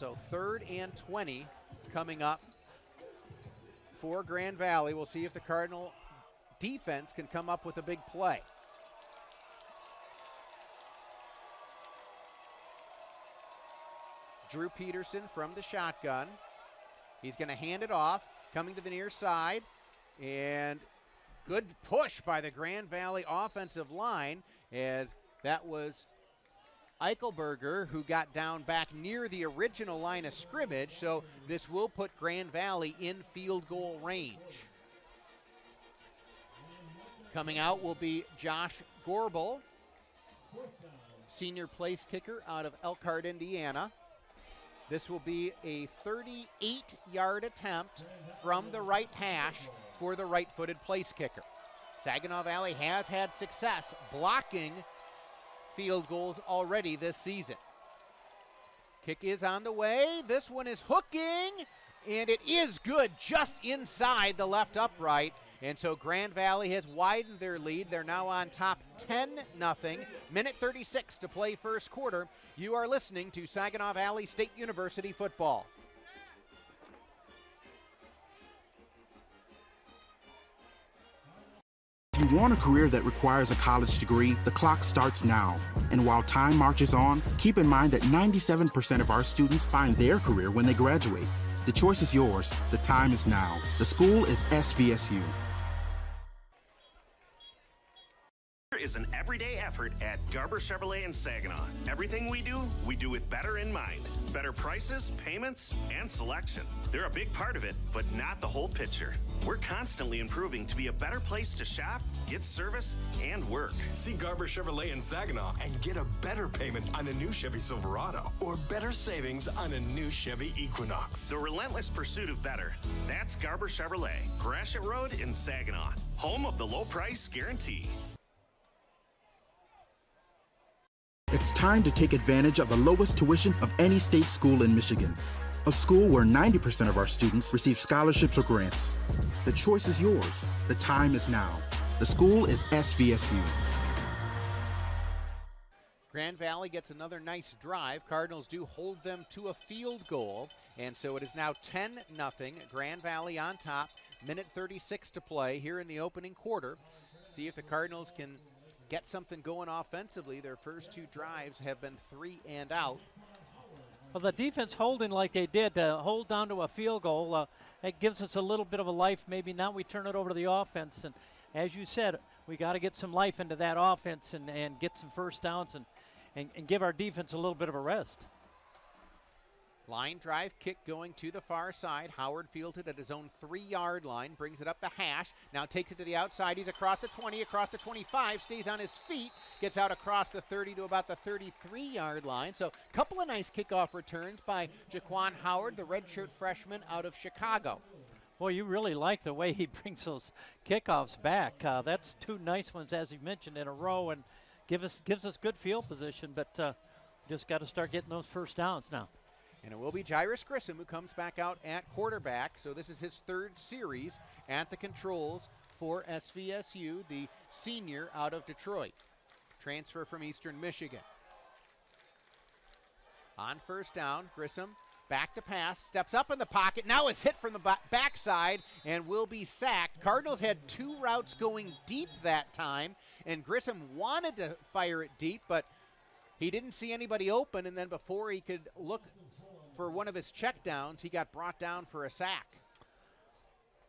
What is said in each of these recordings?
So 3rd and 20 coming up for Grand Valley. We'll see if the Cardinal defense can come up with a big play. Drew Peterson from the shotgun. He's going to hand it off, coming to the near side, and good push by the Grand Valley offensive line, as that was Eichelberger who got down back near the original line of scrimmage, so this will put Grand Valley in field goal range. Coming out will be Josh Gorbel, senior place kicker out of Elkhart, Indiana. This will be a 38-yard attempt from the right hash for the right-footed place kicker. Saginaw Valley has had success blocking field goals already this season. Kick is on the way. This one is hooking, and it is good just inside the left upright. And so Grand Valley has widened their lead. They're now on top 10-0. Minute 36 to play first quarter. You are listening to Saginaw Valley State University football. If you want a career that requires a college degree, the clock starts now. And while time marches on, keep in mind that 97% of our students find their career when they graduate. The choice is yours. The time is now. The school is SVSU. Is an everyday effort at Garber Chevrolet in Saginaw. Everything we do with better in mind. Better prices, payments, and selection. They're a big part of it, but not the whole picture. We're constantly improving to be a better place to shop, get service, and work. See Garber Chevrolet in Saginaw and get a better payment on a new Chevy Silverado or better savings on a new Chevy Equinox. The relentless pursuit of better. That's Garber Chevrolet, Gratiot Road in Saginaw. Home of the low price guarantee. It's time to take advantage of the lowest tuition of any state school in Michigan. A school where 90% of our students receive scholarships or grants. The choice is yours. The time is now. The school is SVSU. Grand Valley gets another nice drive. Cardinals do hold them to a field goal, and so it is now 10-0. Grand Valley on top. Minute 36 to play here in the opening quarter. See if the Cardinals can get something going offensively. Their first two drives have been 3 and out. Well, the defense holding like they did, hold down to a field goal, it gives us a little bit of a life. Maybe now we turn it over to the offense. And as you said, we got to get some life into that offense and get some first downs and give our defense a little bit of a rest. Line drive kick going to the far side. Howard fields it at his own 3-yard line, brings it up the hash, now takes it to the outside. He's across the 20, across the 25, stays on his feet, gets out across the 30 to about the 33-yard line. So a couple of nice kickoff returns by Jaquan Howard, the redshirt freshman out of Chicago. Boy, you really like the way he brings those kickoffs back. That's two nice ones, as you mentioned, in a row, and gives us good field position, but just got to start getting those first downs now. And it will be Jairus Grissom who comes back out at quarterback. So this is his third series at the controls for SVSU, the senior out of Detroit. Transfer from Eastern Michigan. On first down, Grissom back to pass, steps up in the pocket, now is hit from the backside and will be sacked. Cardinals had two routes going deep that time, and Grissom wanted to fire it deep, but he didn't see anybody open, and then before he could look for one of his checkdowns, he got brought down for a sack.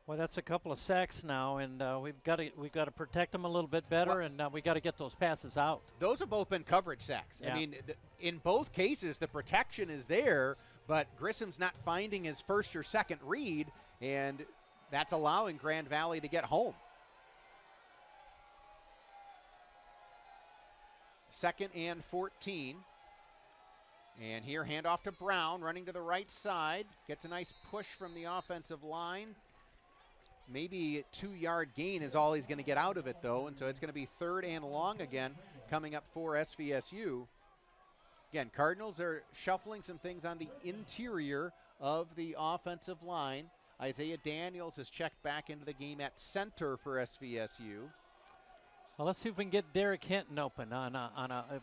Well, that's a couple of sacks now, and we've got to protect them a little bit better, and we got to get those passes out. Those have both been coverage sacks. Yeah. I mean, in both cases, the protection is there, but Grissom's not finding his first or second read, and that's allowing Grand Valley to get home. 2nd and 14. And here, handoff to Brown, running to the right side. Gets a nice push from the offensive line. Maybe a 2-yard gain is all he's going to get out of it, though. And so it's going to be 3rd and long again coming up for SVSU. Again, Cardinals are shuffling some things on the interior of the offensive line. Isaiah Daniels has checked back into the game at center for SVSU. Well, let's see if we can get Derek Hinton open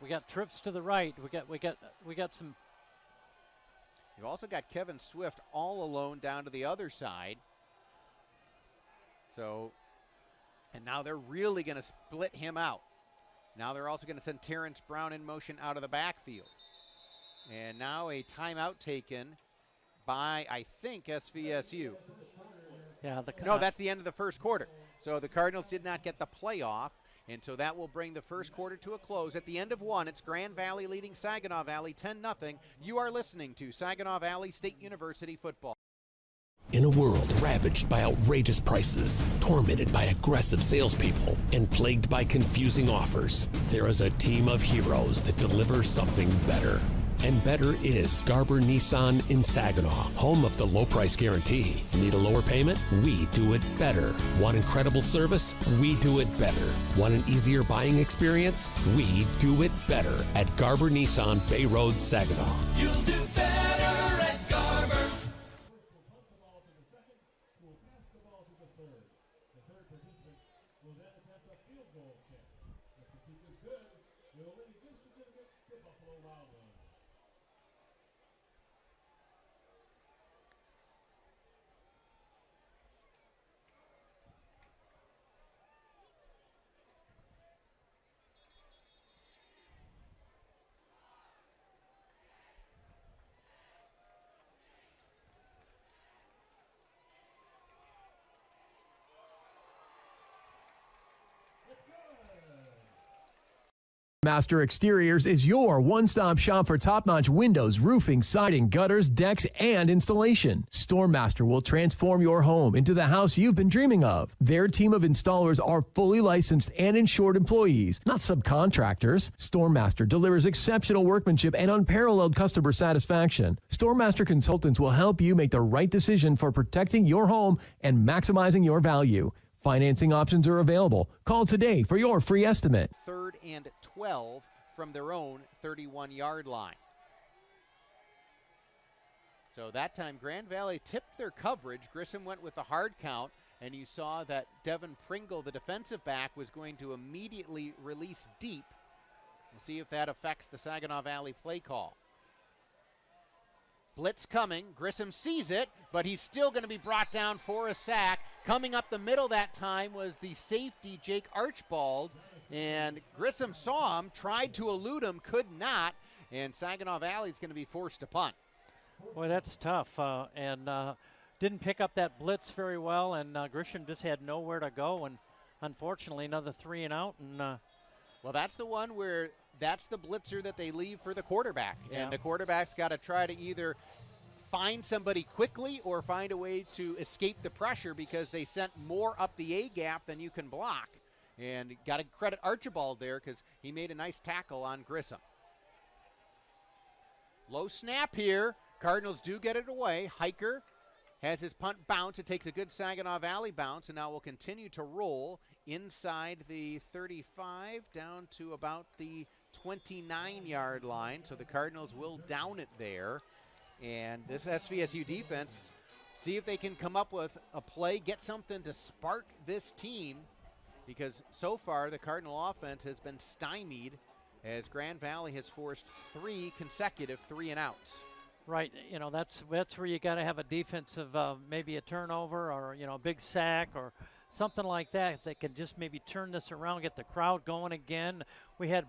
we got trips to the right. We got some. You've also got Kevin Swift all alone down to the other side. So, and now they're really going to split him out. Now they're also going to send Terrence Brown in motion out of the backfield. And now a timeout taken by, I think, SVSU. Yeah, no, that's the end of the first quarter. So the Cardinals did not get the playoff, and so that will bring the first quarter to a close. At the end of one, it's Grand Valley leading Saginaw Valley 10-0. You are listening to Saginaw Valley State University football. In a world ravaged by outrageous prices, tormented by aggressive salespeople, and plagued by confusing offers, there is a team of heroes that delivers something better. And better is Garber Nissan in Saginaw, home of the low price guarantee. Need a lower payment? We do it better. Want incredible service? We do it better. Want an easier buying experience? We do it better at Garber Nissan Bay Road, Saginaw. You'll do better at Garber. Master Exteriors is your one-stop shop for top-notch windows, roofing, siding, gutters, decks, and installation. StoreMaster will transform your home into the house you've been dreaming of. Their team of installers are fully licensed and insured employees, not subcontractors. StoreMaster delivers exceptional workmanship and unparalleled customer satisfaction. StoreMaster consultants will help you make the right decision for protecting your home and maximizing your value. Financing options are available. Call today for your free estimate. 3rd and 12 from their own 31-yard line. So that time Grand Valley tipped their coverage. Grissom went with the hard count, and you saw that Devin Pringle, the defensive back, was going to immediately release deep. We'll see if that affects the Saginaw Valley play call. Blitz coming. Grissom sees it, but he's still going to be brought down for a sack. Coming up the middle that time was the safety, Jake Archibald, and Grissom saw him, tried to elude him, could not, and Saginaw Valley is going to be forced to punt. Boy, that's tough, and didn't pick up that blitz very well, and Grisham just had nowhere to go, and unfortunately another 3 and out. And well, that's the one where that's the blitzer that they leave for the quarterback, yeah. And the quarterback's got to try to either find somebody quickly or find a way to escape the pressure, because they sent more up the A gap than you can block. And got to credit Archibald there because he made a nice tackle on Grissom. Low snap here. Cardinals do get it away. Hiker has his punt bounce. It takes a good Saginaw Valley bounce, and now will continue to roll inside the 35 down to about the 29-yard line. So the Cardinals will down it there. And this SVSU defense, see if they can come up with a play, get something to spark this team, because so far the Cardinal offense has been stymied as Grand Valley has forced 3 consecutive 3 and outs. right, you know, that's where you got to have a defensive, maybe a turnover or, you know, a big sack or something like that that can just maybe turn this around, get the crowd going again. We had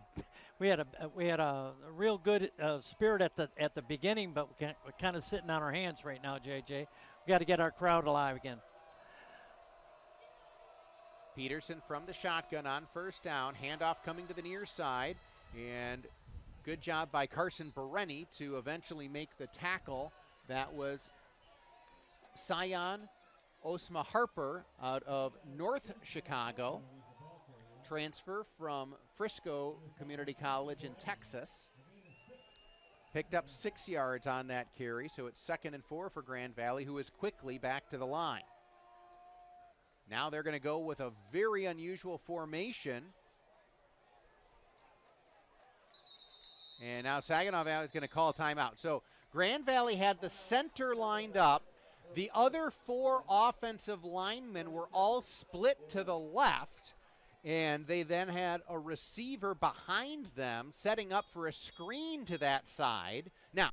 a real good spirit at the beginning, but we're kind of sitting on our hands right now, JJ. We got to get our crowd alive again. Peterson from the shotgun on first down. Handoff coming to the near side. And good job by Carson Bereni to eventually make the tackle. That was Sion Osma Harper out of North Chicago. Transfer from Frisco Community College in Texas. Picked up 6 yards on that carry, so it's 2nd and 4 for Grand Valley, who is quickly back to the line. Now they're going to go with a very unusual formation. And now Saginaw Valley is going to call a timeout. So Grand Valley had the center lined up. The other 4 offensive linemen were all split to the left, and they then had a receiver behind them setting up for a screen to that side. Now,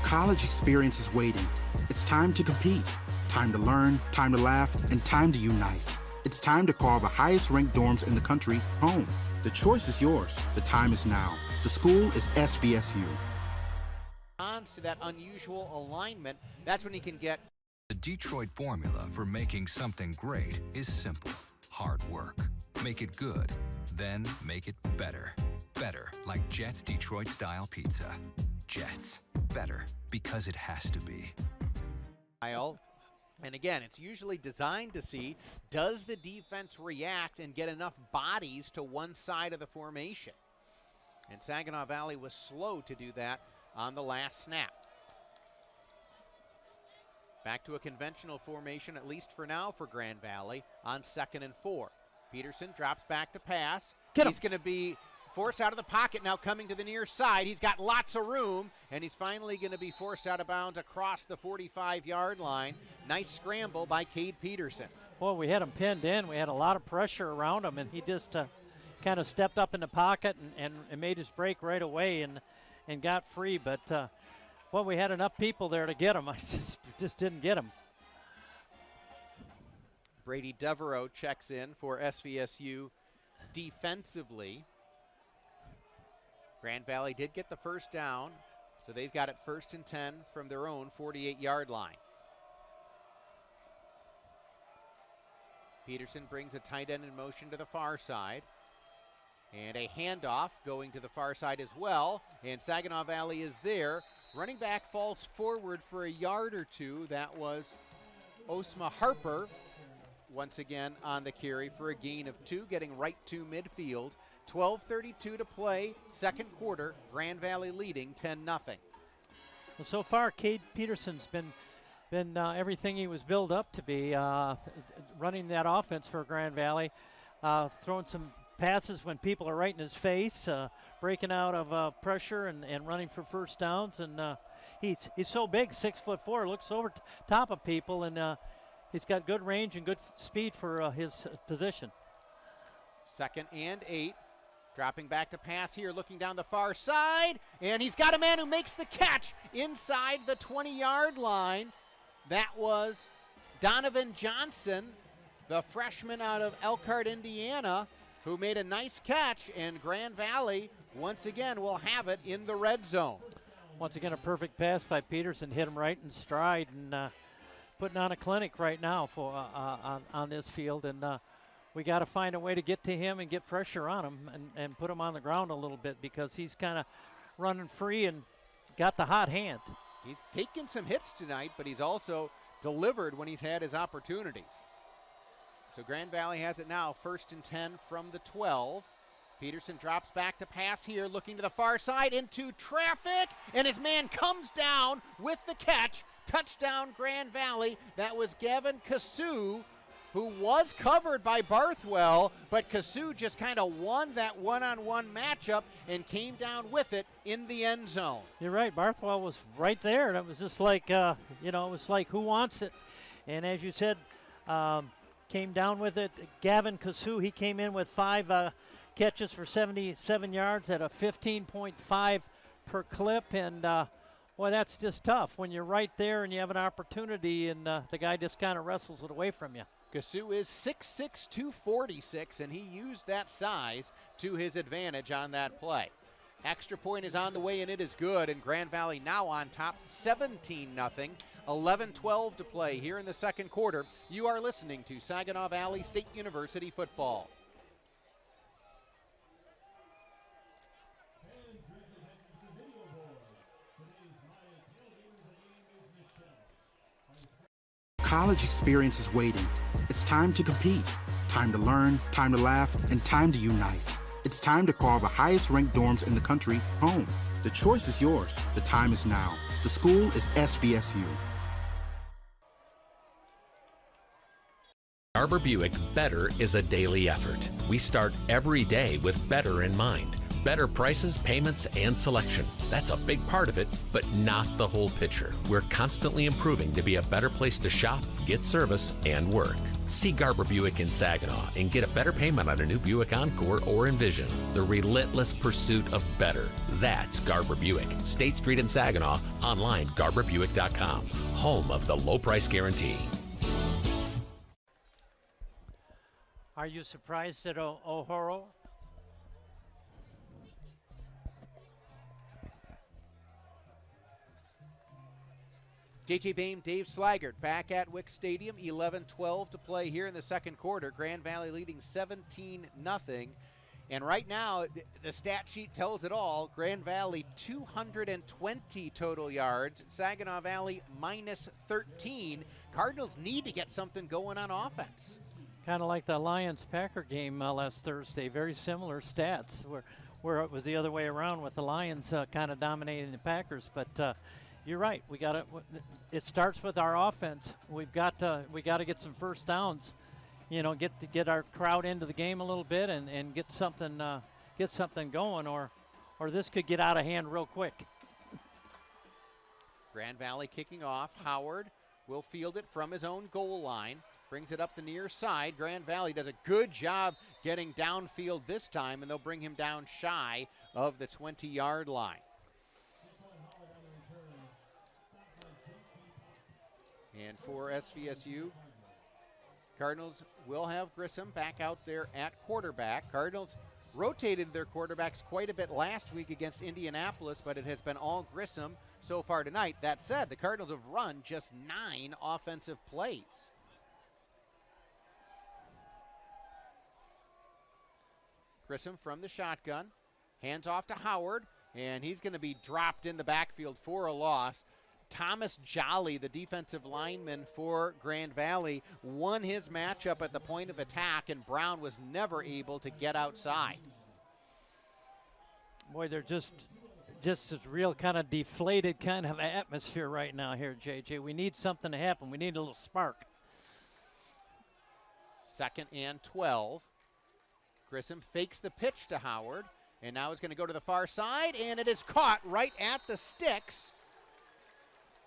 College experience is waiting. It's time to compete, time to learn, time to laugh, and time to unite. It's time to call the highest-ranked dorms in the country home. The choice is yours. The time is now. The school is SVSU. To that unusual alignment, that's when he can get. The Detroit formula for making something great is simple. Hard work. Make it good. Then make it better. Better, like Jet's Detroit-style pizza. Jet's. Better, because it has to be. And again, it's usually designed to see, does the defense react and get enough bodies to one side of the formation? And Saginaw Valley was slow to do that on the last snap. Back to a conventional formation, at least for now, for Grand Valley on 2nd and 4. Peterson drops back to pass. He's going to be forced out of the pocket now, coming to the near side. He's got lots of room, and he's finally going to be forced out of bounds across the 45-yard line. Nice scramble by Cade Peterson. Well, we had him pinned in. We had a lot of pressure around him, and he just kind of stepped up in the pocket and made his break right away and got free. But, well, we had enough people there to get him. I just didn't get him. Brady Devereaux checks in for SVSU defensively. Grand Valley did get the first down, so they've got it 1st and 10 from their own 48-yard line. Peterson brings a tight end in motion to the far side. And a handoff going to the far side as well. And Saginaw Valley is there. Running back falls forward for a yard or two. That was Osma Harper once again on the carry for a gain of 2, getting right to midfield. 12:32 to play, second quarter. Grand Valley leading 10-0. Well, so far, Cade Peterson's been everything he was billed up to be, running that offense for Grand Valley, throwing some passes when people are right in his face, breaking out of pressure and running for first downs. And he's so big, 6'4", looks over top of people, and he's got good range and good speed for his position. 2nd and 8. Dropping back to pass here, looking down the far side, and he's got a man who makes the catch inside the 20-yard line. That was Donovan Johnson, the freshman out of Elkhart, Indiana, who made a nice catch, and Grand Valley once again will have it in the red zone. Once again, a perfect pass by Peterson, hit him right in stride, and putting on a clinic right now for on this field. And we got to find a way to get to him and get pressure on him and put him on the ground a little bit, because he's kind of running free and got the hot hand. He's taken some hits tonight, but he's also delivered when he's had his opportunities. So Grand Valley has it now, 1st and 10 from the 12. Peterson drops back to pass here, looking to the far side into traffic, and his man comes down with the catch. Touchdown Grand Valley. That was Gavin Cassou, who was covered by Barthwell, but Cassou just kind of won that one-on-one matchup and came down with it in the end zone. You're right, Barthwell was right there, and it was just like, it was like, who wants it? And as you said, came down with it. Gavin Cassou, he came in with 5 catches for 77 yards at a 15.5 per clip, and boy, that's just tough when you're right there and you have an opportunity, and the guy just kind of wrestles it away from you. Cassou is 6'6", 246, and he used that size to his advantage on that play. Extra point is on the way, and it is good, and Grand Valley now on top, 17-0. 11-12 to play here in the second quarter. You are listening to Saginaw Valley State University football. College experience is waiting. It's time to compete, time to learn, time to laugh, and time to unite. It's time to call the highest-ranked dorms in the country home. The choice is yours. The time is now. The school is SVSU. Arbor Buick, better is a daily effort. We start every day with better in mind. better prices, payments, and selection. That's a big part of it, but not the whole picture. We're constantly improving to be a better place to shop, get service, and work. See Garber Buick in Saginaw and get a better payment on a new Buick Encore or Envision. The relentless pursuit of better. That's Garber Buick. State Street in Saginaw. Online, GarberBuick.com. Home of the low price guarantee. Are you surprised at O'Horo? JJ Bain, Dave Slaggert back at Wick Stadium. 11-12 to play here in the second quarter. Grand Valley leading 17-0. And right now, the stat sheet tells it all. Grand Valley 220 total yards. Saginaw Valley minus 13. Cardinals need to get something going on offense. Kind of like the Lions-Packer game last Thursday. Very similar stats where it was the other way around with the Lions kind of dominating the Packers. But you're right. We got to. It starts with our offense. We got to get some first downs. You know, get our crowd into the game a little bit and get something going, or this could get out of hand real quick. Grand Valley kicking off. Howard will field it from his own goal line. Brings it up the near side. Grand Valley does a good job getting downfield this time, and they'll bring him down shy of the 20-yard line. And for SVSU, Cardinals will have Grissom back out there at quarterback. Cardinals rotated their quarterbacks quite a bit last week against Indianapolis, but it has been all Grissom so far tonight. That said, the Cardinals have run just 9 offensive plays. Grissom from the shotgun, hands off to Howard, and he's going to be dropped in the backfield for a loss. Thomas Jolly, the defensive lineman for Grand Valley, won his matchup at the point of attack, and Brown was never able to get outside. Boy, they're just a real kind of deflated kind of atmosphere right now here, JJ. We need something to happen. We need a little spark. 2nd and 12. Grissom fakes the pitch to Howard, and now he's going to go to the far side, and it is caught right at the sticks.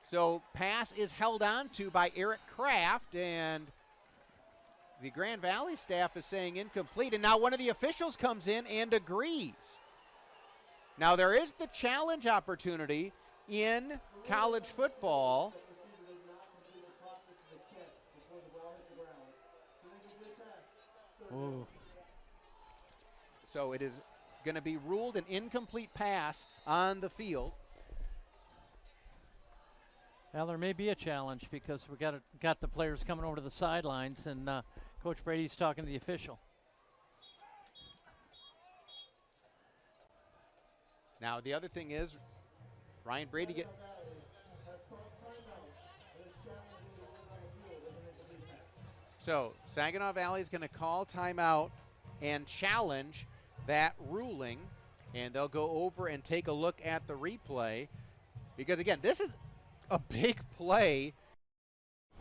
So pass is held on to by Eric Kraft, and the Grand Valley staff is saying incomplete, and now one of the officials comes in and agrees. Now there is the challenge opportunity in college football. Ooh. So it is going to be ruled an incomplete pass on the field. Well, there may be a challenge because we got the players coming over to the sidelines, and Coach Brady's talking to the official. Now the other thing is, Ryan Brady So Saginaw Valley is going to call timeout and challenge that ruling, and they'll go over and take a look at the replay, because again, this is a big play.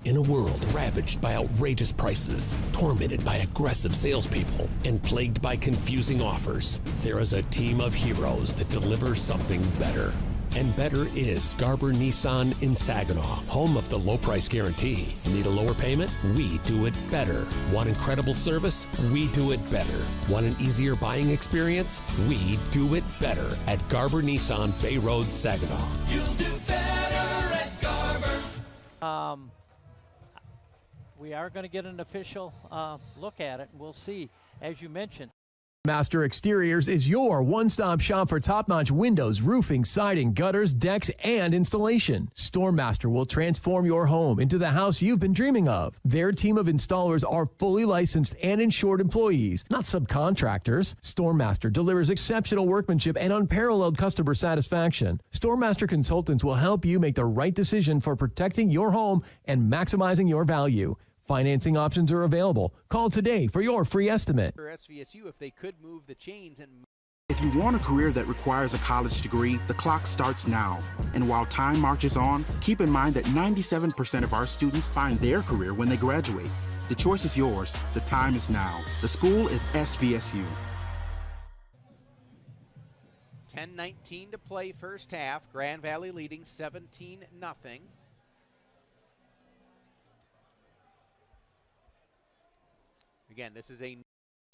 In a world ravaged by outrageous prices, tormented by aggressive salespeople, and plagued by confusing offers, there is a team of heroes that delivers something better. And better is Garber Nissan in Saginaw, home of the low price guarantee. Need a lower payment? We do it better. Want incredible service? We do it better. Want an easier buying experience? We do it better at Garber Nissan Bay Road, Saginaw. You'll do better at Garber. We are going to get an official look at it. We'll see, as you mentioned. Master Exteriors is your one-stop shop for top-notch windows, roofing, siding, gutters, decks, and installation. StoreMaster will transform your home into the house you've been dreaming of. Their team of installers are fully licensed and insured employees, not subcontractors. StoreMaster delivers exceptional workmanship and unparalleled customer satisfaction. StoreMaster consultants will help you make the right decision for protecting your home and maximizing your value. Financing options are available. Call today for your free estimate. For SVSU, if they could move the chains and If you want a career that requires a college degree, the clock starts now. And while time marches on, keep in mind that 97% of our students find their career when they graduate. The choice is yours. The time is now. The school is SVSU. 10:19 to play first half. Grand Valley leading 17-0. Again, this is a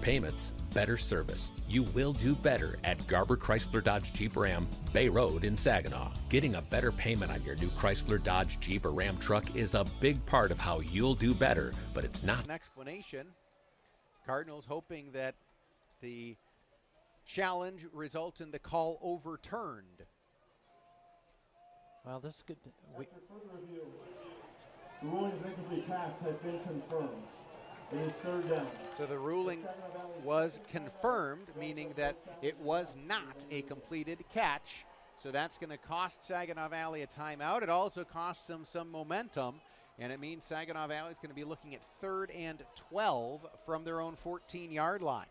Payments, better service. You will do better at Garber Chrysler Dodge Jeep Ram, Bay Road in Saginaw. Getting a better payment on your new Chrysler Dodge Jeep or Ram truck is a big part of how you'll do better, but it's not an explanation. Cardinals hoping that the challenge results in the call overturned. Well, this could. After further review, the ruling of incomplete pass has been confirmed. It is third down. So the ruling was confirmed, meaning that it was not a completed catch. So that's going to cost Saginaw Valley a timeout. It also costs them some momentum, and it means Saginaw Valley is going to be looking at 3rd and 12 from their own 14-yard line.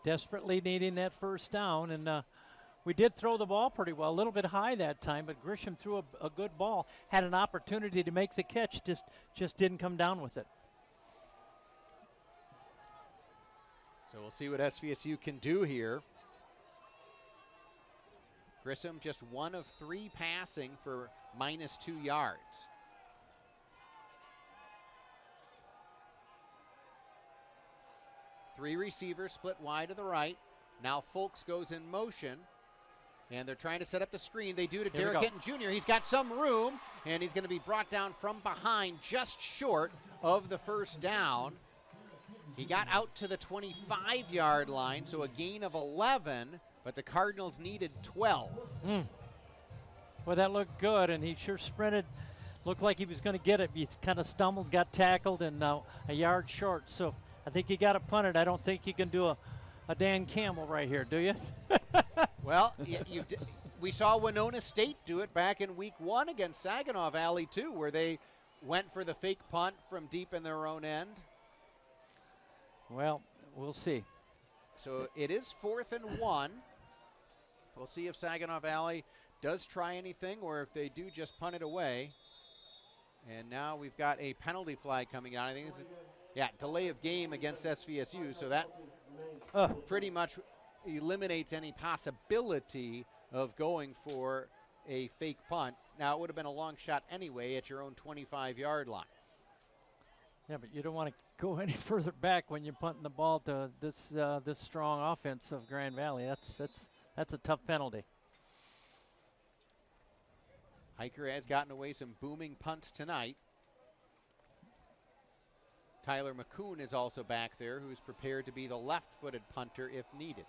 Desperately needing that first down, and we did throw the ball pretty well, a little bit high that time, but Grisham threw a good ball, had an opportunity to make the catch, just didn't come down with it. So we'll see what SVSU can do here. Grissom just 1 of 3 passing for -2 yards. Three receivers split wide to the right. Now Folks goes in motion, and they're trying to set up the screen. They do to Derek Hinton Jr. He's got some room, and he's going to be brought down from behind just short of the first down. He got out to the 25-yard line, so a gain of 11, but the Cardinals needed 12. Well, that looked good, and he sure sprinted. Looked like he was going to get it. He kind of stumbled, got tackled, and a yard short. So I think you got to punt it. I don't think you can do a Dan Campbell right here, do you? Well, we saw Winona State do it back in week 1 against Saginaw Valley, too, where they went for the fake punt from deep in their own end. Well, we'll see. So it is 4th and 1. We'll see if Saginaw Valley does try anything or if they do just punt it away. And now we've got a penalty flag coming out. I think this is, delay of game against SVSU. So that pretty much eliminates any possibility of going for a fake punt. Now, it would have been a long shot anyway at your own 25-yard line. Yeah, but you don't want to go any further back when you're punting the ball to this strong offense of Grand Valley. That's a tough penalty. Hiker has gotten away some booming punts tonight. Tyler McCoon is also back there, who's prepared to be the left-footed punter if needed.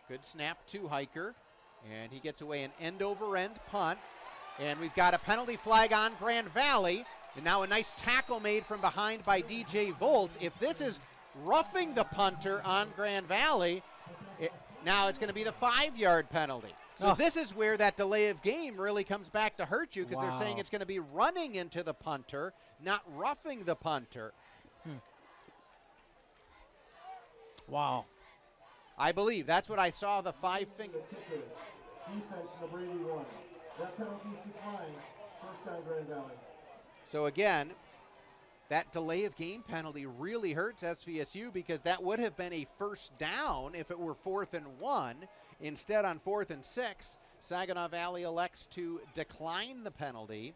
Good snap to Hiker, and he gets away an end-over-end punt. And we've got a penalty flag on Grand Valley. And now a nice tackle made from behind by DJ Volts. If this is roughing the punter on Grand Valley, now it's going to be the 5-yard penalty. So this is where that delay of game really comes back to hurt you, because they're saying it's going to be running into the punter, not roughing the punter. Wow. I believe that's what I saw, the 5-finger. Defense number 81. That penalty is declined. First down, Grand Valley. So again, that delay of game penalty really hurts SVSU, because that would have been a first down if it were 4th and 1. Instead, on 4th and 6, Saginaw Valley elects to decline the penalty.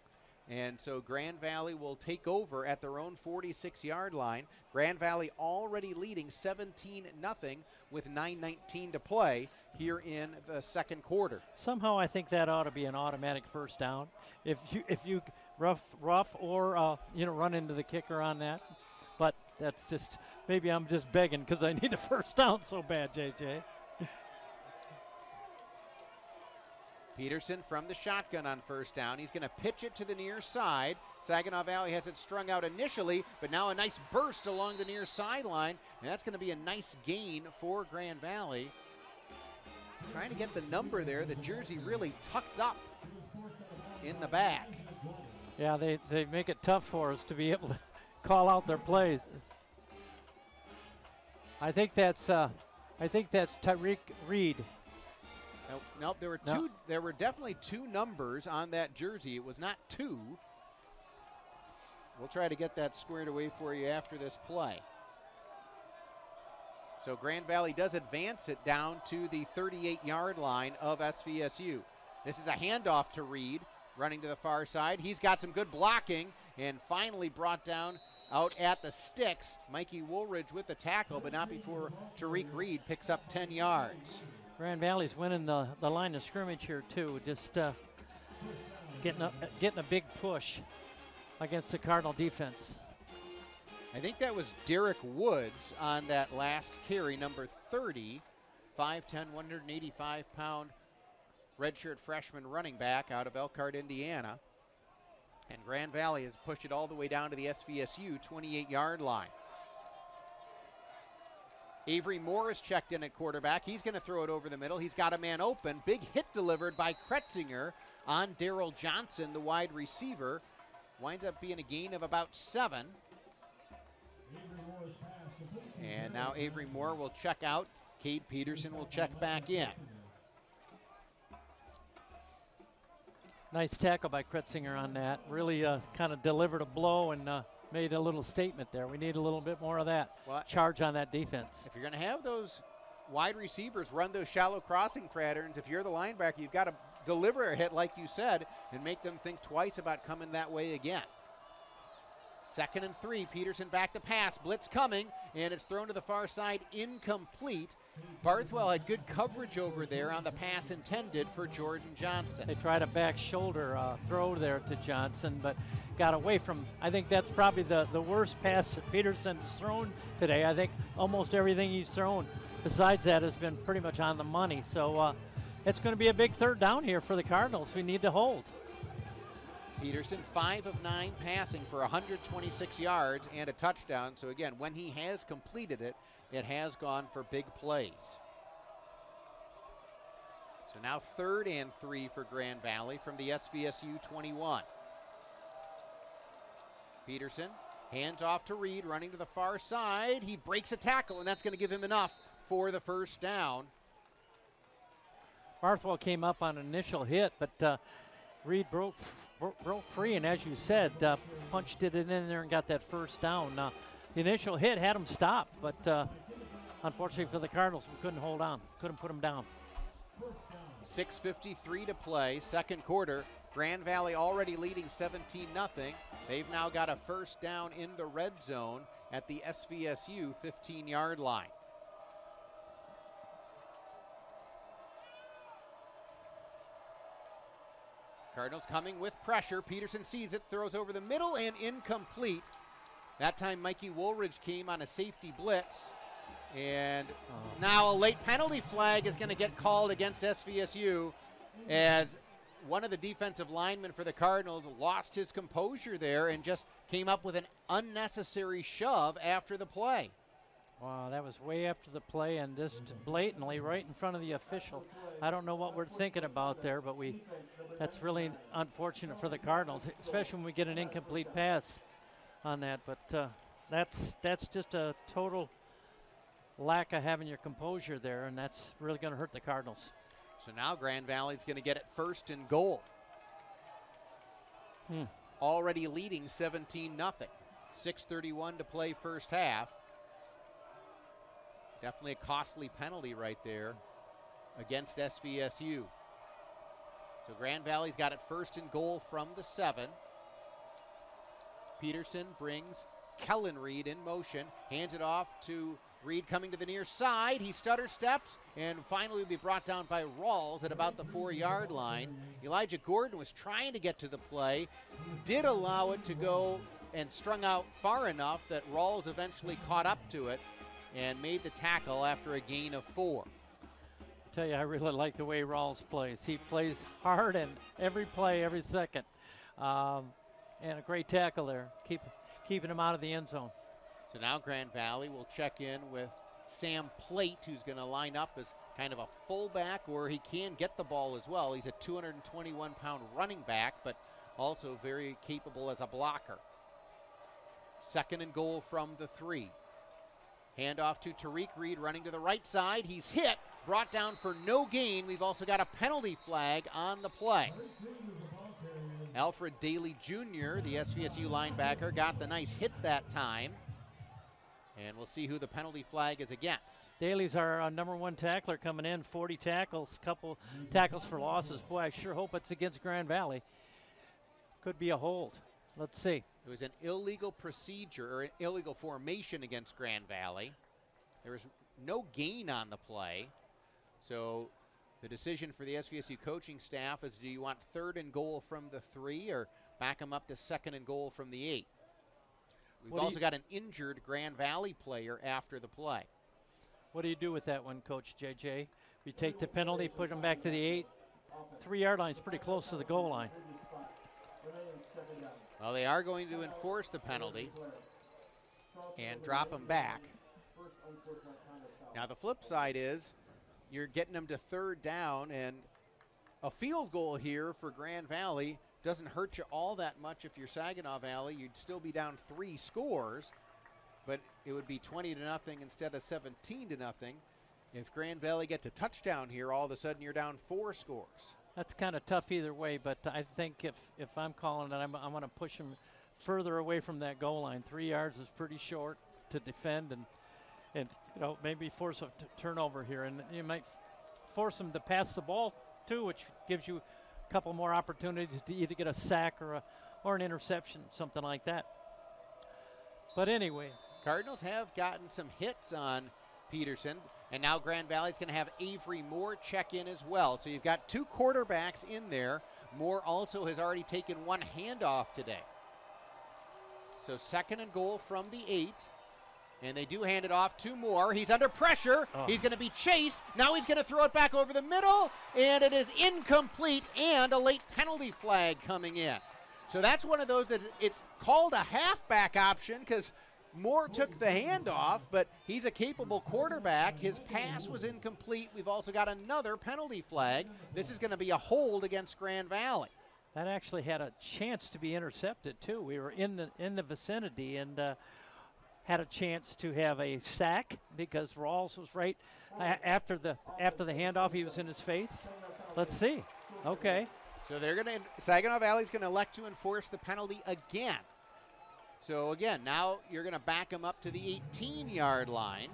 And so Grand Valley will take over at their own 46-yard line. Grand Valley already leading 17-0 with 9:19 to play here in the second quarter. Somehow I think that ought to be an automatic first down. If you rough or run into the kicker on that. But that's just, maybe I'm just begging because I need a first down so bad, JJ. Peterson from the shotgun on first down. He's going to pitch it to the near side. Saginaw Valley has it strung out initially, but now a nice burst along the near sideline, and that's going to be a nice gain for Grand Valley. Trying to get the number there, the jersey really tucked up in the back. Yeah, they make it tough for us to be able to call out their plays. I think that's Tyreek Reed. Nope, there were two. There were definitely 2 numbers on that jersey. It was not 2. We'll try to get that squared away for you after this play. So Grand Valley does advance it down to the 38-yard line of SVSU. This is a handoff to Reed, running to the far side. He's got some good blocking and finally brought down out at the sticks. Mikey Woolridge with the tackle, but not before Tariq Reed picks up 10 yards. Grand Valley's winning the line of scrimmage here too. Just getting a big push against the Cardinal defense. I think that was Derek Woods on that last carry, number 30, 5'10", 185-pound redshirt freshman running back out of Elkhart, Indiana. And Grand Valley has pushed it all the way down to the SVSU 28-yard line. Avery Moore is checked in at quarterback. He's going to throw it over the middle. He's got a man open. Big hit delivered by Kretzinger on Daryl Johnson, the wide receiver. Winds up being a gain of about 7. And now Avery Moore will check out. Cade Peterson will check back in. Nice tackle by Kretzinger on that. Really kind of delivered a blow and made a little statement there. We need a little bit more of that charge on that defense. If you're going to have those wide receivers run those shallow crossing patterns, if you're the linebacker, you've got to deliver a hit like you said and make them think twice about coming that way again. 2nd and 3, Peterson back to pass, blitz coming, and it's thrown to the far side, incomplete. Barthwell had good coverage over there on the pass intended for Jordan Johnson. They tried a back shoulder throw there to Johnson, but got away from, I think that's probably the worst pass that Peterson's thrown today. I think almost everything he's thrown besides that has been pretty much on the money. So it's going to be a big 3rd down here for the Cardinals. We need to hold. Peterson 5 of 9 passing for 126 yards and a touchdown. So again, when he has completed it, it has gone for big plays. So now 3rd and 3 for Grand Valley from the SVSU 21. Peterson hands off to Reed, running to the far side. He breaks a tackle, and that's going to give him enough for the 1st down. Barthwell came up on an initial hit, but Reed broke free, and as you said, punched it in there and got that 1st down. The initial hit had him stopped, but unfortunately for the Cardinals, we couldn't hold on, couldn't put him down. 6:53 to play, 2nd quarter. Grand Valley already leading 17-0. They've now got a 1st down in the red zone at the SVSU 15-yard line. Cardinals coming with pressure. Peterson sees it, throws over the middle, and incomplete. That time Mikey Woolridge came on a safety blitz. And now a late penalty flag is going to get called against SVSU as one of the defensive linemen for the Cardinals lost his composure there and just came up with an unnecessary shove after the play. Wow, that was way after the play and just blatantly right in front of the official. I don't know what we're thinking about there, but that's really unfortunate for the Cardinals, especially when we get an incomplete pass on that. But that's just a total lack of having your composure there, and that's really going to hurt the Cardinals. So now Grand Valley's going to get it 1st and goal. Already leading 17-0. 6:31 to play 1st half. Definitely a costly penalty right there against SVSU. So Grand Valley's got it 1st and goal from the 7. Peterson brings Kellen Reed in motion, hands it off to Reed coming to the near side. He stutter steps and finally will be brought down by Rawls at about the 4-yard line. Elijah Gordon was trying to get to the play, did allow it to go and strung out far enough that Rawls eventually caught up to it and made the tackle after a gain of 4. I tell you, I really like the way Rawls plays. He plays hard and every play, every second. And a great tackle there, keeping him out of the end zone. So now Grand Valley will check in with Sam Plate, who's going to line up as kind of a fullback, or he can get the ball as well. He's a 221-pound running back, but also very capable as a blocker. 2nd and goal from the 3. Handoff to Tariq Reed running to the right side. He's hit, brought down for no gain. We've also got a penalty flag on the play. Alfred Daly Jr., the SVSU linebacker, got the nice hit that time. And we'll see who the penalty flag is against. Daly's our number one tackler coming in, 40 tackles, couple tackles for losses. Boy, I sure hope it's against Grand Valley. Could be a hold. Let's see. It was an illegal procedure or an illegal formation against Grand Valley. There was no gain on the play. So the decision for the SVSU coaching staff is, do you want 3rd and goal from the 3 or back them up to 2nd and goal from the 8? We've also got an injured Grand Valley player after the play. What do you do with that one, Coach JJ? We take the penalty, put them back to the 8. 3-yard line is pretty close to the goal line. Well, they are going to enforce the penalty and drop them back. Now, the flip side is you're getting them to 3rd down, and a field goal here for Grand Valley doesn't hurt you all that much. If you're Saginaw Valley, you'd still be down 3 scores, but it would be 20-0 instead of 17-0. If Grand Valley gets a touchdown here, all of a sudden you're down 4 scores. That's kind of tough either way, but I think if I'm calling it, I'm going to push them further away from that goal line. 3 yards is pretty short to defend, and maybe force a turnover here, and you might force them to pass the ball too, which gives you a couple more opportunities to either get a sack or an interception, something like that. But anyway, Cardinals have gotten some hits on Peterson, and now Grand Valley's going to have Avery Moore check in as well. So you've got 2 quarterbacks in there. Moore also has already taken 1 handoff today. So 2nd and goal from the 8. And they do hand it off to Moore. He's under pressure. Oh. He's going to be chased. Now he's going to throw it back over the middle, and it is incomplete, and a late penalty flag coming in. So that's one of those that it's called a halfback option because Moore took the handoff, but he's a capable quarterback. His pass was incomplete. We've also got another penalty flag. This is going to be a hold against Grand Valley. that actually had a chance to be intercepted too. We were in the vicinity and had a chance to have a sack because Rawls was right after the handoff. He was in his face. Let's see. Okay. So they're going to Saginaw Valley's going to elect to enforce the penalty again. So again, now you're going to back them up to the 18-yard line.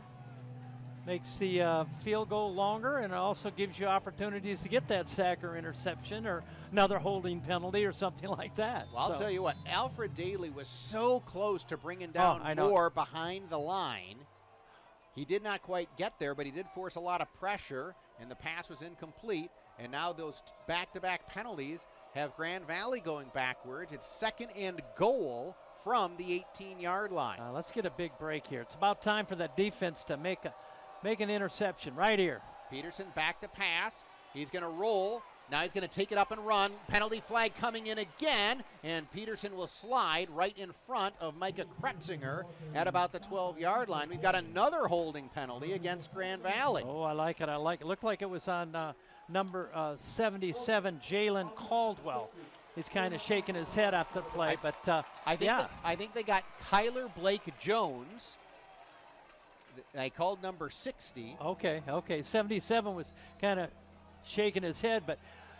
Makes the field goal longer, and it also gives you opportunities to get that sack or interception or another holding penalty or something like that. Well, I'll tell you what, Alfred Daly was so close to bringing down Moore behind the line. He did not quite get there, but he did force a lot of pressure, and the pass was incomplete. And now those back-to-back penalties have Grand Valley going backwards. It's 2nd and goal from the 18-yard line. Let's get a big break here. It's about time for that defense to make an interception right here. Peterson back to pass. He's going to roll. Now he's going to take it up and run. Penalty flag coming in again, and Peterson will slide right in front of Micah Kretzinger at about the 12-yard line. We've got another holding penalty against Grand Valley. Oh, I like it. I like it. Looked like it was on number 77, Jalen Caldwell. He's kind of shaking his head after the play, but I think they got Kyler Blake Jones. I called number 60. Okay. 77 was kind of shaking his head, but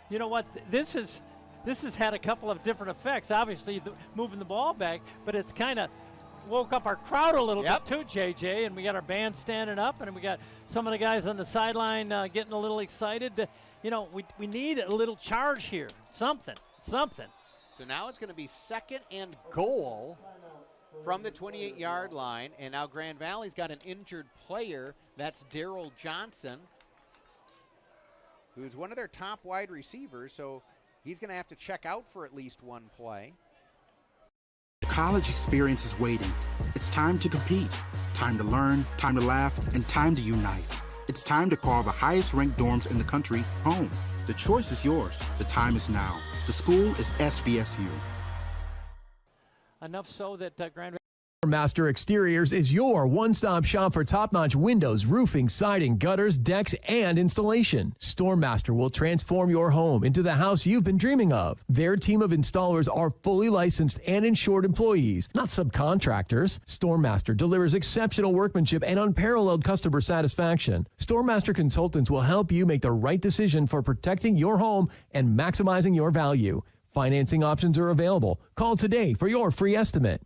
you know what? This has had a couple of different effects. Obviously, moving the ball back, but it's kind of woke up our crowd a little bit too, JJ, and we got our band standing up, and we got some of the guys on the sideline getting a little excited. We need a little charge here, something. So now it's going to be 2nd and goal from the 28-yard line, and now Grand Valley's got an injured player. That's Daryl Johnson, who's one of their top wide receivers, so he's going to have to check out for at least one play. The college experience is waiting. It's time to compete, time to learn, time to laugh, and time to unite. It's time to call the highest-ranked dorms in the country home. The choice is yours. The time is now. The school is SVSU. Enough so that Grand Master Exteriors is your one-stop shop for top-notch windows, roofing, siding, gutters, decks, and installation. StoreMaster will transform your home into the house you've been dreaming of. Their team of installers are fully licensed and insured employees, not subcontractors. StoreMaster delivers exceptional workmanship and unparalleled customer satisfaction. StoreMaster consultants will help you make the right decision for protecting your home and maximizing your value. Financing options are available. Call today for your free estimate.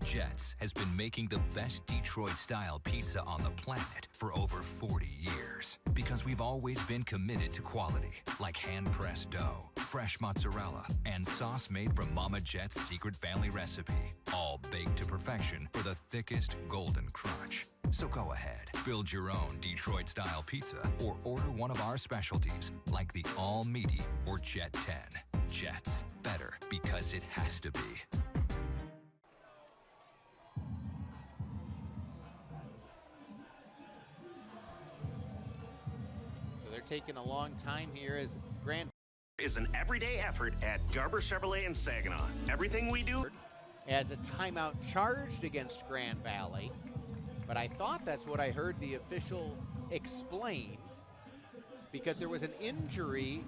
Jets has been making the best Detroit-style pizza on the planet for over 40 years because we've always been committed to quality, like hand-pressed dough, fresh mozzarella, and sauce made from Mama Jet's secret family recipe, all baked to perfection for the thickest golden crunch. So go ahead, build your own Detroit-style pizza or order one of our specialties like the all-meaty or Jet 10. Jets, better because it has to be. They're taking a long time here as Grand is an everyday effort at Garber Chevrolet in Saginaw. Everything we do as a timeout charged against Grand Valley, but I thought that's what I heard the official explain, because there was an injury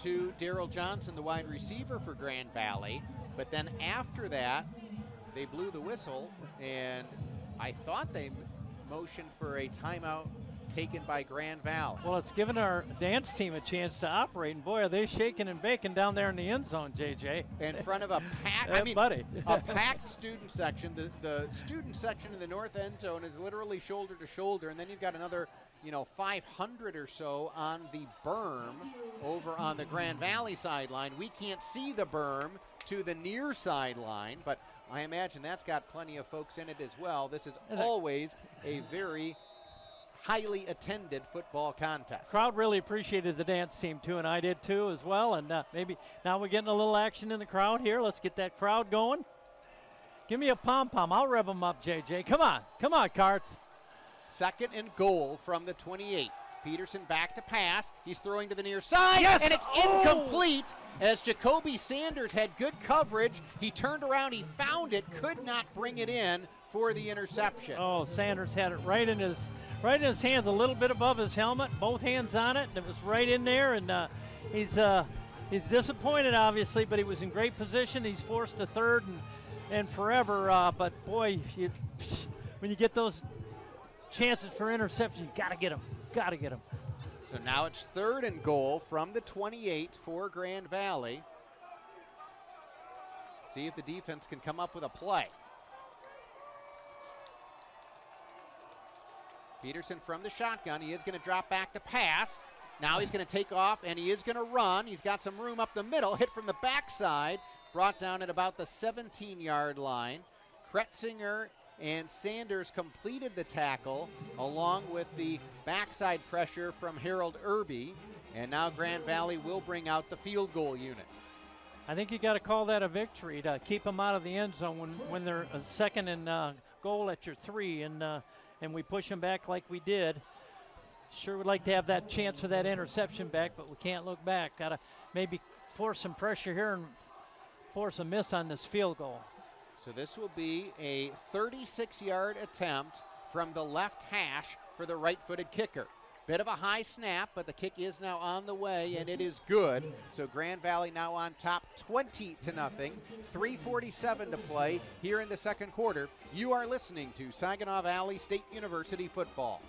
to Daryl Johnson, the wide receiver for Grand Valley, but then after that they blew the whistle, and I thought they motioned for a timeout taken by Grand Valley. Well, it's given our dance team a chance to operate, and boy, are they shaking and baking down there in the end zone, JJ. In front of a packed, a packed student section. The student section in the north end zone is literally shoulder to shoulder, and then you've got another, 500 or so on the berm over on the Grand Valley sideline. We can't see the berm to the near sideline, but I imagine that's got plenty of folks in it as well. This is always a very highly attended football contest. Crowd really appreciated the dance team too, and I did too as well. And maybe now we're getting a little action in the crowd here. Let's get that crowd going. Give me a pom-pom. I'll rev them up, JJ. Come on, Carts. 2nd and goal from the 28. Peterson back to pass. He's throwing to the near side, and it's incomplete as Jacoby Sanders had good coverage. He turned around, he found it, could not bring it in for the interception. Oh, Sanders had it right in his hands, a little bit above his helmet, both hands on it, and it was right in there, and he's disappointed, obviously, but he was in great position. He's forced to third and forever, but boy, when you get those chances for interception, you gotta get them. So now it's 3rd and goal from the 28 for Grand Valley. See if the defense can come up with a play. Peterson from the shotgun. He is going to drop back to pass. Now he's going to take off, and he is going to run. He's got some room up the middle. Hit from the backside. Brought down at about the 17-yard line. Kretzinger and Sanders completed the tackle, along with the backside pressure from Harold Irby. And now Grand Valley will bring out the field goal unit. I think you got to call that a victory to keep them out of the end zone when they're 2nd and goal at your 3, and we push them back like we did. Sure would like to have that chance for that interception back, but we can't look back. Got to maybe force some pressure here and force a miss on this field goal. So this will be a 36-yard attempt from the left hash for the right-footed kicker. Bit of a high snap, but the kick is now on the way, and it is good. So Grand Valley now on top 20-0. 3:47 to play here in the second quarter. You are listening to Saginaw Valley State University football.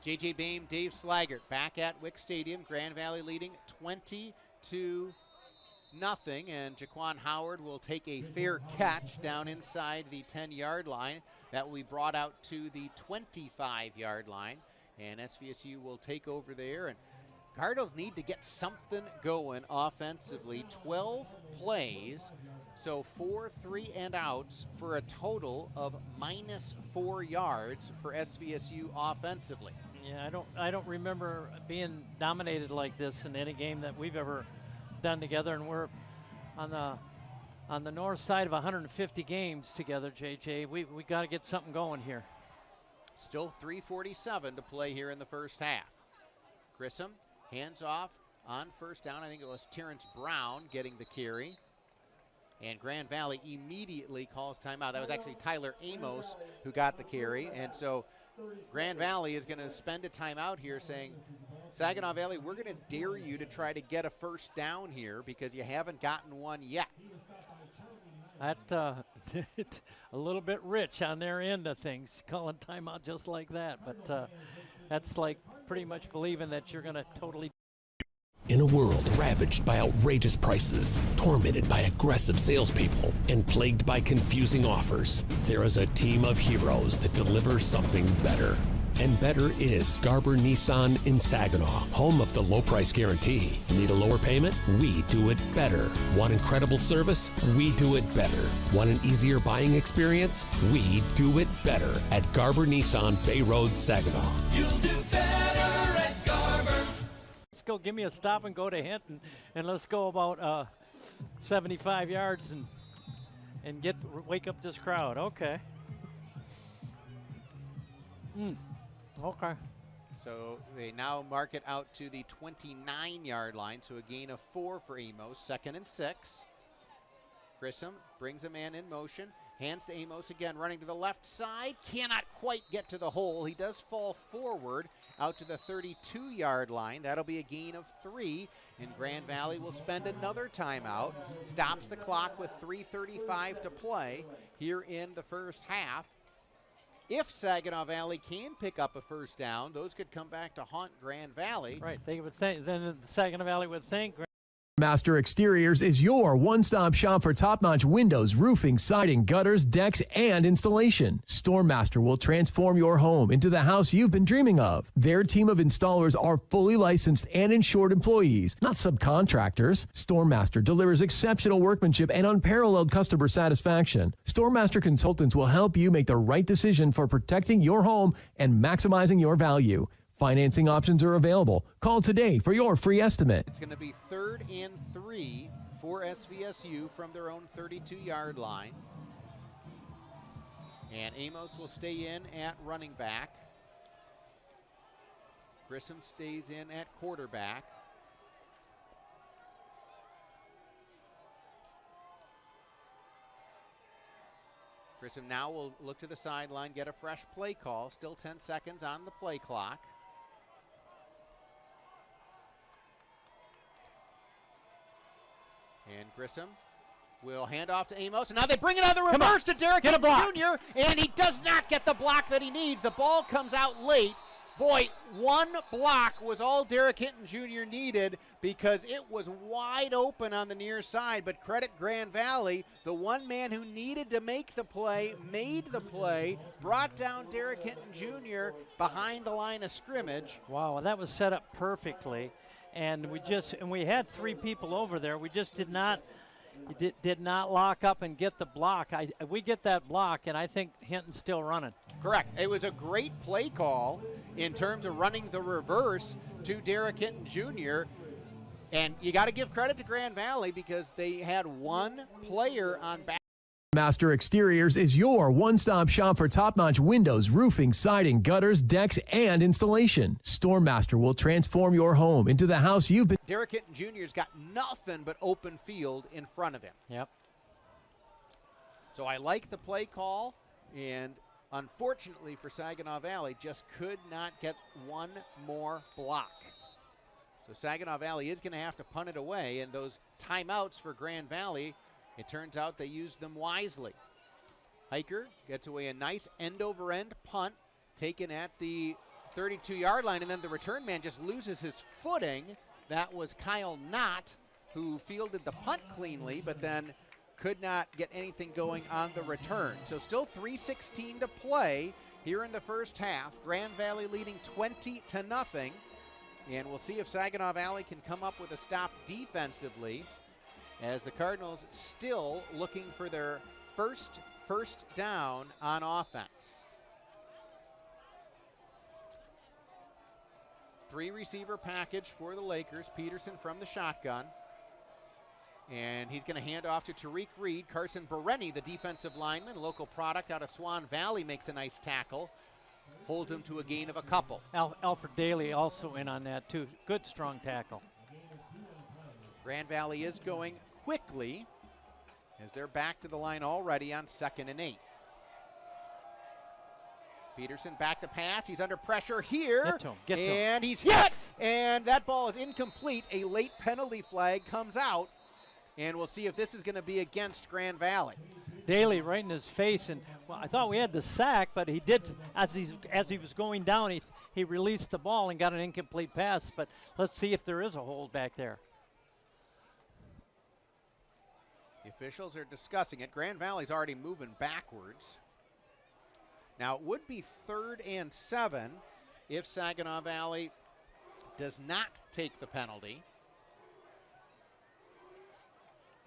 J.J. Boehm, Dave Slaggert back at Wick Stadium. Grand Valley leading 20-0. and Jaquan Howard will take a fair catch down inside the 10-yard line. That will be brought out to the 25-yard line, and SVSU will take over there. And Cardinals need to get something going offensively. 12 plays, so 4 3-and-outs for a total of -4 yards for SVSU offensively. Yeah, I don't remember being dominated like this in any game that we've ever done together, and we're on the north side of 150 games together, JJ. We got to get something going here. Still 3:47 to play here in the first half. Grissom hands off on first down. I think it was Terrence Brown getting the carry. And Grand Valley immediately calls timeout. That was actually Tyler Amos who got the carry. And so Grand Valley is going to spend a timeout here saying, Saginaw Valley, we're going to dare you to try to get a first down here because you haven't gotten one yet. That a little bit rich on their end of things, calling timeout just like that. But that's like pretty much believing that you're going to totally. In a world ravaged by outrageous prices, tormented by aggressive salespeople, and plagued by confusing offers, there is a team of heroes that delivers something better. And better is Garber Nissan in Saginaw, home of the low price guarantee. Need a lower payment? We do it better. Want incredible service? We do it better. Want an easier buying experience? We do it better at Garber Nissan, Bay Road, Saginaw. You'll do better at Garber. Let's go, give me a stop and go to Hinton, and let's go about 75 yards and wake up this crowd. Okay. Okay. So they now mark it out to the 29-yard line, so a gain of 4 for Amos. 2nd and 6. Grissom brings a man in motion, hands to Amos again, running to the left side, cannot quite get to the hole. He does fall forward out to the 32-yard line. That'll be a gain of 3, and Grand Valley will spend another timeout. Stops the clock with 3:35 to play here in the first half. If Saginaw Valley can pick up a first down, those could come back to haunt Grand Valley. Right, they would think, then Saginaw Valley would think. Master Exteriors is your one-stop shop for top-notch windows, roofing, siding, gutters, decks, and installation. StormMaster will transform your home into the house you've been dreaming of. Their team of installers are fully licensed and insured employees, not subcontractors. StormMaster delivers exceptional workmanship and unparalleled customer satisfaction. StormMaster consultants will help you make the right decision for protecting your home and maximizing your value. Financing options are available. Call today for your free estimate. It's going to be 3rd and 3 for SVSU from their own 32-yard line. And Amos will stay in at running back. Grissom stays in at quarterback. Grissom now will look to the sideline, get a fresh play call. Still 10 seconds on the play clock. And Grissom will hand off to Amos, and now they bring it on the reverse to Derek Hinton Jr., and he does not get the block that he needs. The ball comes out late. Boy, one block was all Derek Hinton Jr. needed because it was wide open on the near side, but credit Grand Valley, the one man who needed to make the play, made the play, brought down Derek Hinton Jr. behind the line of scrimmage. Wow, that was set up perfectly. And we had 3 people over there. We just did not lock up and get the block. We get that block, and I think Hinton's still running. Correct. It was a great play call in terms of running the reverse to Derek Hinton Jr. And you got to give credit to Grand Valley because they had one player on back. Master Exteriors is your one-stop shop for top-notch windows, roofing, siding, gutters, decks, and installation. StormMaster will transform your home into the house you've been. Derek Hinton Jr.'s got nothing but open field in front of him. Yep. So I like the play call, and unfortunately for Saginaw Valley, just could not get one more block. So Saginaw Valley is going to have to punt it away, and those timeouts for Grand Valley, it turns out they used them wisely. Hiker gets away a nice end-over-end punt taken at the 32-yard line, and then the return man just loses his footing. That was Kyle Knott, who fielded the punt cleanly, but then could not get anything going on the return. So still 3:16 to play here in the first half. Grand Valley leading 20-0. And we'll see if Saginaw Valley can come up with a stop defensively, as the Cardinals still looking for their first down on offense. 3-receiver package for the Lakers. Peterson from the shotgun. And he's going to hand off to Tariq Reed. Carson Bereni, the defensive lineman, local product out of Swan Valley, makes a nice tackle. Holds him to a gain of a couple. Alfred Daly also in on that, too. Good, strong tackle. Grand Valley is going quickly as they're back to the line already on 2nd and 8. Peterson back to pass. He's under pressure here. Get to him. And he's hit! And that ball is incomplete. A late penalty flag comes out. And we'll see if this is going to be against Grand Valley. Daly right in his face, and well, I thought we had the sack, but he did, as he was going down, he released the ball and got an incomplete pass. But let's see if there is a hold back there. The officials are discussing it. Grand Valley's already moving backwards. Now it would be 3rd and 7 if Saginaw Valley does not take the penalty.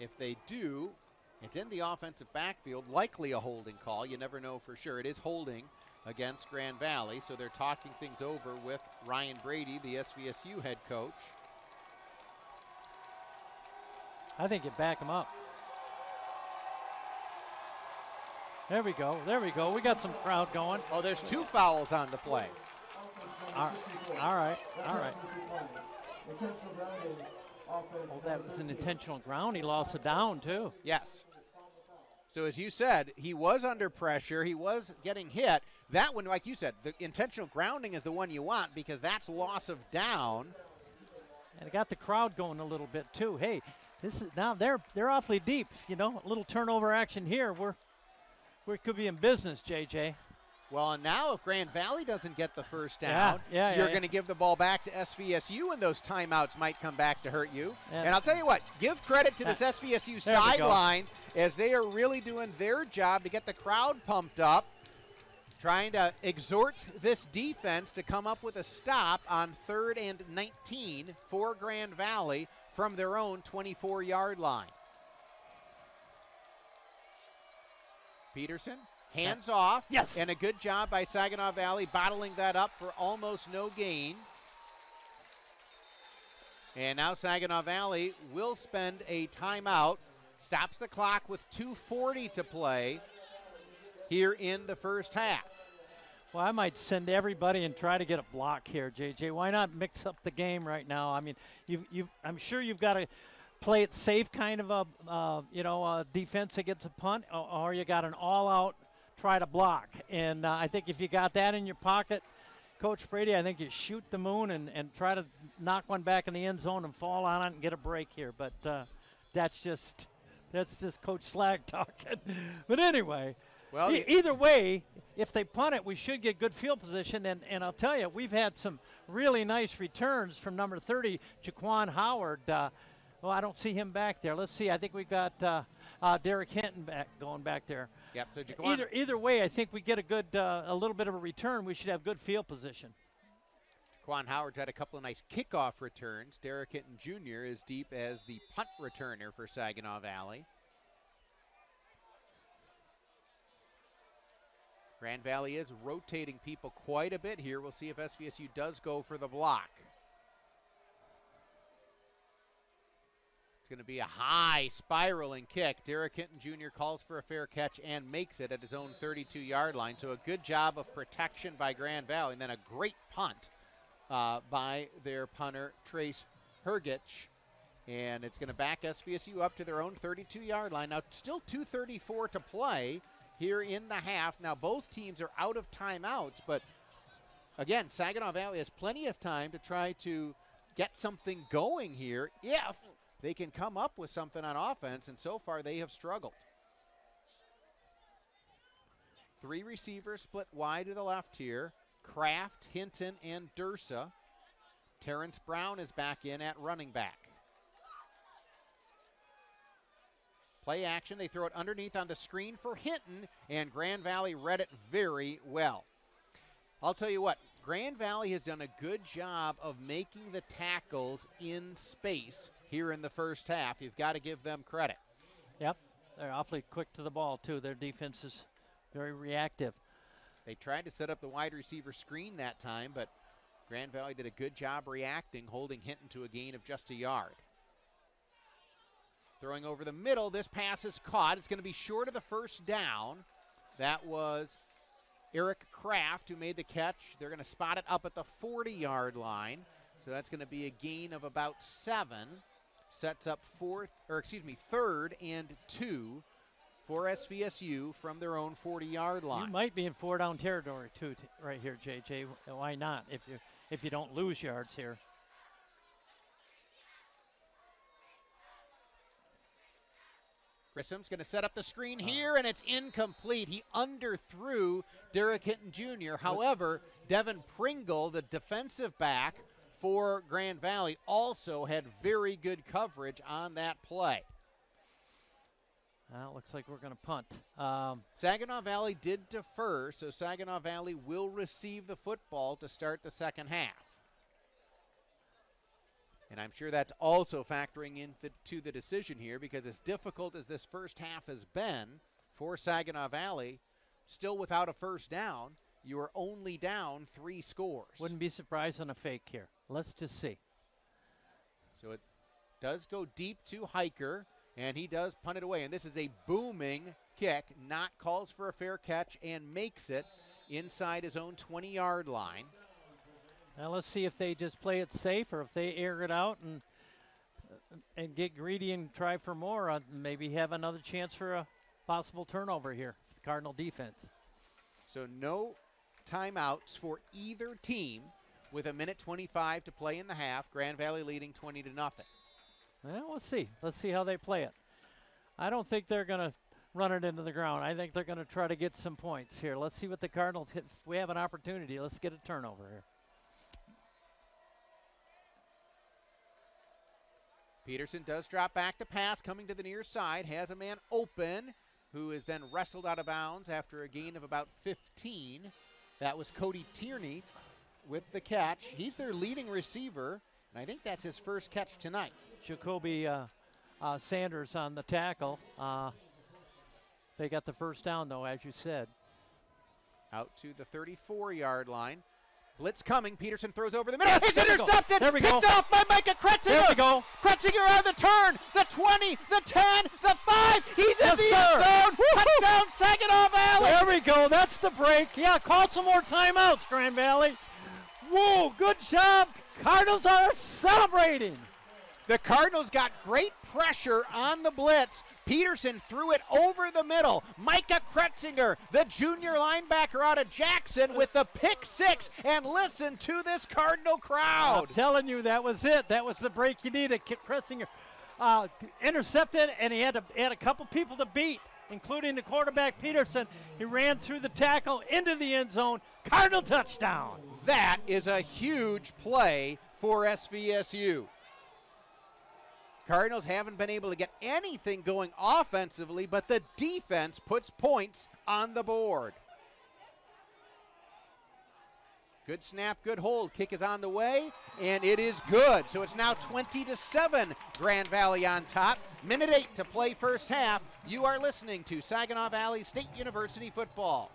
If they do, it's in the offensive backfield, likely a holding call. You never know for sure. It is holding against Grand Valley, so they're talking things over with Ryan Brady, the SVSU head coach. I think you back him up. There we go. We got some crowd going. Oh, there's 2 fouls on the play. All right. Well, that was an intentional ground. He lost a down, too. Yes. So as you said, he was under pressure. He was getting hit. That one, like you said, the intentional grounding is the one you want because that's loss of down. And it got the crowd going a little bit, too. Hey, this is now they're awfully deep. You know, a little turnover action here. We could be in business, JJ. Well, and now if Grand Valley doesn't get the first down, you're going to give the ball back to SVSU, and those timeouts might come back to hurt you. Yeah. And I'll tell you what, give credit to this SVSU sideline as they are really doing their job to get the crowd pumped up, trying to exhort this defense to come up with a stop on 3rd and 19 for Grand Valley from their own 24-yard line. Peterson. Hands off. Yes. And a good job by Saginaw Valley bottling that up for almost no gain. And now Saginaw Valley will spend a timeout. Stops the clock with 2:40 to play here in the first half. Well, I might send everybody and try to get a block here, JJ. Why not mix up the game right now? I mean, I'm sure you've got to play it safe, kind of a defense against a punt, or you got an all-out try to block. And I think if you got that in your pocket, Coach Brady, I think you shoot the moon and try to knock one back in the end zone and fall on it and get a break here. But that's just Coach Slag talking. But anyway, well, either way, if they punt it, we should get good field position. And I'll tell you, we've had some really nice returns from number 30, Jaquan Howard. Well, I don't see him back there. Let's see. I think we got Derek Hinton going back there. Yep. So Jaquan. Either way, I think we get a little bit of a return. We should have good field position. Jaquan Howard's had a couple of nice kickoff returns. Derek Hinton Jr. is deep as the punt returner for Saginaw Valley. Grand Valley is rotating people quite a bit here. We'll see if SVSU does go for the block. It's going to be a high spiraling kick. Derek Hinton Jr. calls for a fair catch and makes it at his own 32-yard line. So a good job of protection by Grand Valley, and then a great punt by their punter, Trace Hergich. And it's going to back SVSU up to their own 32-yard line. Now, still 2:34 to play here in the half. Now, both teams are out of timeouts, but again, Saginaw Valley has plenty of time to try to get something going here if they can come up with something on offense, and so far they have struggled. 3 receivers split wide to the left here. Kraft, Hinton, and Dursa. Terrence Brown is back in at running back. Play action. They throw it underneath on the screen for Hinton, and Grand Valley read it very well. I'll tell you what, Grand Valley has done a good job of making the tackles in space here in the first half. You've got to give them credit. Yep, they're awfully quick to the ball, too. Their defense is very reactive. They tried to set up the wide receiver screen that time, but Grand Valley did a good job reacting, holding Hinton to a gain of just a yard. Throwing over the middle, this pass is caught. It's going to be short of the first down. That was Eric Kraft who made the catch. They're going to spot it up at the 40-yard line. So that's going to be a gain of about 7. Sets up third and 2 for SVSU from their own 40-yard line. You might be in 4-down territory too, right here, JJ. Why not? If you don't lose yards here. Grissom's going to set up the screen here, and it's incomplete. He underthrew Derek Hinton Jr. However, Devin Pringle, the defensive back for Grand Valley, also had very good coverage on that play. Well, looks like we're going to punt. Saginaw Valley did defer, so Saginaw Valley will receive the football to start the second half. And I'm sure that's also factoring into the decision here, because as difficult as this first half has been for Saginaw Valley, still without a first down, you are only down 3 scores. Wouldn't be surprised on a fake here. Let's just see. So it does go deep to Hiker, and he does punt it away. And this is a booming kick, not calls for a fair catch, and makes it inside his own 20-yard line. Now let's see if they just play it safe or if they air it out and get greedy and try for more. Maybe have another chance for a possible turnover here for the Cardinal defense. So no timeouts for either team with 1:25 to play in the half. Grand Valley leading 20-0. Well, let's see. Let's see how they play it. I don't think they're going to run it into the ground. I think they're going to try to get some points here. Let's see what the Cardinals hit. If we have an opportunity, let's get a turnover here. Peterson does drop back to pass, coming to the near side, has a man open, who is then wrestled out of bounds after a gain of about 15. That was Cody Tierney with the catch. He's their leading receiver, and I think that's his first catch tonight. Jacoby Sanders on the tackle. They got the first down, though, as you said. Out to the 34-yard line. Blitz coming. Peterson throws over the middle. It's intercepted. There we go. Picked off by Micah Kretzinger. There we go. Kretzinger on the turn. The 20, the 10, the 5. He's in the end zone. Touchdown, Saginaw Valley. There we go. That's the break. Yeah, call some more timeouts, Grand Valley. Whoa, good job. Cardinals are celebrating. The Cardinals got great pressure on the blitz. Peterson threw it over the middle. Micah Kretzinger, the junior linebacker out of Jackson, with the pick 6. And listen to this Cardinal crowd. I'm telling you, that was it. That was the break you needed. Kretzinger intercepted, and he had a couple people to beat, including the quarterback Peterson. He ran through the tackle into the end zone. Cardinal touchdown. That is a huge play for SVSU. Cardinals haven't been able to get anything going offensively, but the defense puts points on the board. Good snap, good hold. Kick is on the way, and it is good. So it's now 20-7, Grand Valley on top. 1:08 to play first half. You are listening to Saginaw Valley State University football.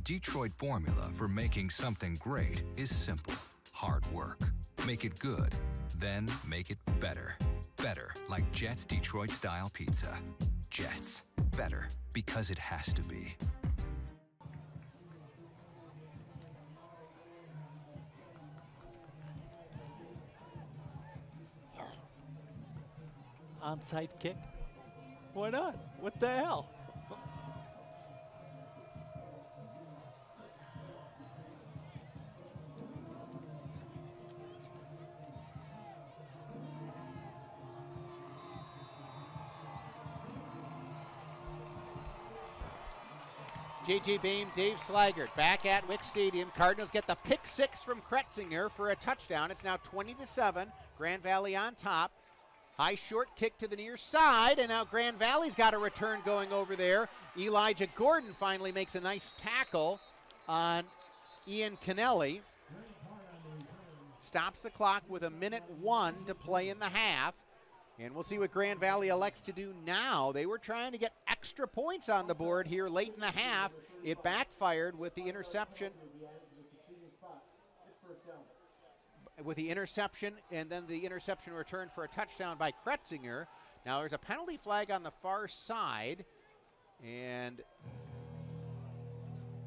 Detroit formula for making something great is simple. Hard work. Make it good, then make it better. Better, like Jet's Detroit-style pizza. Jet's. Better, because it has to be. Onside kick? Why not? What the hell? J.J. Bain, Dave Slaggert back at Wick Stadium. Cardinals get the pick six from Kretzinger for a touchdown. It's now 20-7. Grand Valley on top. High short kick to the near side, and now Grand Valley's got a return going over there. Elijah Gordon finally makes a nice tackle on Ian Kennelly. Stops the clock with 1:01 to play in the half. And we'll see what Grand Valley elects to do now. They were trying to get extra points on the board here late in the half. It backfired with the interception. And then the interception returned for a touchdown by Kretzinger. Now there's a penalty flag on the far side. And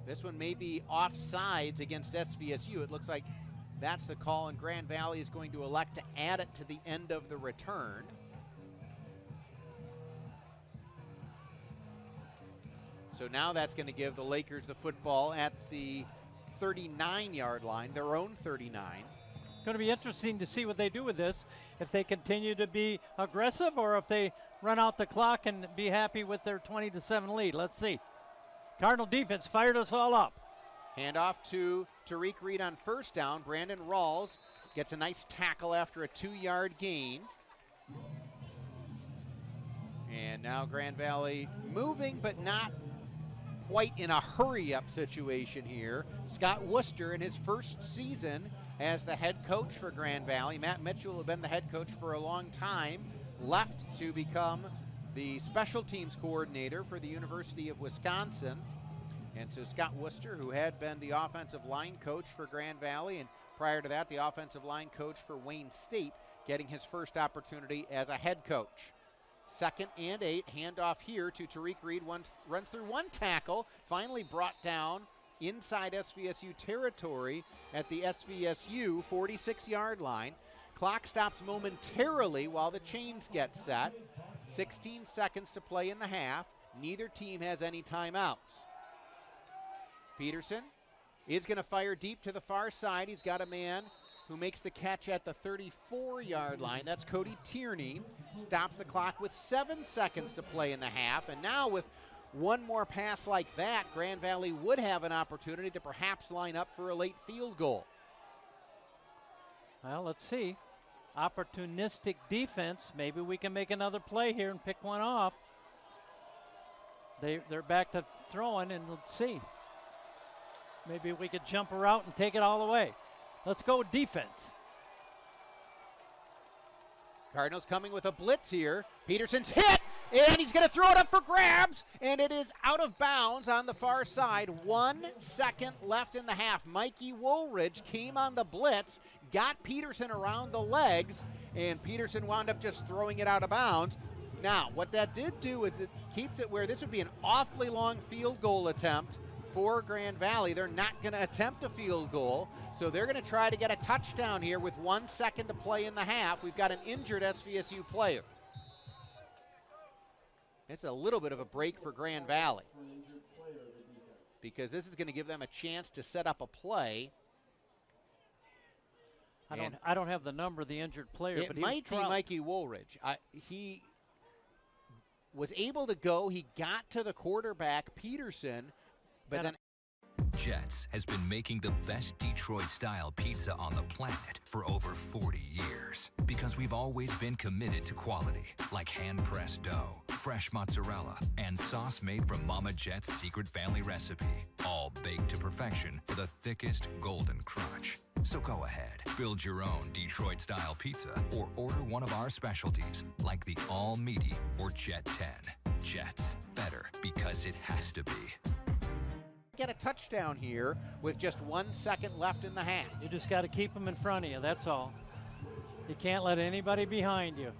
this one may be offsides against SVSU. It looks like that's the call, and Grand Valley is going to elect to add it to the end of the return. So now that's going to give the Lakers the football at the 39-yard line, their own 39. It's going to be interesting to see what they do with this, if they continue to be aggressive or if they run out the clock and be happy with their 20-7 lead. Let's see. Cardinal defense fired us all up. Handoff to Tariq Reed on first down. Brandon Rawls gets a nice tackle after a 2-yard gain. And now Grand Valley moving, but not quite in a hurry-up situation here. Scott Worcester in his first season as the head coach for Grand Valley. Matt Mitchell had been the head coach for a long time, left to become the special teams coordinator for the University of Wisconsin. And so Scott Worcester, who had been the offensive line coach for Grand Valley, and prior to that, the offensive line coach for Wayne State, getting his first opportunity as a head coach. 2nd and 8, handoff here to Tariq Reed, runs through one tackle, finally brought down inside SVSU territory at the SVSU 46-yard line. Clock stops momentarily while the chains get set. 16 seconds to play in the half. Neither team has any timeouts. Peterson is going to fire deep to the far side. He's got a man who makes the catch at the 34-yard line. That's Cody Tierney. Stops the clock with 7 seconds to play in the half. And now with one more pass like that, Grand Valley would have an opportunity to perhaps line up for a late field goal. Well, let's see. Opportunistic defense. Maybe we can make another play here and pick one off. They're back to throwing, and let's see. Maybe we could jump her out and take it all the way. Let's go defense. Cardinals coming with a blitz here. Peterson's hit, and he's going to throw it up for grabs, and it is out of bounds on the far side. 1 second left in the half. Mikey Woolridge came on the blitz, got Peterson around the legs, and Peterson wound up just throwing it out of bounds. Now, what that did do is it keeps it where this would be an awfully long field goal attempt for Grand Valley. They're not going to attempt a field goal, so they're going to try to get a touchdown here with 1 second to play in the half. We've got an injured SVSU player. It's a little bit of a break for Grand Valley because this is going to give them a chance to set up a play. I don't have the number of the injured player, It but might be Mikey Woolridge. He was able to go. He got to the quarterback, Peterson, but then Jets has been making the best Detroit-style pizza on the planet for over 40 years because we've always been committed to quality, like hand-pressed dough, fresh mozzarella, and sauce made from Mama Jet's secret family recipe, all baked to perfection for the thickest golden crunch. So go ahead, build your own Detroit-style pizza or order one of our specialties, like the all-meaty or Jet 10. Jets, better because it has to be. Get a touchdown here with just 1 second left in the half. You just got to keep them in front of you, that's all. You can't let anybody behind you.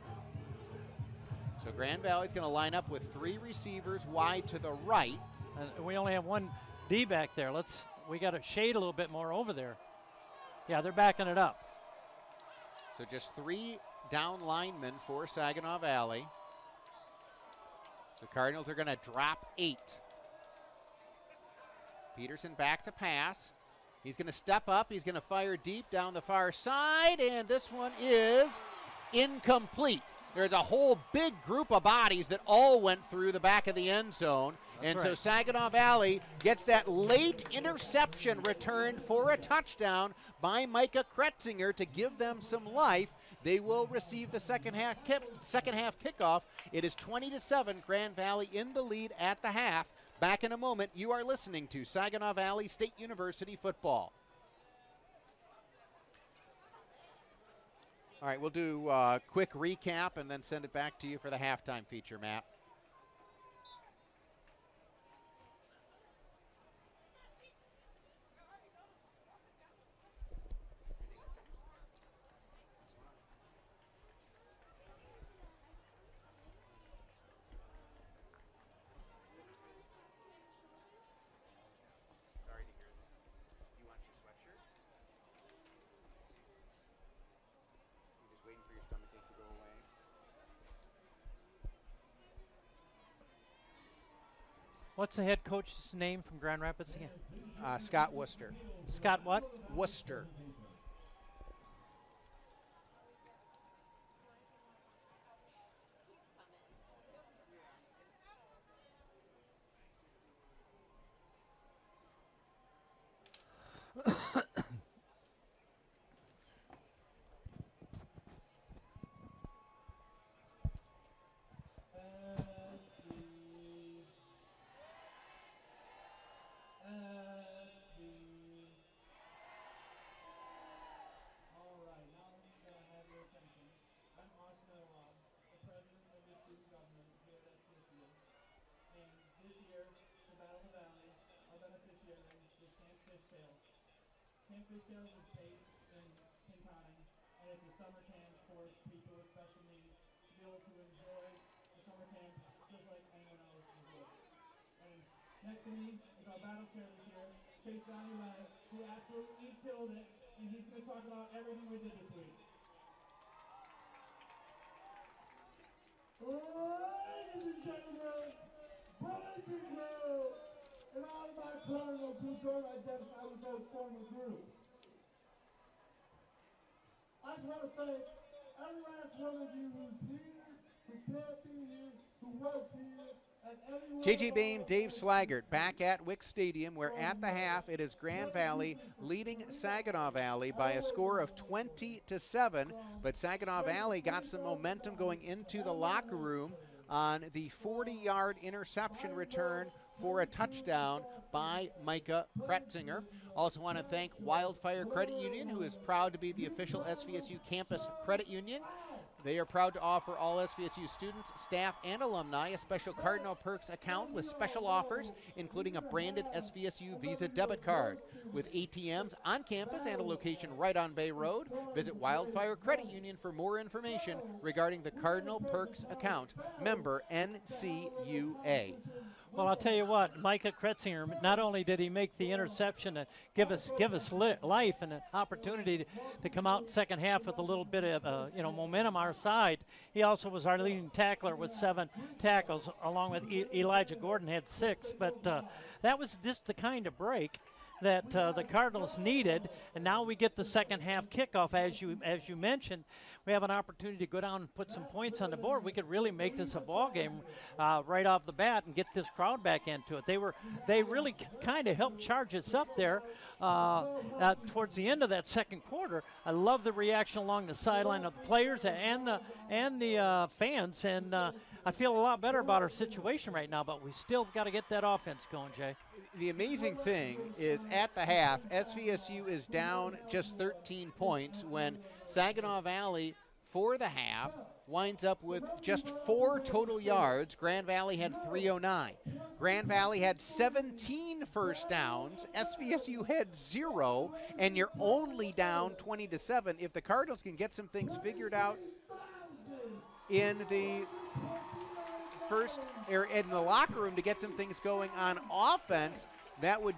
So Grand Valley's going to line up with 3 receivers wide to the right. And we only have one D back there. We got to shade a little bit more over there. Yeah, they're backing it up. So just 3 down linemen for Saginaw Valley. So Cardinals are going to drop 8. Peterson back to pass. He's going to step up. He's going to fire deep down the far side, and this one is incomplete. There's a whole big group of bodies that all went through the back of the end zone, And That's so right. Saginaw Valley gets that late interception returned for a touchdown by Micah Kretzinger to give them some life. They will receive the second half kickoff. It is 20-7, Grand Valley in the lead at the half. Back in a moment. You are listening to Saginaw Valley State University football. All right, we'll do a quick recap and then send it back to you for the halftime feature, Matt. Sorry to hear that. You want your sweatshirt? You're just waiting for your stomachache to go away. What's the head coach's name from Grand Rapids again? Scott Worcester. Scott what? Worcester. Camp Fishtails is based in Pinconning, and it's a summer camp for people with special needs to be able to enjoy the summer camp just like anyone else would. And next to me is our battle chair this year, Chase Donulai, who absolutely killed it, and he's going to talk about everything we did this week. Ladies and gentlemen, boys and girls, and all of my Cardinals who don't identify with those former groups. I just want to thank every last one of you who's here, who can't be here, who was here, and everyone. J.J. Bain, Dave Slaggert back at Wick Stadium, where at the half it is Grand Valley leading Saginaw Valley by a score of 20-7. But Saginaw Valley got some momentum going into the locker room on the 40-yard interception return for a touchdown by Micah Kretzinger. Also want to thank Wildfire Credit Union, who is proud to be the official SVSU campus credit union. They are proud to offer all SVSU students, staff, and alumni a special Cardinal Perks account with special offers, including a branded SVSU Visa debit card. With ATMs on campus and a location right on Bay Road, visit Wildfire Credit Union for more information regarding the Cardinal Perks account. Member NCUA. Well, I'll tell you what, Micah Kretzinger, not only did he make the interception to give us life and an opportunity to come out in second half with a little bit of momentum our side, he also was our leading tackler with 7 tackles, along with Elijah Gordon had 6. But that was just the kind of break that the Cardinals needed, and now we get the second half kickoff. As you mentioned, we have an opportunity to go down and put some points on the board. We could really make this a ball game right off the bat and get this crowd back into it. They really kind of helped charge us up there towards the end of that second quarter. I love the reaction along the sideline of the players and the fans, and I feel a lot better about our situation right now, but we still got to get that offense going, Jay. The amazing thing is at the half, SVSU is down just 13 points when Saginaw Valley, for the half, winds up with just 4 total yards. Grand Valley had 309. Grand Valley had 17 first downs. SVSU had 0, and you're only down 20-7. If the Cardinals can get some things figured out in the in the locker room to get some things going on offense, that would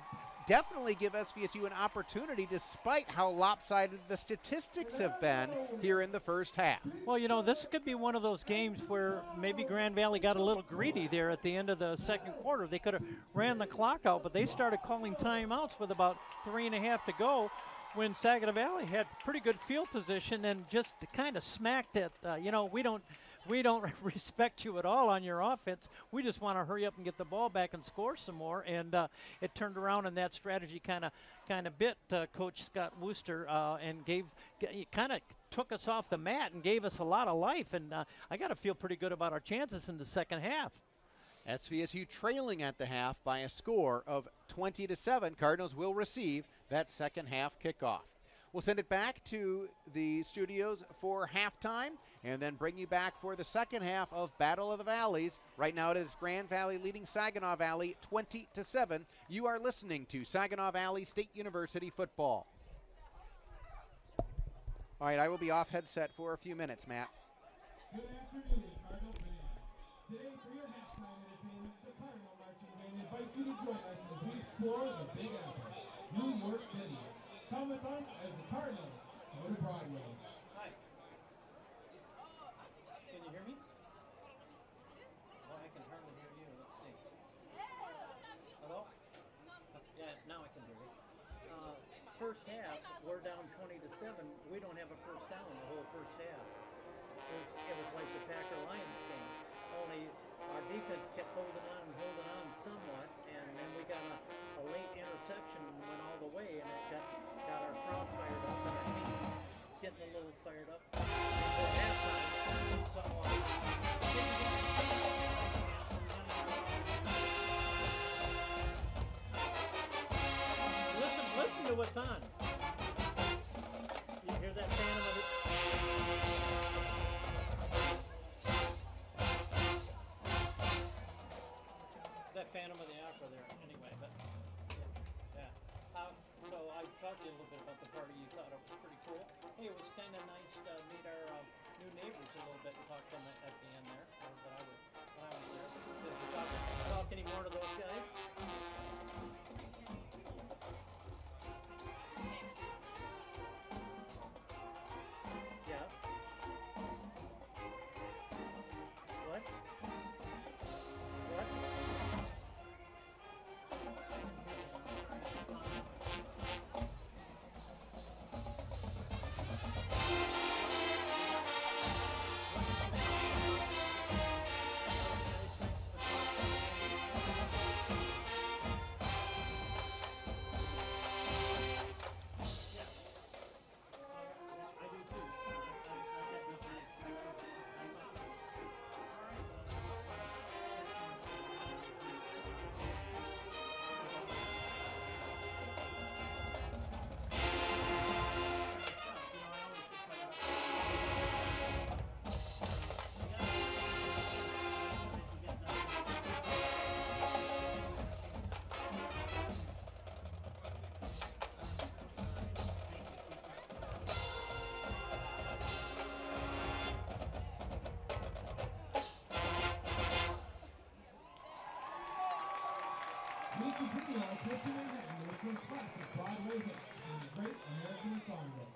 definitely give SVSU an opportunity, despite how lopsided the statistics have been here in the first half. Well, this could be one of those games where maybe Grand Valley got a little greedy there at the end of the second quarter. They could have ran the clock out, but they started calling timeouts with about 3.5 to go, when Saginaw Valley had pretty good field position and just kind of smacked it. we don't respect you at all on your offense. We just want to hurry up and get the ball back and score some more. And it turned around, and that strategy kind of bit Coach Scott Wooster and kind of took us off the mat and gave us a lot of life. And I got to feel pretty good about our chances in the second half. SVSU trailing at the half by a score of 20-7. Cardinals will receive that second half kickoff. We'll send it back to the studios for halftime and then bring you back for the second half of Battle of the Valleys. Right now it is Grand Valley leading Saginaw Valley 20-7. You are listening to Saginaw Valley State University football. All right, I will be off headset for a few minutes, Matt. Good afternoon, Cardinal fans. Today for your halftime entertainment, the Cardinal Marching Band invites you to join us as we explore the Big Apple, New York City. Come with us as the Cardinals go to Broadway. Hi. Can you hear me? Well, I can hardly hear you. Let's see. Hello? Yeah, now I can hear you. First half, we're down 20-7. We don't have a first down the whole first half. It was like the Packer-Lions game. Only our defense kept holding on somewhat, and then we got a late interception and went all the way, and it got our crowd fired up, and our team is getting a little fired up. At halftime, so listen to what's on. You hear that Phantom of it? That Phantom of the Opera there, anyway, but yeah. So I talked to you a little bit about the party. You thought it was pretty cool. Hey, it was kind of nice to meet our new neighbors a little bit and talk to them at the end there. When I was there. Did you talk any more to those guys? Yeah. What? What? We continue our trip to Manhattan with some classic Broadway hits and the great American songbook.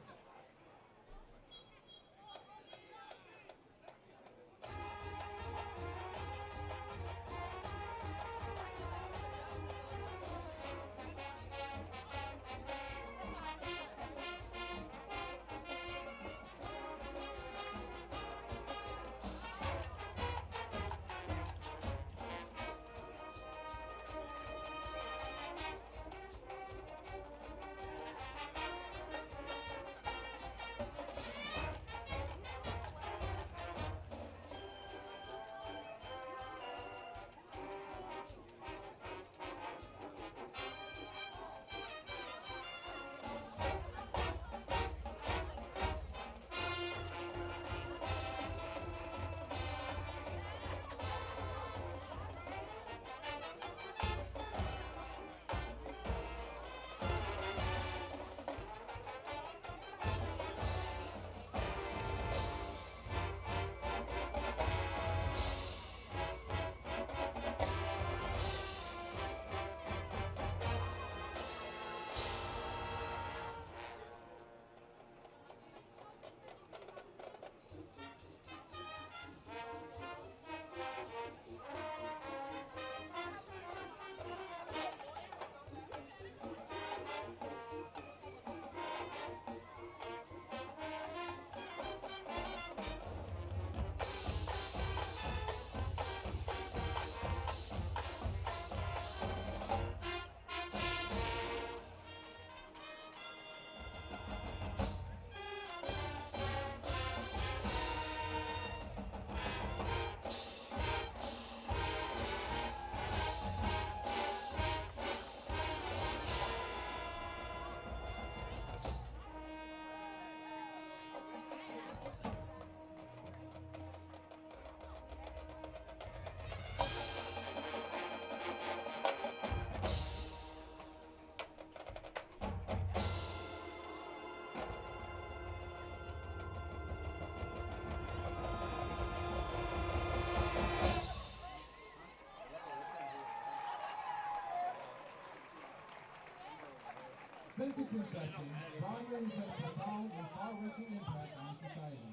Since its inception, Broadway has had a profound and far-reaching impact on society.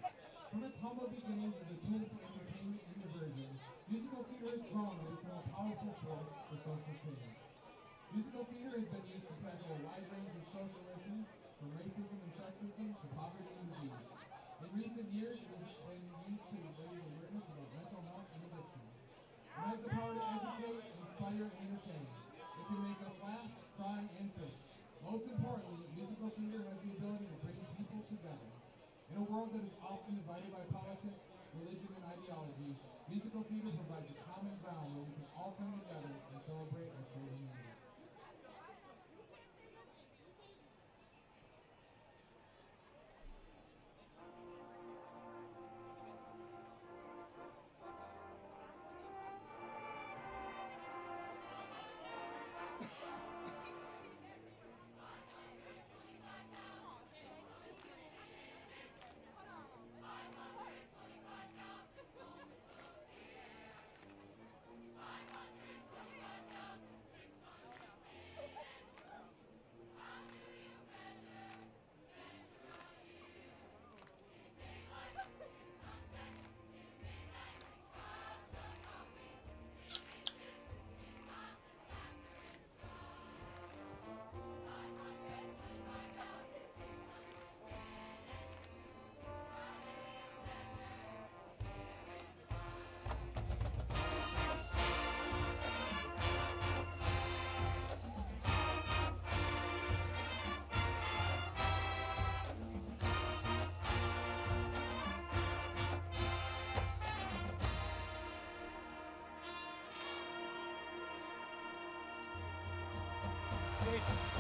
From its humble beginnings as a tool for entertainment and diversion, musical theater has grown to become a powerful force for social change. Musical theater has been used to tackle a wide range of social issues, from racism and sexism to poverty and disease. In recent years, it has been used to raise awareness about mental health and addiction. It has the power to educate, inspire, and entertain. It can make us laugh, cry, and think. Most importantly, musical theater has the ability to bring people together. In a world that is often divided by politics, religion, and ideology, musical theater provides a common ground where we can all come together and celebrate our shared humanity.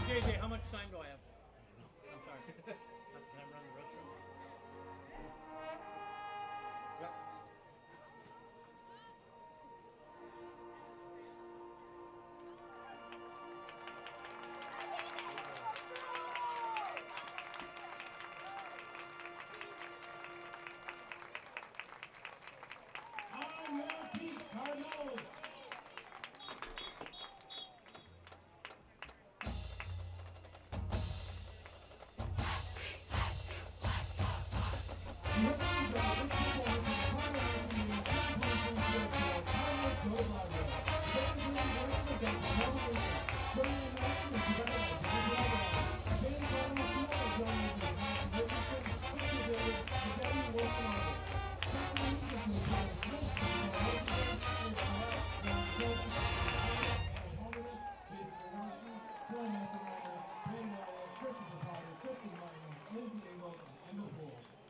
JJ, how much time do I have? I'm sorry. Can I run the restroom? Yep. On your feet, Cardinals!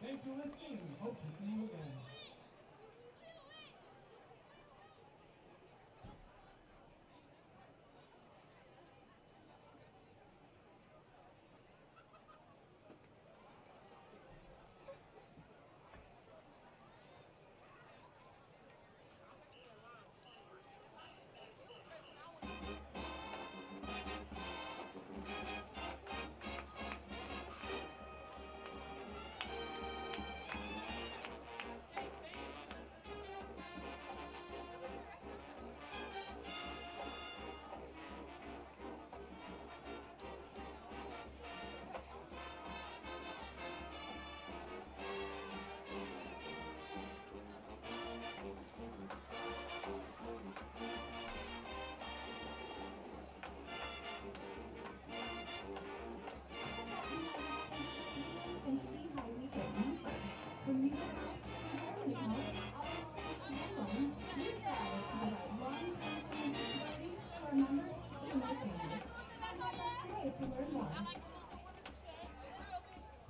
Thanks for listening, and we hope to see you again.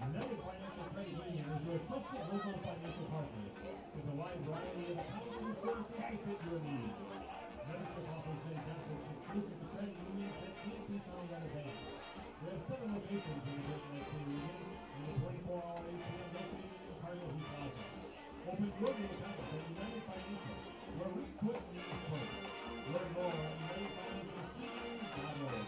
United Financial Credit Union is your trusted local financial partner to provide a variety of accounts and services to fit your needs. Membership offers many benefits exclusive to credit unions that can't be found at a bank. We have 7 locations in the Great Lakes region and a 24-hour ATM located in the Cardinal Heat Plaza. Open your new account at United Financial, where we put needs first. Learn more at UnitedFinancialCU.org.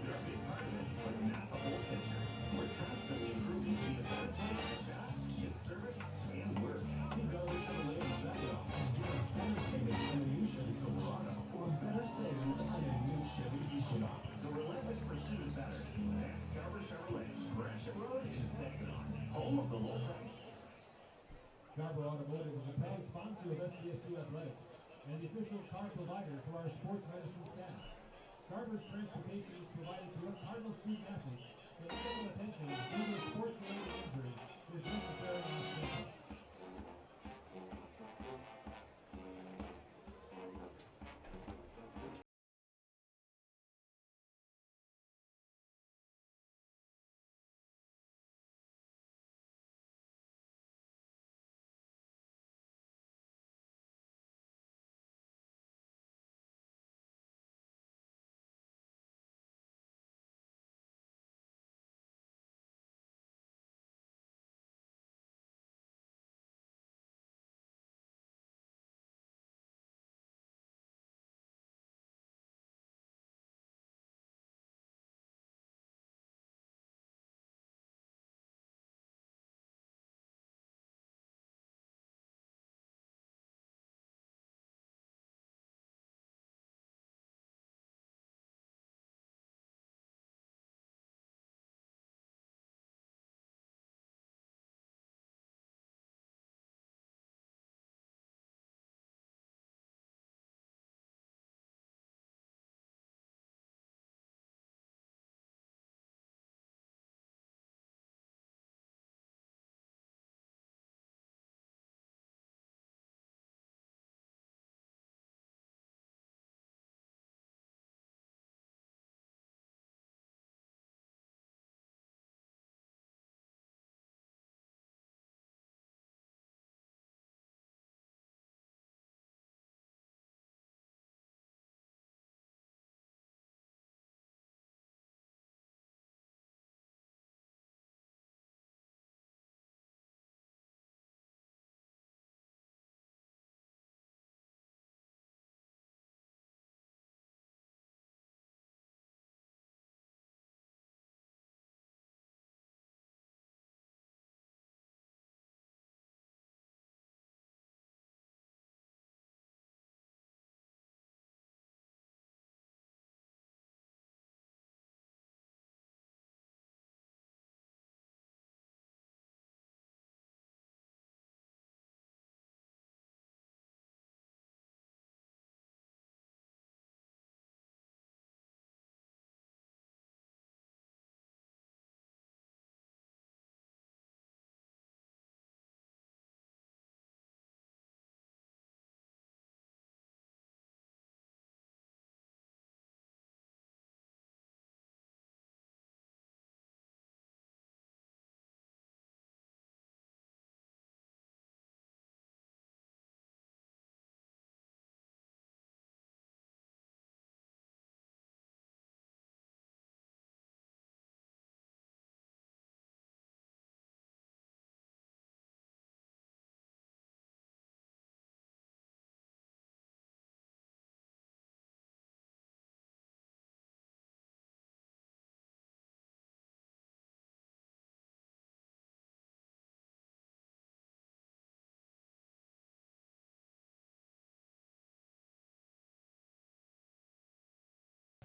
They're a big part of it, but not the whole picture. We're constantly improving Garber Automotive is a proud sponsor of SDSU Athletics and the official car provider for our sports medicine staff. Garber's transportation is provided to Cardinal student athletes, but medical attention due to sports-related injury is necessary on campus.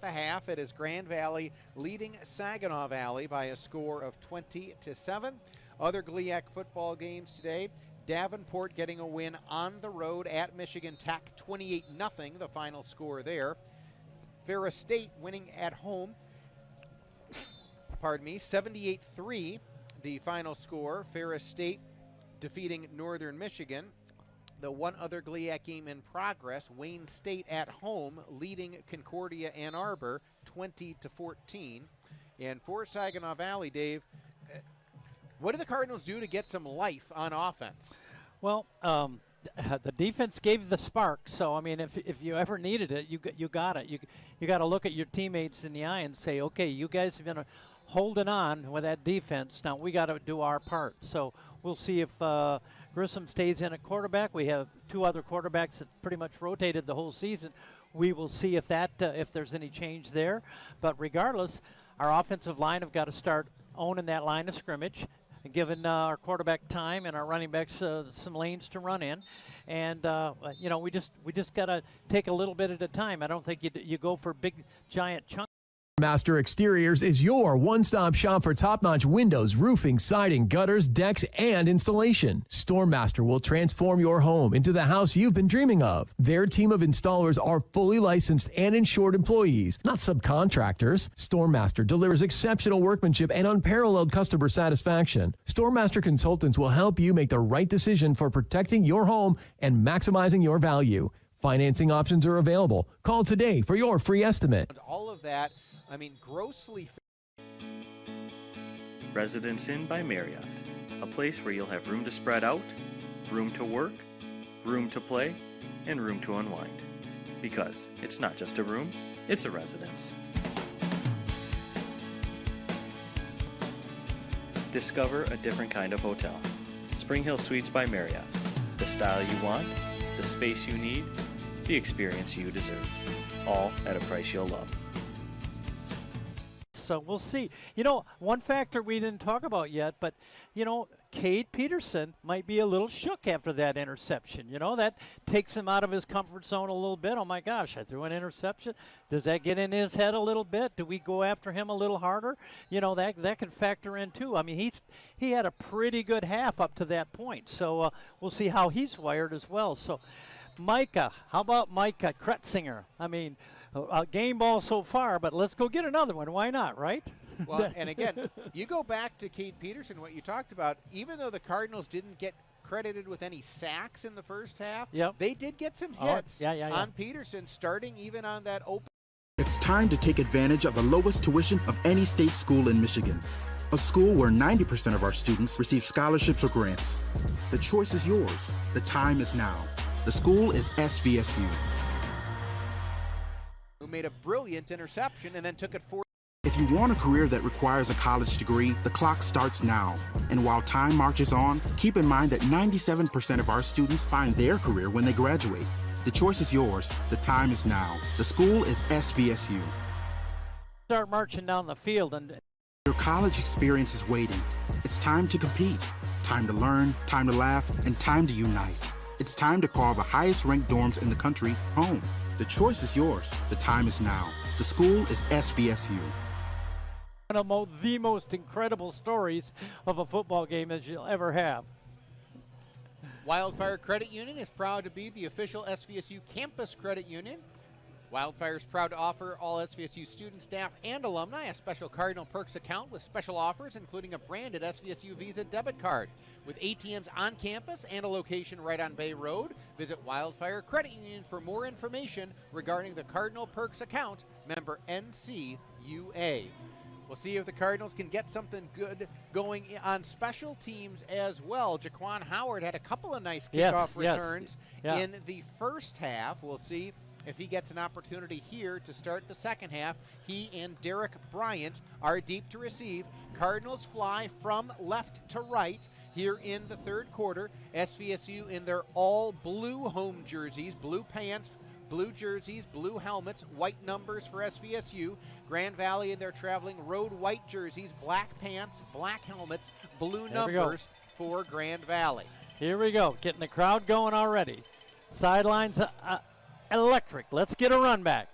The half, it is Grand Valley leading Saginaw Valley by a score of 20-7. Other GLIAC football games today. Davenport getting a win on the road at Michigan Tech, 28-0, the final score there. Ferris State winning at home, 78-3, the final score. Ferris State defeating Northern Michigan. The one other GLIAC game in progress, Wayne State at home leading Concordia Ann Arbor 20-14. And for Saginaw Valley, Dave, what do the Cardinals do to get some life on offense? Well, the defense gave the spark. So I mean, if you ever needed it, you got it. You got to look at your teammates in the eye and say, okay, you guys have been holding on with that defense. Now we got to do our part. So we'll see if Grissom stays in at quarterback. We have two other quarterbacks that pretty much rotated the whole season. We will see if there's any change there. But regardless, our offensive line have got to start owning that line of scrimmage, giving our quarterback time and our running backs some lanes to run in. And we just got to take a little bit at a time. I don't think you go for big giant chunks. Master Exteriors is your one-stop shop for top-notch windows, roofing, siding, gutters, decks, and installation. StormMaster will transform your home into the house you've been dreaming of. Their team of installers are fully licensed and insured employees, not subcontractors. StormMaster delivers exceptional workmanship and unparalleled customer satisfaction. StormMaster consultants will help you make the right decision for protecting your home and maximizing your value. Financing options are available. Call today for your free estimate. All of that, I mean, grossly. Residence Inn by Marriott, a place where you'll have room to spread out, room to work, room to play, and room to unwind. Because it's not just a room, it's a residence. Discover a different kind of hotel. Spring Hill Suites by Marriott. The style you want, the space you need, the experience you deserve. All at a price you'll love. So we'll see. You know, one factor we didn't talk about yet, but, you know, Cade Peterson might be a little shook after that interception. You know, that takes him out of his comfort zone a little bit. Oh, my gosh, I threw an interception. Does that get in his head a little bit? Do we go after him a little harder? You know, that could factor in, too. I mean, he had a pretty good half up to that point. So we'll see how he's wired as well. So, Micah, how about Micah Kretzinger? I mean, a game ball so far, but let's go get another one. Why not, right? Well, and again, you go back to Cade Peterson, what you talked about, even though the Cardinals didn't get credited with any sacks in the first half, they did get some hits on Peterson, starting even on that open. It's time to take advantage of the lowest tuition of any state school in Michigan. A school where 90% of our students receive scholarships or grants. The choice is yours. The time is now. The school is SVSU. Who made a brilliant interception and then took it forward. If you want a career that requires a college degree, the clock starts now. And while time marches on, keep in mind that 97% of our students find their career when they graduate. The choice is yours. The time is now. The school is SVSU. Start marching down the field and your college experience is waiting. It's time to compete, time to learn, time to laugh, and time to unite. It's time to call the highest ranked dorms in the country home. The choice is yours. The time is now. The school is SVSU. One of the most incredible stories of a football game as you'll ever have. Wildfire Credit Union is proud to be the official SVSU campus credit union. Wildfire is proud to offer all SVSU students, staff, and alumni a special Cardinal Perks account with special offers, including a branded SVSU Visa debit card. With ATMs on campus and a location right on Bay Road, visit Wildfire Credit Union for more information regarding the Cardinal Perks account, member NCUA. We'll see if the Cardinals can get something good going on special teams as well. Jaquan Howard had a couple of nice kickoff returns in the first half. We'll see if he gets an opportunity here to start the second half. He and Derek Bryant are deep to receive. Cardinals fly from left to right here in the third quarter. SVSU in their all blue home jerseys, blue pants, blue jerseys, blue helmets, white numbers for SVSU. Grand Valley in their traveling road white jerseys, black pants, black helmets, blue numbers for Grand Valley. Here we go, getting the crowd going already. Sidelines electric. Let's get a run back.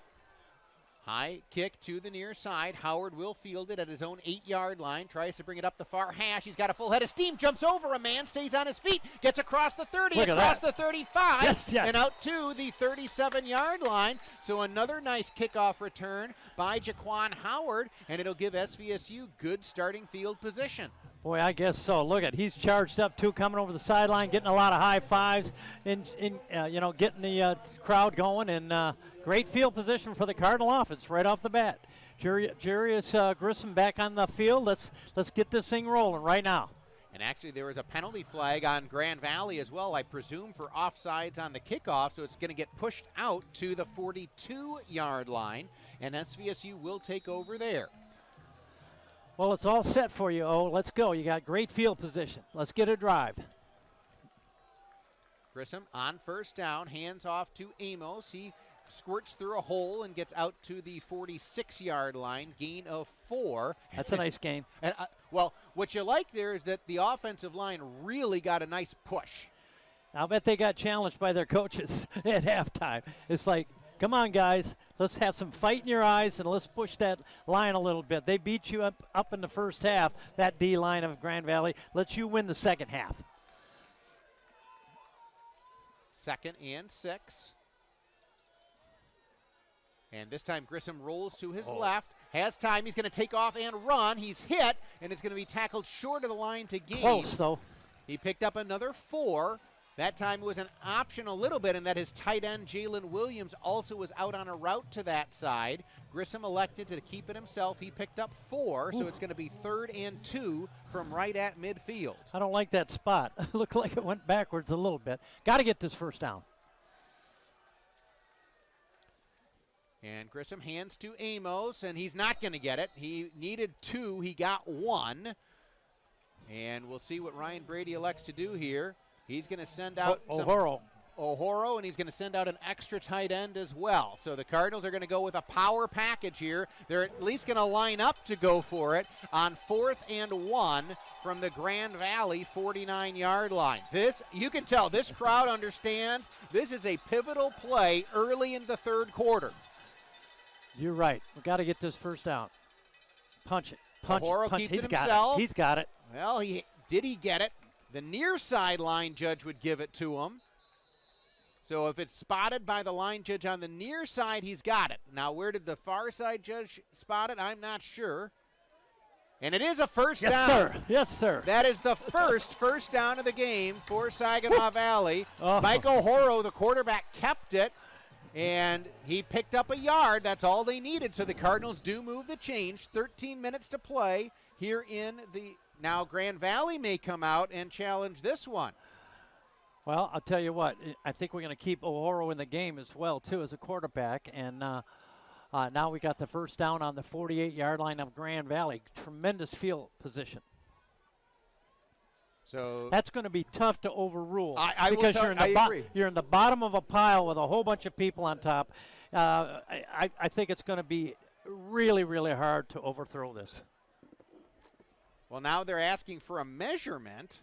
High kick to the near side. Howard will field it at his own 8-yard line. Tries to bring it up the far hash. He's got a full head of steam. Jumps over a man. Stays on his feet. Gets across the 30. Across the 35. And out to the 37-yard line. So another nice kickoff return by Jaquan Howard. And it'll give SVSU good starting field position. Boy, I guess so. Look at, he's charged up too, coming over the sideline, getting a lot of high fives, getting the crowd going, and great field position for the Cardinal offense right off the bat. Jarius Grissom back on the field. Let's get this thing rolling right now. And actually, there was a penalty flag on Grand Valley as well, I presume, for offsides on the kickoff, so it's going to get pushed out to the 42-yard line, and SVSU will take over there. Well, it's all set for you, Oh. Let's go. You got great field position. Let's get a drive. Grissom on first down, hands off to Amos. He squirts through a hole and gets out to the 46-yard line, gain of 4. That's a nice gain. And well, what you like there is that the offensive line really got a nice push. I'll bet they got challenged by their coaches at halftime. It's like, come on, guys. let's have some fight in your eyes and let's push that line a little bit. They beat you up in the first half, that D line of Grand Valley. Let you win the second half. 2nd and 6. And this time Grissom rolls to his left, has time. He's going to take off and run. He's hit, and it's going to be tackled short of the line to gain. Close, though. He picked up another 4. That time it was an option a little bit in that his tight end, Jalen Williams, also was out on a route to that side. Grissom elected to keep it himself. He picked up 4, so it's going to be 3rd and 2 from right at midfield. I don't like that spot. It looked like it went backwards a little bit. Got to get this first down. And Grissom hands to Amos, and he's not going to get it. He needed 2. He got 1. And we'll see what Ryan Brady elects to do here. He's going to send out O'Horo, and he's going to send out an extra tight end as well. So the Cardinals are going to go with a power package here. They're at least going to line up to go for it on 4th and 1 from the Grand Valley 49-yard line. This, you can tell, this crowd understands this is a pivotal play early in the 3rd quarter. You're right. We've got to get this first down. Punch it. Punch O'Horo it. Punch keeps it. it He's himself. got it. He's got it. Well, did he get it? The near sideline judge would give it to him. So if it's spotted by the line judge on the near side, he's got it. Now, where did the far side judge spot it? I'm not sure. And it is a first down. Yes, sir. Yes, sir. That is the first down of the game for Saginaw Valley. Oh. Mike O'Horo, the quarterback, kept it. And he picked up a yard. That's all they needed. So the Cardinals do move the change. 13 minutes to play here in the... Now Grand Valley may come out and challenge this one. Well, I'll tell you what. I think we're going to keep O'Horo in the game as well, too, as a quarterback. And now we got the first down on the 48-yard line of Grand Valley. Tremendous field position. So that's going to be tough to overrule because you're in the bottom of a pile with a whole bunch of people on top. I think it's going to be really, really hard to overthrow this. Well, now they're asking for a measurement.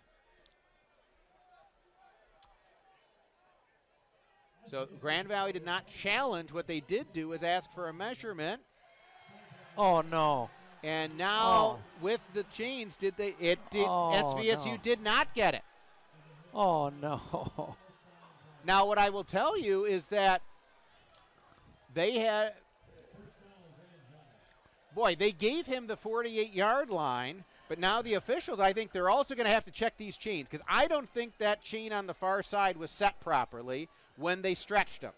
So Grand Valley did not challenge. What they did do is ask for a measurement. Oh, no. And now with the chains, SVSU did not get it. Oh, no. Now what I will tell you is that they gave him the 48-yard line, but now the officials, I think they're also going to have to check these chains because I don't think that chain on the far side was set properly when they stretched them.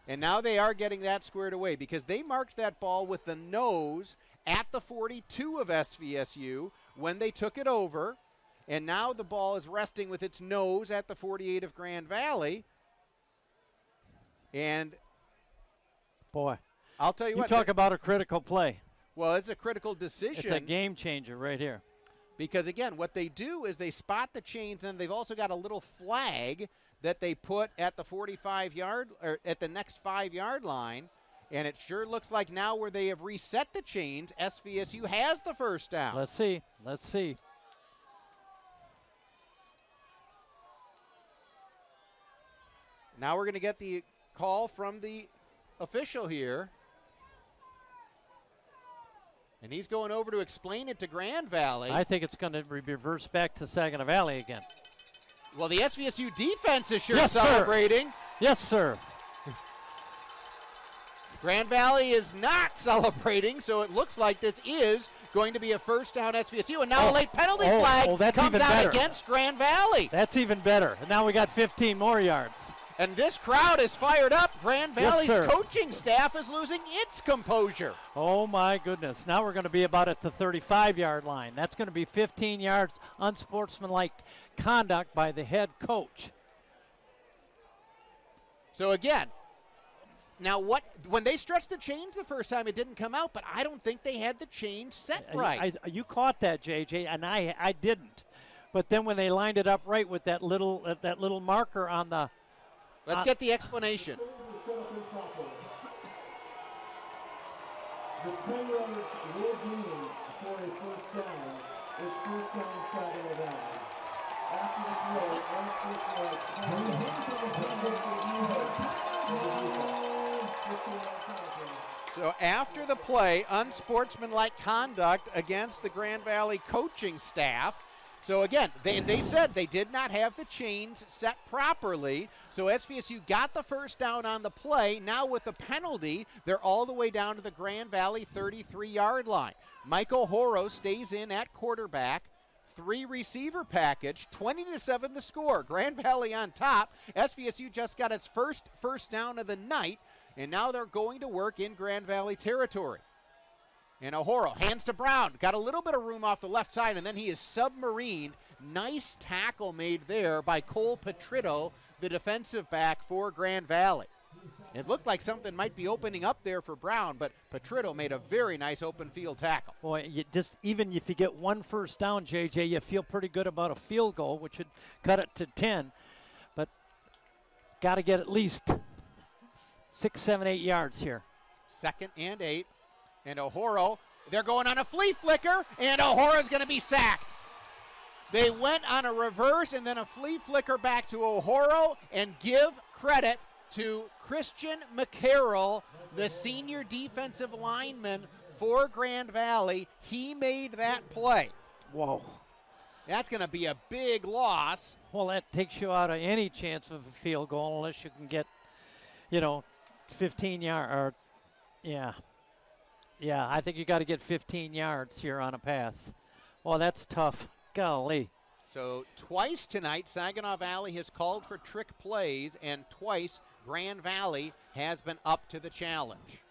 And now they are getting that squared away because they marked that ball with the nose at the 42 of SVSU when they took it over. And now the ball is resting with its nose at the 48 of Grand Valley. And boy, I'll tell you what. You talk about a critical play. Well, it's a critical decision. It's a game changer right here. Because, again, what they do is they spot the chains, and they've also got a little flag that they put at the 45-yard or at the next 5-yard line. And it sure looks like now where they have reset the chains, SVSU has the first down. Let's see. Let's see. Now we're going to get the call from the official here. And he's going over to explain it to Grand Valley. I think it's going to reverse back to Saginaw Valley again. Well, the SVSU defense is sure yes, celebrating. Sir. Yes, sir. Grand Valley is not celebrating, so it looks like this is going to be a first down SVSU. And now a late penalty flag comes out against Grand Valley. That's even better. And now we got 15 more yards. And this crowd is fired up. Grand Valley's coaching staff is losing its composure. Oh, my goodness. Now we're going to be about at the 35-yard line. That's going to be 15 yards unsportsmanlike conduct by the head coach. So, again, now when they stretched the chains the first time, it didn't come out, but I don't think they had the chains set right. You caught that, JJ, and I didn't. But then when they lined it up right with that little marker on the – let's get the explanation. The 10-yard will be for a first down. It's first down Saginaw Valley. After the throw, unsportsmanlike conduct. So after the play, unsportsmanlike conduct against the Grand Valley coaching staff. So again, they said they did not have the chains set properly. So SVSU got the first down on the play. Now with the penalty, they're all the way down to the Grand Valley 33-yard line. Michael Horo stays in at quarterback. 3 receiver package, 20-7 the score. Grand Valley on top. SVSU just got its first down of the night, and now they're going to work in Grand Valley territory. And O'Horo hands to Brown. Got a little bit of room off the left side, and then he is submarined. Nice tackle made there by Cole Petrito, the defensive back for Grand Valley. It looked like something might be opening up there for Brown, but Petrito made a very nice open field tackle. Boy, even if you get 1 first down, JJ, you feel pretty good about a field goal, which would cut it to 10. But got to get at least 6, 7, 8 yards here. 2nd and 8. And O'Horo, they're going on a flea flicker, and O'Horo's going to be sacked. They went on a reverse and then a flea flicker back to O'Horo, and give credit to Christian McCarroll, the senior defensive lineman for Grand Valley. He made that play. Whoa. That's going to be a big loss. Well, that takes you out of any chance of a field goal unless you can get, 15 yards. Yeah, I think you got to get 15 yards here on a pass. Well, that's tough. Golly. So twice tonight, Saginaw Valley has called for trick plays, and twice Grand Valley has been up to the challenge.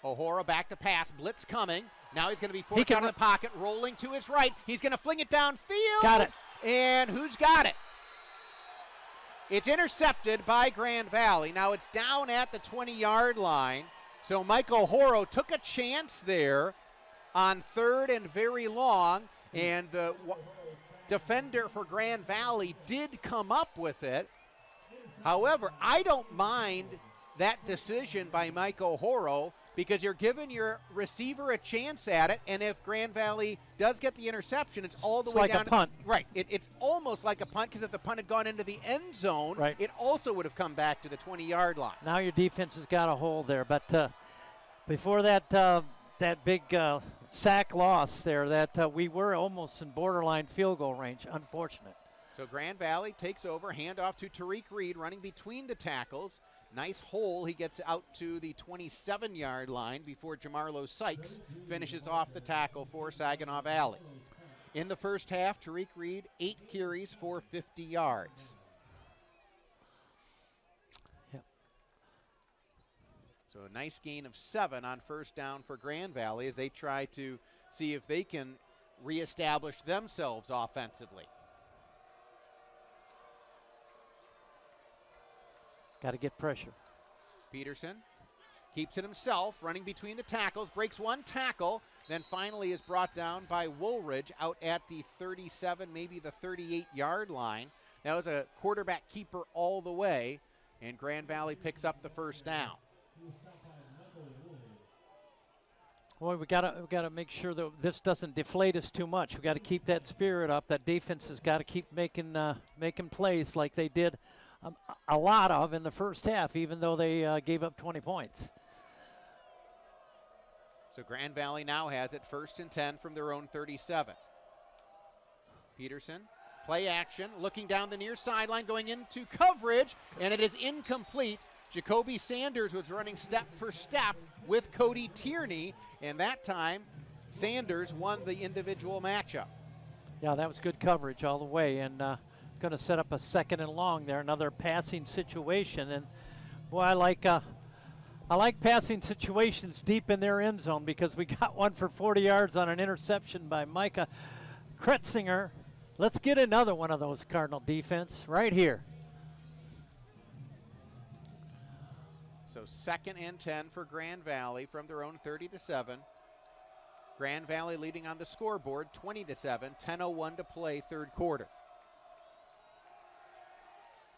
O'Horo back to pass, blitz coming. Now he's going to be forced out of the pocket, rolling to his right. He's going to fling it downfield. Got it. And who's got it? It's intercepted by Grand Valley. Now it's down at the 20-yard line. So Michael Horo took a chance there on 3rd and very long, and the defender for Grand Valley did come up with it. However, I don't mind that decision by Michael Horo because you're giving your receiver a chance at it, and if Grand Valley does get the interception, it's all the way like down. A punt. Right. It's almost like a punt because if the punt had gone into the end zone, right, it also would have come back to the 20-yard line. Now your defense has got a hold there, but before that big sack loss there, that we were almost in borderline field goal range. Unfortunate. So Grand Valley takes over, handoff to Tariq Reed, running between the tackles. Nice hole. He gets out to the 27-yard line before Jamarlo Sykes finishes off the tackle for Saginaw Valley. In the first half, Tariq Reed, 8 carries for 50 yards. Yep. So a nice gain of 7 on first down for Grand Valley as they try to see if they can reestablish themselves offensively. Got to get pressure. Peterson keeps it himself, running between the tackles, breaks 1 tackle, then finally is brought down by Woolridge out at the 37, maybe the 38-yard line. That was a quarterback keeper all the way, and Grand Valley picks up the first down. Boy, we gotta make sure that this doesn't deflate us too much. We got to keep that spirit up. That defense has got to keep making plays like they did a lot of in the first half, even though they gave up 20 points. So Grand Valley now has it 1st and 10 from their own 37. Peterson, play action, looking down the near sideline, going into coverage, and it is incomplete. Jacoby Sanders was running step for step with Cody Tierney, and that time Sanders won the individual matchup. Yeah, that was good coverage all the way, and going to set up a 2nd and long there, another passing situation. And boy, I like passing situations deep in their end zone because we got one for 40 yards on an interception by Micah Kretzinger. Let's get another one of those, Cardinal defense, right here. So 2nd and 10 for Grand Valley from their own 37. Grand Valley leading on the scoreboard 20-7, 10:01 to play, 3rd quarter.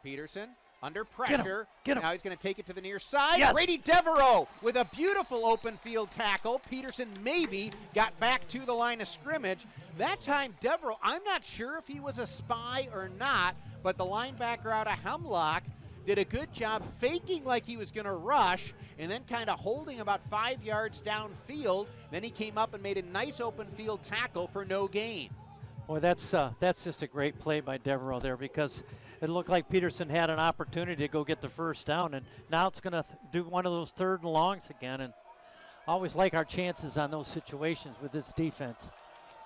Peterson under pressure. Get him. Now he's going to take it to the near side. Yes. Brady Devereaux with a beautiful open field tackle. Peterson maybe got back to the line of scrimmage. That time Devereaux, I'm not sure if he was a spy or not, but the linebacker out of Hemlock did a good job faking like he was going to rush and then kind of holding about 5 yards downfield. Then he came up and made a nice open field tackle for no gain. Boy, that's just a great play by Devereaux there, because it looked like Peterson had an opportunity to go get the first down, and now it's going to do one of those 3rd and longs again. And always like our chances on those situations with this defense.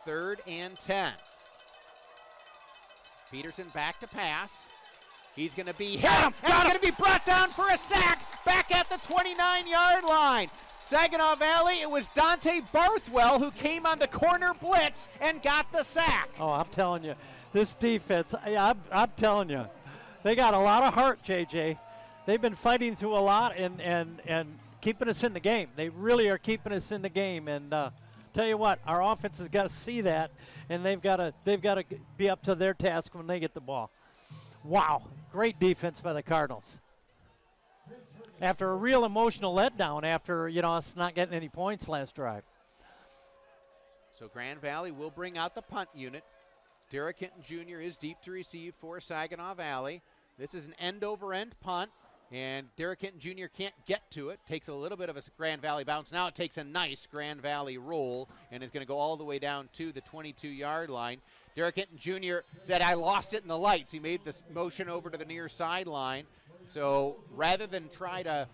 3rd and 10. Peterson back to pass. He's going to be hit him, and he's going to be brought down for a sack back at the 29-yard line. Saginaw Valley, it was Dante Barthwell who came on the corner blitz and got the sack. Oh, I'm telling you, this defense, I'm telling you, they got a lot of heart, JJ. They've been fighting through a lot and keeping us in the game. They really are keeping us in the game. And tell you what, our offense has got to see that, and they've got to be up to their task when they get the ball. Wow, great defense by the Cardinals. After a real emotional letdown after, us not getting any points last drive. So Grand Valley will bring out the punt unit. Derek Hinton Jr. is deep to receive for Saginaw Valley. This is an end-over-end punt, and Derek Hinton Jr. can't get to it. Takes a little bit of a Grand Valley bounce. Now it takes a nice Grand Valley roll and is going to go all the way down to the 22-yard line. Derek Hinton Jr. said, "I lost it in the lights." He made this motion over to the near sideline. So rather than try to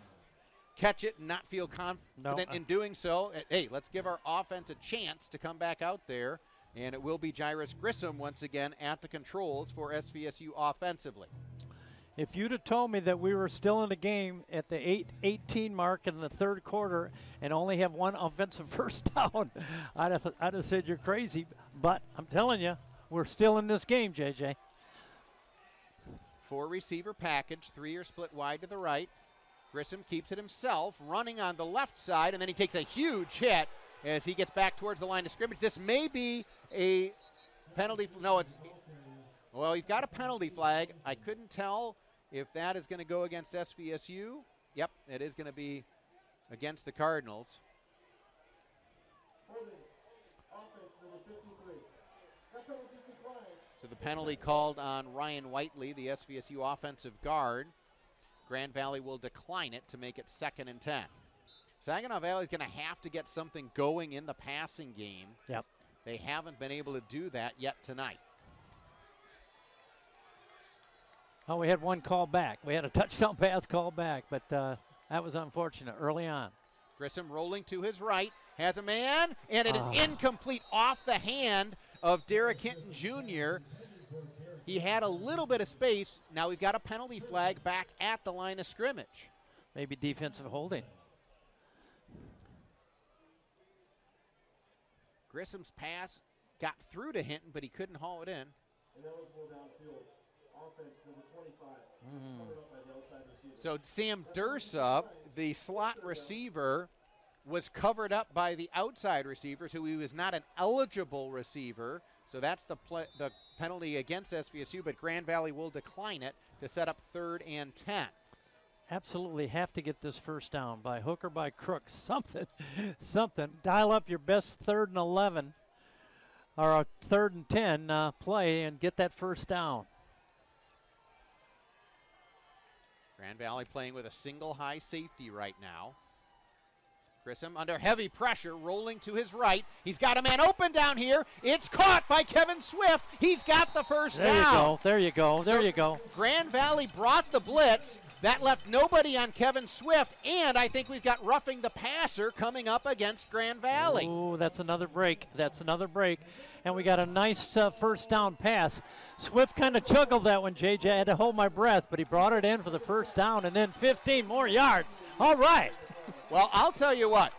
catch it and not feel confident in doing so, hey, let's give our offense a chance to come back out there. And it will be Jairus Grissom once again at the controls for SVSU offensively. If you'd have told me that we were still in the game at the 8:18 mark in the 3rd quarter and only have one offensive first down, I'd have said you're crazy. But I'm telling you, we're still in this game, JJ. 4-receiver package, 3 are split wide to the right. Grissom keeps it himself, running on the left side, and then he takes a huge hit as he gets back towards the line of scrimmage. This may be a penalty. No, well, he's got a penalty flag. I couldn't tell if that is going to go against SVSU. Yep, it is going to be against the Cardinals. So the penalty called on Ryan Whiteley, the SVSU offensive guard. Grand Valley will decline it to make it 2nd and 10. Saginaw Valley is going to have to get something going in the passing game. Yep. They haven't been able to do that yet tonight. Oh, we had one call back. We had a touchdown pass call back, but that was unfortunate early on. Grissom rolling to his right, has a man, and it is incomplete off the hand of Derek Hinton Jr. He had a little bit of space. Now we've got a penalty flag back at the line of scrimmage. Maybe defensive holding. Grissom's pass got through to Hinton, but he couldn't haul it in. So Sam Dursa, the slot receiver, was covered up by the outside receivers, who he was not an eligible receiver. So that's the penalty against SVSU, but Grand Valley will decline it to set up 3rd and 10. Absolutely have to get this first down by hook or by crook. Something. Dial up your best 3rd and 11 or a 3rd and 10 play and get that first down. Grand Valley playing with a single high safety right now. Grissom under heavy pressure, rolling to his right. He's got a man open down here. It's caught by Kevin Swift. He's got the first down. There you go. Grand Valley brought the blitz. That left nobody on Kevin Swift, and I think we've got roughing the passer coming up against Grand Valley. Ooh, that's another break. And we got a nice first down pass. Swift kind of juggled that one, JJ. I had to hold my breath, but he brought it in for the first down, and then 15 more yards. All right. Well, I'll tell you what.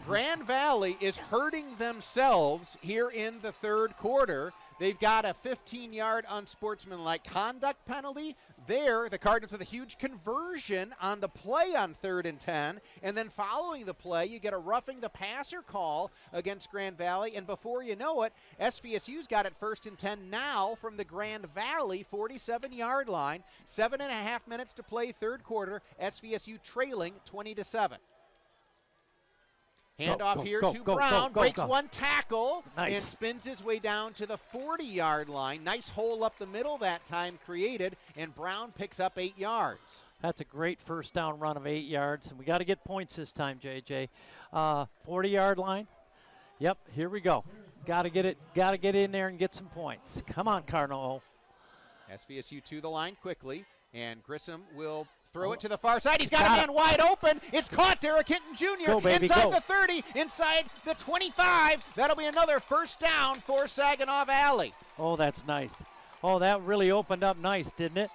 Grand Valley is hurting themselves here in the 3rd quarter. They've got a 15-yard unsportsmanlike conduct penalty. There, the Cardinals with a huge conversion on the play on 3rd and 10. And then following the play, you get a roughing the passer call against Grand Valley. And before you know it, SVSU's got it 1st and 10 now from the Grand Valley 47-yard line. 7.5 minutes to play 3rd quarter. SVSU trailing 20-7. Handoff here to Brown, breaks one tackle and spins his way down to the 40-yard line. Nice hole up the middle that time created, and Brown picks up 8 yards. That's a great first down run of 8 yards, and we got to get points this time, JJ. 40-yard line. Yep, here we go. Got to get in there and get some points. Come on, Cardinal. SVSU to the line quickly, and Grissom will throw it to the far side. He's got a man wide open. It's caught. Derek Hinton Jr. Inside the 30, inside the 25. That'll be another first down for Saginaw Valley. Oh, that's nice. Oh, that really opened up nice, didn't it?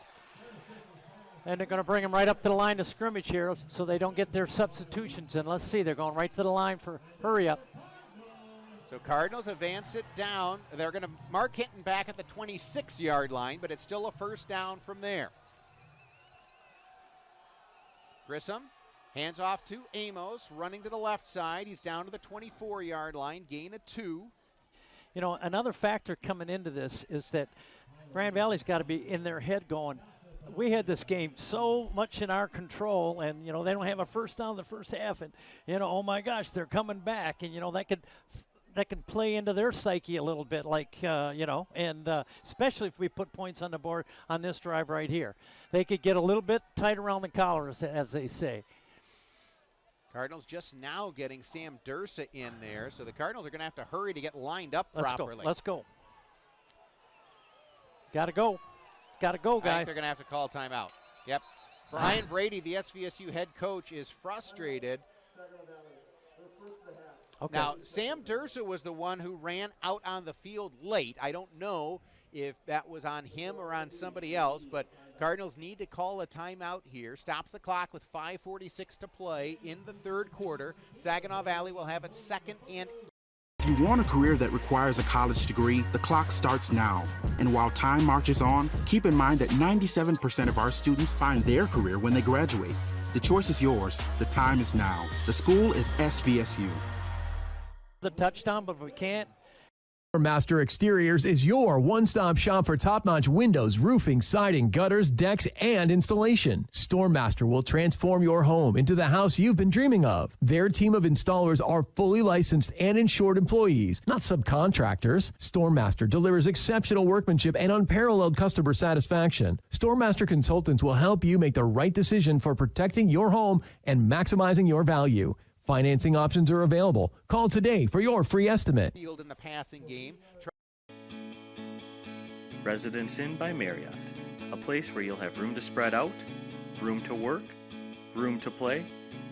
And they're going to bring them right up to the line of scrimmage here so they don't get their substitutions in. Let's see. They're going right to the line for hurry up. So Cardinals advance it down. They're going to mark Hinton back at the 26-yard line, but it's still a first down from there. Grissom hands off to Amos, running to the left side. He's down to the 24-yard line, gain of 2. You know, another factor coming into this is that Grand Valley's got to be in their head going, we had this game so much in our control, and, you know, they don't have a first down in the first half, and, you know, oh, my gosh, they're coming back, and, you know, that could play into their psyche a little bit, like, you know, and especially if we put points on the board on this drive right here. They could get a little bit tight around the collar, as they say. Cardinals just now getting Sam Dursa in there, so the Cardinals are going to have to hurry to get lined up properly. Let's go. Got to go. Got to go, guys. I think they're going to have to call timeout. Yep. Brian Brady, the SVSU head coach, is frustrated. Okay. Now, Sam Dursa was the one who ran out on the field late. I don't know if that was on him or on somebody else, but Cardinals need to call a timeout here. Stops the clock with 5:46 to play in the third quarter. Saginaw Valley will have its second and... If you want a career that requires a college degree, the clock starts now. And while time marches on, keep in mind that 97% of our students find their career when they graduate. The choice is yours. The time is now. The school is SVSU. The touchdown, but if we can't. Master Exteriors is your one-stop shop for top-notch windows, roofing, siding, gutters, decks, and installation. StoreMaster will transform your home into the house you've been dreaming of. Their team of installers are fully licensed and insured employees, not subcontractors. StoreMaster delivers exceptional workmanship and unparalleled customer satisfaction. StoreMaster consultants will help you make the right decision for protecting your home and maximizing your value. Financing options are available. Call today for your free estimate. Field in the passing game. Residence Inn by Marriott, a place where you'll have room to spread out, room to work, room to play,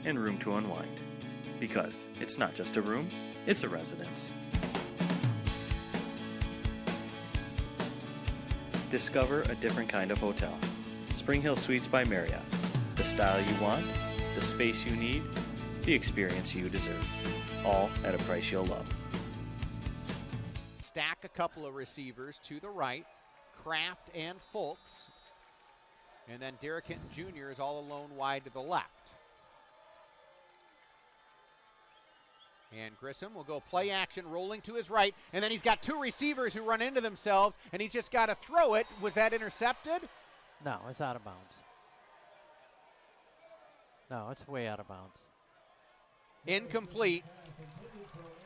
and room to unwind. Because it's not just a room, it's a residence. Discover a different kind of hotel. Spring Hill Suites by Marriott. The style you want, the space you need, the experience you deserve, all at a price you'll love. Stack a couple of receivers to the right, Kraft and Fulks, and then Derek Hinton Jr. is all alone wide to the left. And Grissom will go play action, rolling to his right, and then he's got two receivers who run into themselves, and he's just got to throw it. Was that intercepted? No, it's out of bounds. No, it's way out of bounds. Incomplete.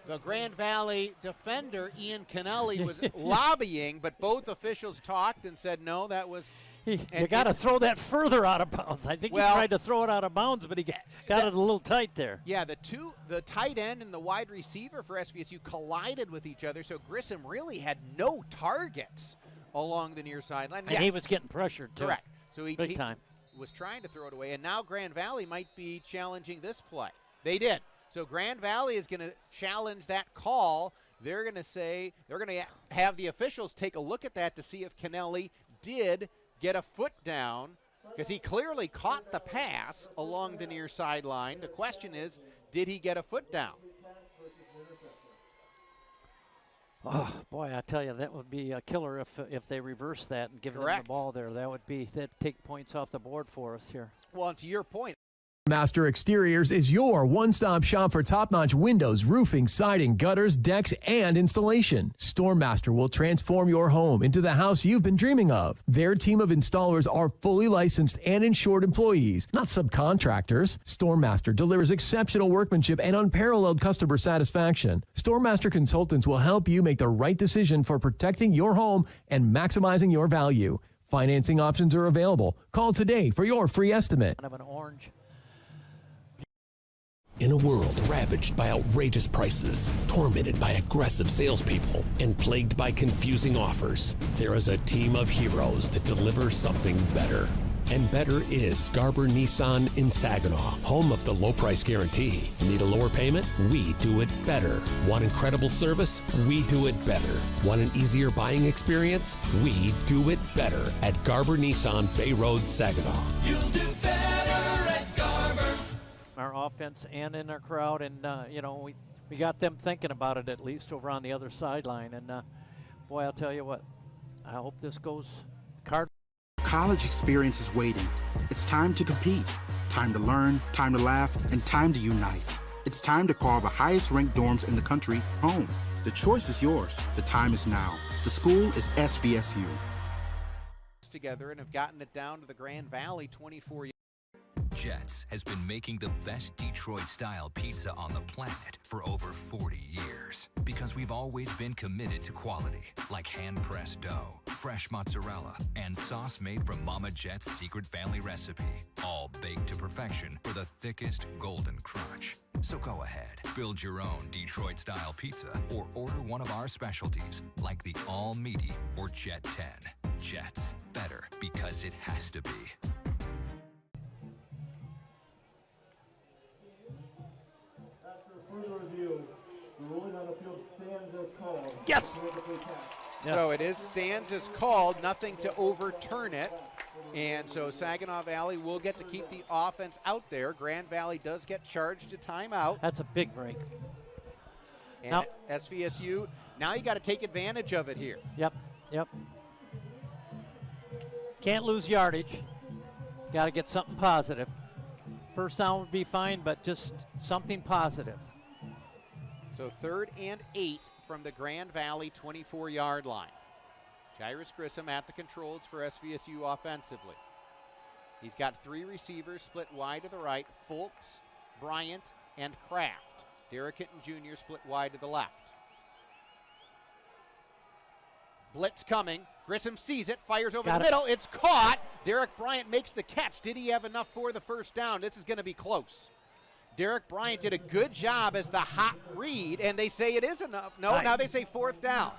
The Grand Valley defender, Ian Kennelly, was lobbying, but both officials talked and said, no, that was... You got to throw that further out of bounds. I think he tried to throw it out of bounds, but he got it a little tight there. Yeah, the tight end and the wide receiver for SVSU collided with each other, so Grissom really had no targets along the near sideline. And he was getting pressured, too. Correct. So he time. Was trying to throw it away, and now Grand Valley might be challenging this play. They did. So Grand Valley is going to challenge that call. They're going to have the officials take a look at that to see if Kennelly did get a foot down, because he clearly caught the pass along the near sideline. The question is, did he get a foot down? Oh, boy, I tell you, that would be a killer if they reverse that and give them the ball there. That'd take points off the board for us here. Well, and to your point, Master Exteriors is your one-stop shop for top-notch windows, roofing, siding, gutters, decks, and installation. StormMaster will transform your home into the house you've been dreaming of. Their team of installers are fully licensed and insured employees, not subcontractors. StormMaster delivers exceptional workmanship and unparalleled customer satisfaction. StormMaster consultants will help you make the right decision for protecting your home and maximizing your value. Financing options are available. Call today for your free estimate. Kind of an orange. In a world ravaged by outrageous prices, tormented by aggressive salespeople, and plagued by confusing offers, there is a team of heroes that delivers something better. And better is Garber Nissan in Saginaw, home of the low price guarantee. Need a lower payment? We do it better. Want incredible service? We do it better. Want an easier buying experience? We do it better at Garber Nissan Bay Road, Saginaw. You'll do better at Garber. Our offense and in our crowd, and we got them thinking about it at least over on the other sideline. And boy, I'll tell you what, I hope this goes card. College experience is waiting. It's time to compete, time to learn, time to laugh, and time to unite. It's time to call the highest ranked dorms in the country home. The choice is yours. The time is now. The school is SVSU. Together and have gotten it down to the Grand Valley 24 years. Jets has been making the best Detroit-style pizza on the planet for over 40 years. Because we've always been committed to quality, like hand-pressed dough, fresh mozzarella, and sauce made from Mama Jet's secret family recipe. All baked to perfection for the thickest golden crunch. So go ahead, build your own Detroit-style pizza or order one of our specialties, like the all-meaty or Jet 10. Jets, better because it has to be. Further review, the ruling on the field stands as called. Yes! So it is stands as called, nothing to overturn it. And so Saginaw Valley will get to keep the offense out there. Grand Valley does get charged a timeout. That's a big break. And now, SVSU, now you got to take advantage of it here. Yep. Can't lose yardage. Got to get something positive. First down would be fine, but just something positive. So 3rd and 8 from the Grand Valley 24-yard line. Jairus Grissom at the controls for SVSU offensively. He's got 3 receivers split wide to the right, Fulks, Bryant, and Kraft. Derek Hinton Jr. split wide to the left. Blitz coming. Grissom sees it, fires over the middle. It's caught. Derek Bryant makes the catch. Did he have enough for the first down? This is going to be close. Derek Bryant did a good job as the hot read, and they say it is enough. No, now they say 4th down.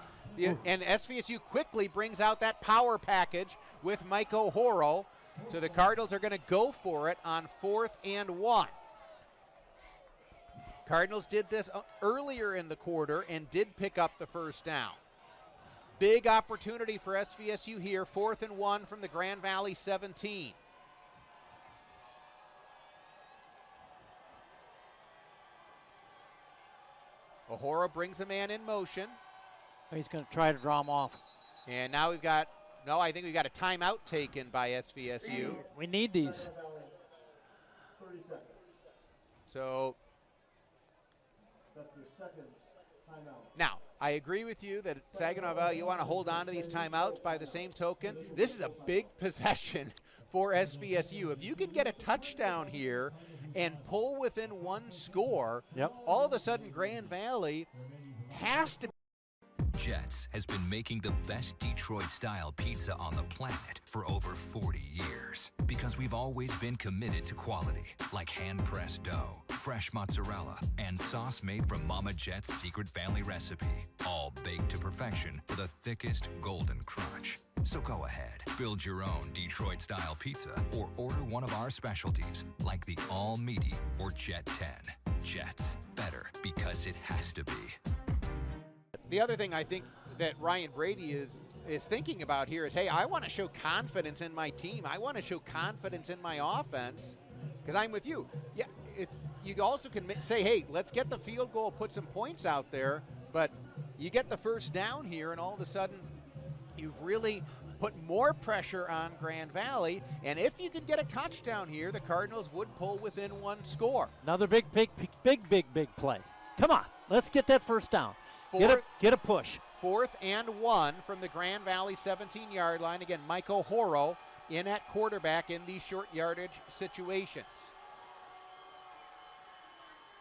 And SVSU quickly brings out that power package with Mike O'Horo. So the Cardinals are going to go for it on 4th and 1. Cardinals did this earlier in the quarter and did pick up the first down. Big opportunity for SVSU here, 4th and 1 from the Grand Valley 17. O'Hora brings a man in motion. He's going to try to draw him off. And now I think we've got a timeout taken by SVSU. We need these. 30 seconds. So That's your second timeout. now, I agree with you that at Saginaw Valley, you want to hold on to these timeouts. By the same token, this is a big possession for SVSU. If you can get a touchdown here and pull within 1 score, all of a sudden Grand Valley has to. Jets has been making the best Detroit-style pizza on the planet for over 40 years. Because we've always been committed to quality, like hand-pressed dough, fresh mozzarella, and sauce made from Mama Jet's secret family recipe. All baked to perfection for the thickest golden crunch. So go ahead, build your own Detroit-style pizza or order one of our specialties, like the all-meaty or Jet 10. Jets, better because it has to be. The other thing I think that Ryan Brady is thinking about here is, hey, I want to show confidence in my team. I want to show confidence in my offense because I'm with you. Yeah, if you also can say, hey, let's get the field goal, put some points out there, but you get the first down here and all of a sudden you've really put more pressure on Grand Valley, and if you could get a touchdown here, the Cardinals would pull within one score. Another big play. Come on, let's get that first down. Get a push. 4th and 1 from the Grand Valley 17-yard line. Again, Mike O'Horo in at quarterback in these short yardage situations.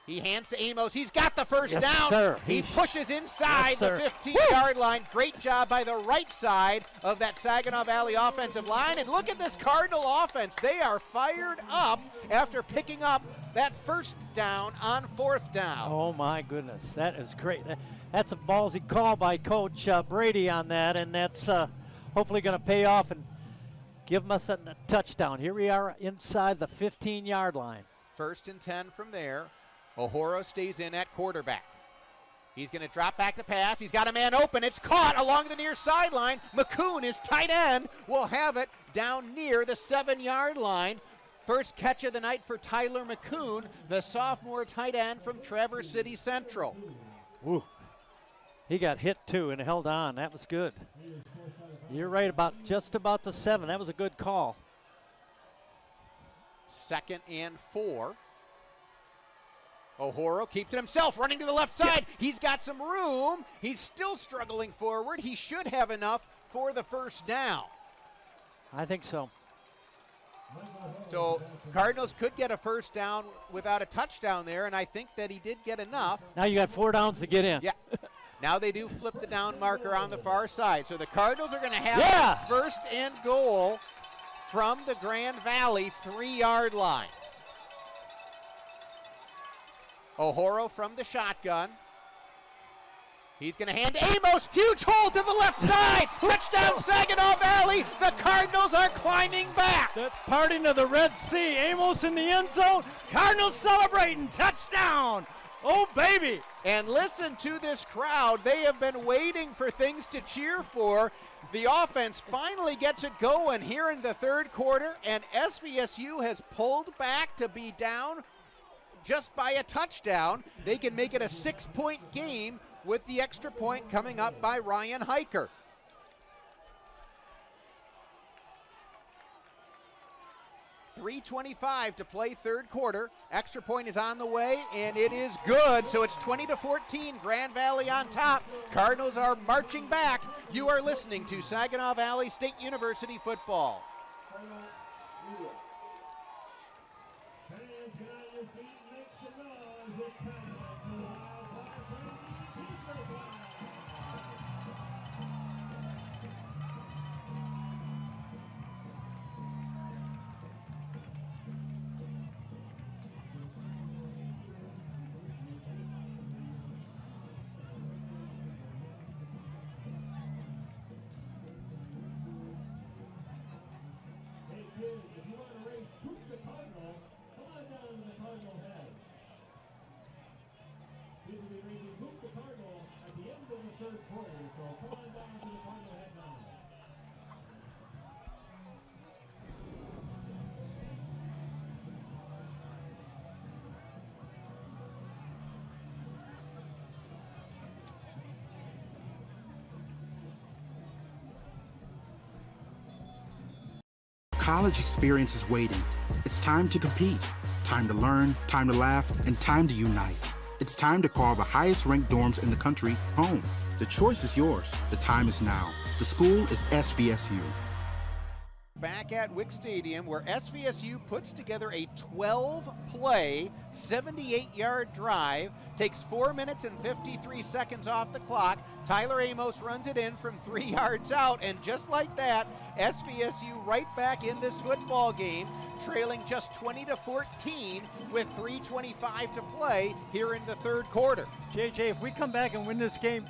He hands to Amos. He's got the first down. Sir. He pushes inside the 15-yard line. Great job by the right side of that Saginaw Valley offensive line. And look at this Cardinal offense. They are fired up after picking up that first down on 4th down. Oh, my goodness. That is great. That's a ballsy call by Coach Brady on that, and that's hopefully going to pay off and give us a touchdown. Here we are inside the 15-yard line. 1st and 10 from there. O'Horo stays in at quarterback. He's going to drop back the pass. He's got a man open. It's caught along the near sideline. McCoon, his tight end, will have it down near the 7-yard line. First catch of the night for Tyler McCoon, the sophomore tight end from Traverse City Central. Ooh. He got hit too and held on. That was good. You're right about just about the 7. That was a good call. 2nd and 4. O'Horo keeps it himself, running to the left side. He's got some room. He's still struggling forward. He should have enough for the first down. I think so. So Cardinals could get a first down without a touchdown there, and I think that he did get enough. Now you got 4 downs to get in. Yeah. Now they do flip the down marker on the far side. So the Cardinals are going to have first and goal from the Grand Valley 3-yard line. O'Horo from the shotgun. He's going to hand to Amos. Huge hole to the left side. Touchdown Saginaw Valley. The Cardinals are climbing back. The parting of the Red Sea. Amos in the end zone. Cardinals celebrating. Touchdown. Oh, baby. And listen to this crowd. They have been waiting for things to cheer for. The offense finally gets it going here in the third quarter, and SVSU has pulled back to be down just by a touchdown. They can make it a 6-point game with the extra point coming up by Ryan Hiker. .325 to play third quarter. Extra point is on the way, and it is good. So it's 20-14, Grand Valley on top. Cardinals are marching back. You are listening to Saginaw Valley State University football. College experience is waiting. It's time to compete, time to learn, time to laugh, and time to unite. It's time to call the highest ranked dorms in the country home. The choice is yours. The time is now. The school is SVSU. Back at Wick Stadium, where SVSU puts together a 12-play, 78-yard drive, takes 4 minutes and 53 seconds off the clock. Tyler Amos runs it in from 3 yards out, and just like that, SVSU right back in this football game, trailing just 20-14 with 3:25 to play here in the third quarter. JJ, if we come back and win this game,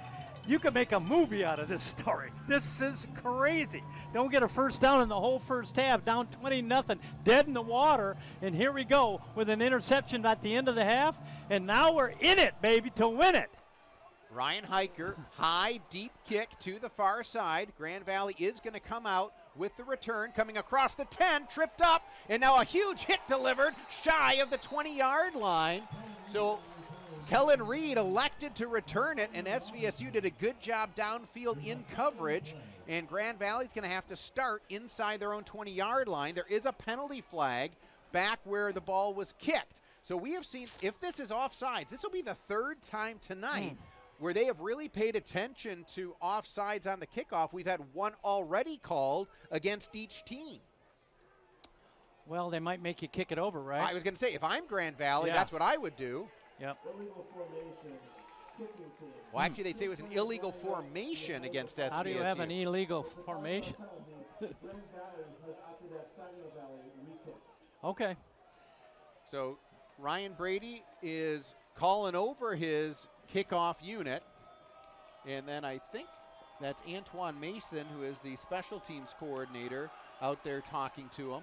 you could make a movie out of this story. This is crazy. Don't get a first down in the whole first half, down 20-0, dead in the water, and here we go with an interception at the end of the half, and now we're in it, baby, to win it. Ryan Hiker, high, deep kick to the far side. Grand Valley is going to come out with the return, coming across the 10, tripped up, and now a huge hit delivered shy of the 20-yard line. So Kellen Reed elected to return it, and SVSU did a good job downfield in coverage, and Grand Valley's going to have to start inside their own 20-yard line. There is a penalty flag back where the ball was kicked. So we have seen, if this is offsides, this will be the third time tonight where they have really paid attention to offsides on the kickoff. We've had one already called against each team. Well, they might make you kick it over, right? I was going to say, if I'm Grand Valley, that's what I would do. Yep. Well, actually, they'd say it was an illegal formation against SVSU. How do you have an illegal formation? Okay. So Ryan Brady is calling over his kickoff unit. And then I think that's Antoine Mason, who is the special teams coordinator, out there talking to him.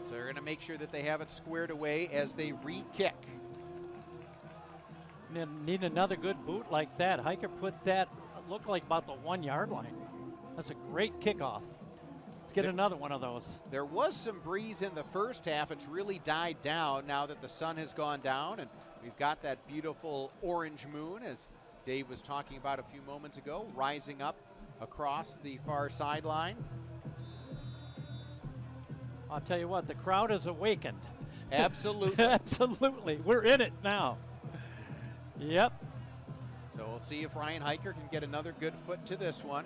So they're going to make sure that they have it squared away as they re-kick. Need another good boot like that. Hiker put that, looked like about the 1-yard line. That's a great kickoff. Let's get another one of those. There was some breeze in the first half. It's really died down now that the sun has gone down, and we've got that beautiful orange moon, as Dave was talking about a few moments ago, rising up across the far sideline. I'll tell you what, the crowd is awakened. Absolutely. Absolutely. We're in it now. Yep. So we'll see if Ryan Hiker can get another good foot to this one.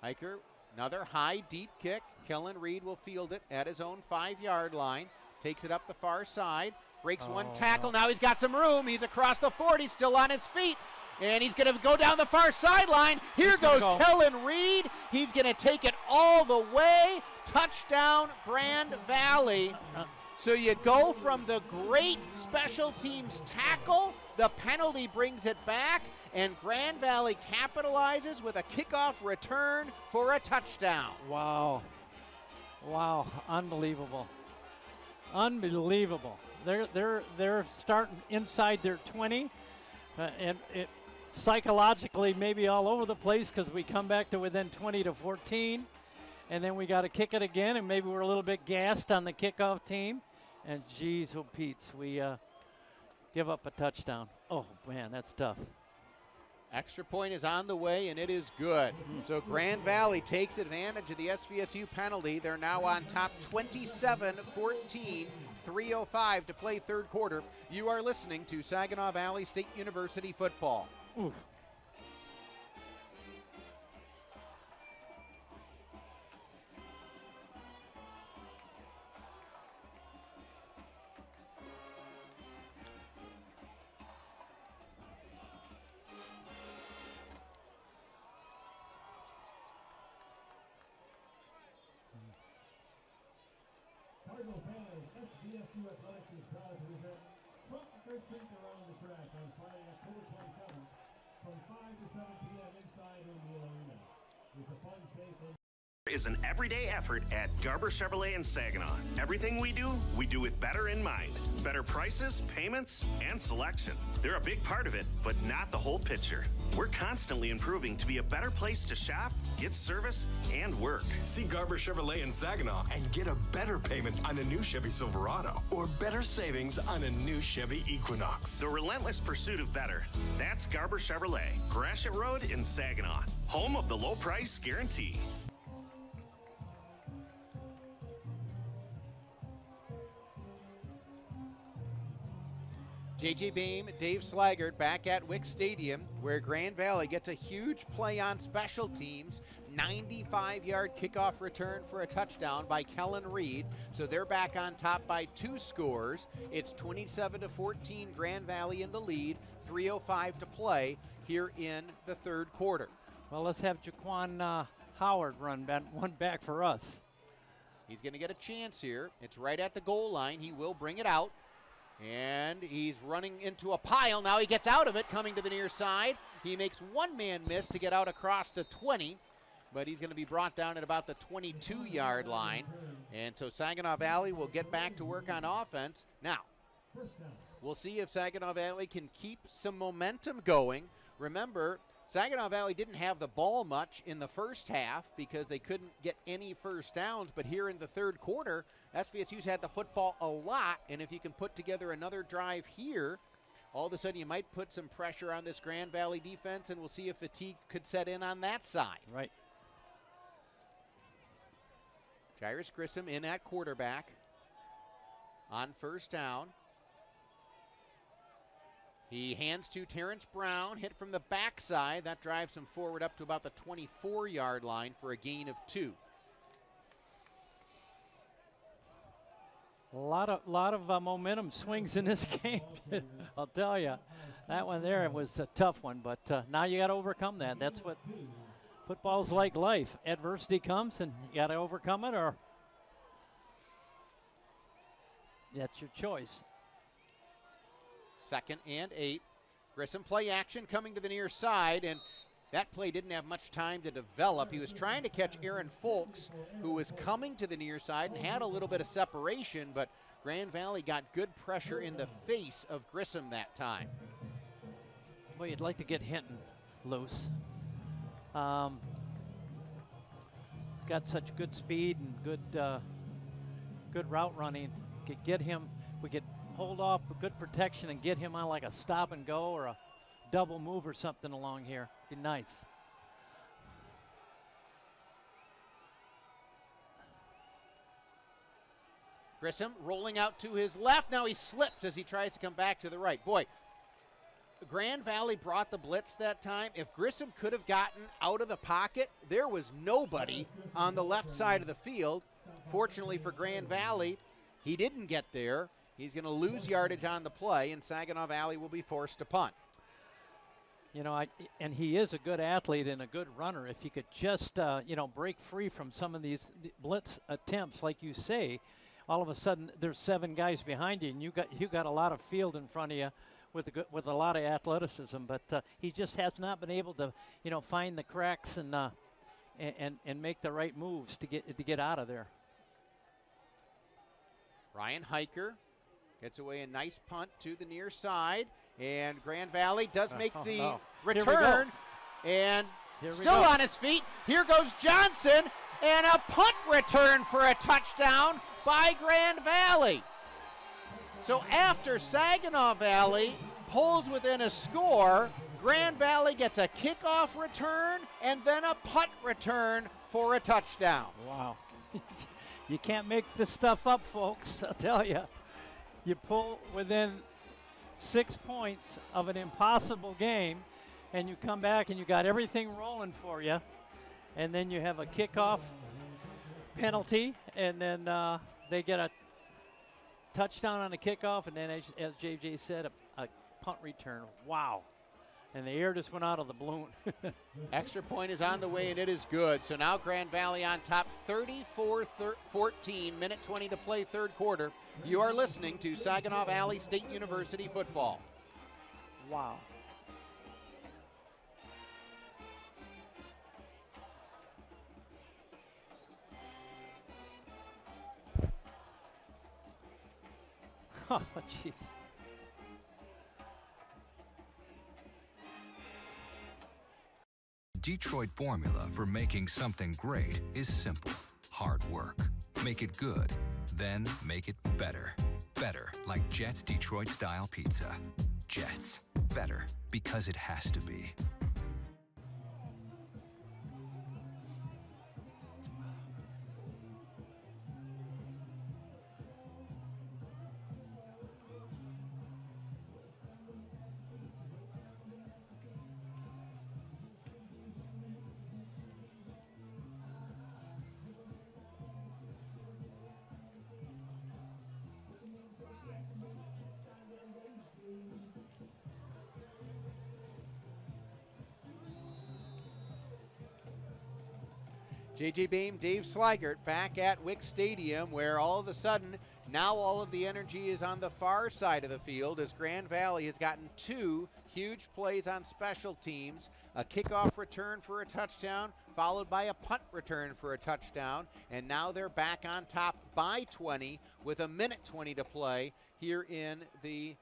Hiker, another high, deep kick. Kellen Reed will field it at his own 5-yard line. Takes it up the far side. Breaks one tackle. Now he's got some room. He's across the 40, still on his feet. And he's going to go down the far sideline. Here goes Kellen Reed. He's going to take it all the way. Touchdown, Grand Valley. So you go from the great special teams tackle. The penalty brings it back. And Grand Valley capitalizes with a kickoff return for a touchdown. Wow. Wow. Unbelievable. Unbelievable. They're starting inside their 20. And it psychologically maybe all over the place because we come back to within 20-14, and then we got to kick it again, and maybe we're a little bit gassed on the kickoff team, and geez, oh Pete's, we give up a touchdown. Oh man, that's tough. Extra point is on the way, and it is good. So Grand Valley takes advantage of the SVSU penalty. They're now on top 27-14. 3:05 to play third quarter. You are listening to Saginaw Valley State University football. Oof. Cardinal fans, SVSU Athletics is proud to present Trump 13th around the track on Friday, October 27th from 5 to 7 p.m. inside O'Neill Arena. It's a fun, safe, and is an everyday effort at Garber Chevrolet in Saginaw. Everything we do with better in mind. Better prices, payments, and selection. They're a big part of it, but not the whole picture. We're constantly improving to be a better place to shop, get service, and work. See Garber Chevrolet in Saginaw and get a better payment on a new Chevy Silverado or better savings on a new Chevy Equinox. The relentless pursuit of better. That's Garber Chevrolet, Gratiot Road in Saginaw. Home of the low price guarantee. J.J. Beam, Dave Slaggert back at Wick Stadium, where Grand Valley gets a huge play on special teams. 95-yard kickoff return for a touchdown by Kellen Reed. So they're back on top by 2 scores. It's 27-14, Grand Valley in the lead. 3:05 to play here in the third quarter. Well, let's have Jaquan Howard run one back for us. He's going to get a chance here. It's right at the goal line. He will bring it out. And he's running into a pile. Now he gets out of it, coming to the near side. He makes one man miss to get out across the 20, but he's going to be brought down at about the 22-yard line. And so Saginaw Valley will get back to work on offense. Now, we'll see if Saginaw Valley can keep some momentum going remember, Saginaw Valley didn't have the ball much in the first half because they couldn't get any first downs, but here in the third quarter, SVSU's had the football a lot, and if you can put together another drive here, all of a sudden you might put some pressure on this Grand Valley defense, and we'll see if fatigue could set in on that side. Right. Jairus Grissom in at quarterback on first down. He hands to Terrence Brown, hit from the backside. That drives him forward up to about the 24-yard line for a gain of 2. A lot of momentum swings in this game. I'll tell you, that one there was a tough one, but now you got to overcome that. That's what football's like life. Adversity comes, and you got to overcome it, or that's your choice. 2nd and 8. Grissom play action coming to the near side, and that play didn't have much time to develop. He was trying to catch Aaron Folks, who was coming to the near side and had a little bit of separation, but Grand Valley got good pressure in the face of Grissom that time. Well, you'd like to get Hinton loose. He's got such good speed and good route running. Could get him, we could hold off with good protection and get him on like a stop and go or a double move or something along here. Be nice. Grissom rolling out to his left. Now he slips as he tries to come back to the right. Boy, Grand Valley brought the blitz that time. If Grissom could have gotten out of the pocket, there was nobody on the left side of the field. Fortunately for Grand Valley, he didn't get there. He's going to lose yardage on the play, and Saginaw Valley will be forced to punt. You know, and he is a good athlete and a good runner. If he could just, break free from some of these blitz attempts, like you say, all of a sudden there's 7 guys behind you, and you got a lot of field in front of you with a lot of athleticism. But he just has not been able to, find the cracks and make the right moves to get out of there. Ryan Hiker gets away a nice punt to the near side, and Grand Valley does make the return, and still on his feet. Here goes Johnson, and a punt return for a touchdown by Grand Valley. So after Saginaw Valley pulls within a score, Grand Valley gets a kickoff return and then a punt return for a touchdown. Wow. You can't make this stuff up, folks, I'll tell you. You pull within 6 points of an impossible game, and you come back and you got everything rolling for you, and then you have a kickoff penalty, and then they get a touchdown on the kickoff, and then as JJ said, a punt return. Wow. And the air just went out of the balloon. Extra point is on the way, and it is good. So now Grand Valley on top, 34-14, minute 20 to play, third quarter. You are listening to Saginaw Valley State University football. Wow. Oh, jeez. Detroit formula for making something great is simple. Hard work. Make it good, then make it better. Better, like Jet's Detroit-style pizza. Jet's. Better, because it has to be. JJ Beam, Dave Sligert back at Wick Stadium, where all of a sudden now all of the energy is on the far side of the field as Grand Valley has gotten 2 huge plays on special teams, a kickoff return for a touchdown, followed by a punt return for a touchdown, and now they're back on top by 20 with a minute 20 to play here in the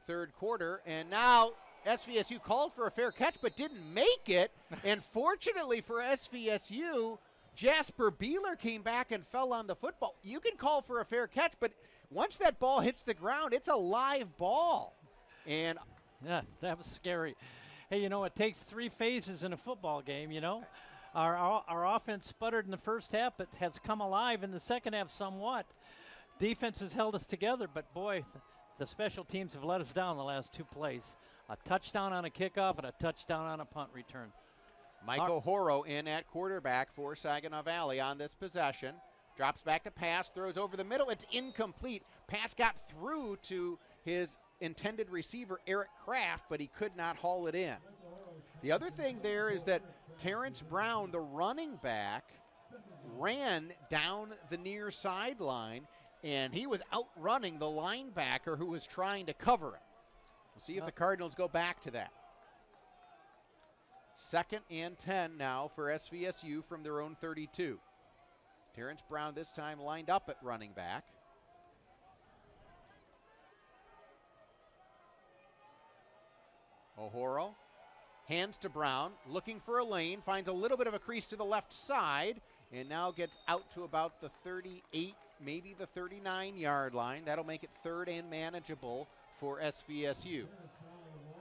third quarter. And now SVSU called for a fair catch but didn't make it. And fortunately for SVSU, Jasper Beeler came back and fell on the football. You can call for a fair catch, but once that ball hits the ground, it's a live ball. And yeah, that was scary. Hey, you know, it takes 3 phases in a football game, you know. Our offense sputtered in the first half, but has come alive in the second half somewhat. Defense has held us together, but boy, the special teams have let us down the last 2 plays. A touchdown on a kickoff and a touchdown on a punt return. Mike O'Horo in at quarterback for Saginaw Valley on this possession. Drops back to pass, throws over the middle. It's incomplete. Pass got through to his intended receiver, Eric Kraft, but he could not haul it in. The other thing there is that Terrence Brown, the running back, ran down the near sideline, and he was outrunning the linebacker who was trying to cover him. We'll see if the Cardinals go back to that. 2nd and 10 now for SVSU from their own 32. Terrence Brown this time lined up at running back. O'Horo hands to Brown, looking for a lane, finds a little bit of a crease to the left side, and now gets out to about the 38, maybe the 39-yard line. That'll make it 3rd and manageable for SVSU.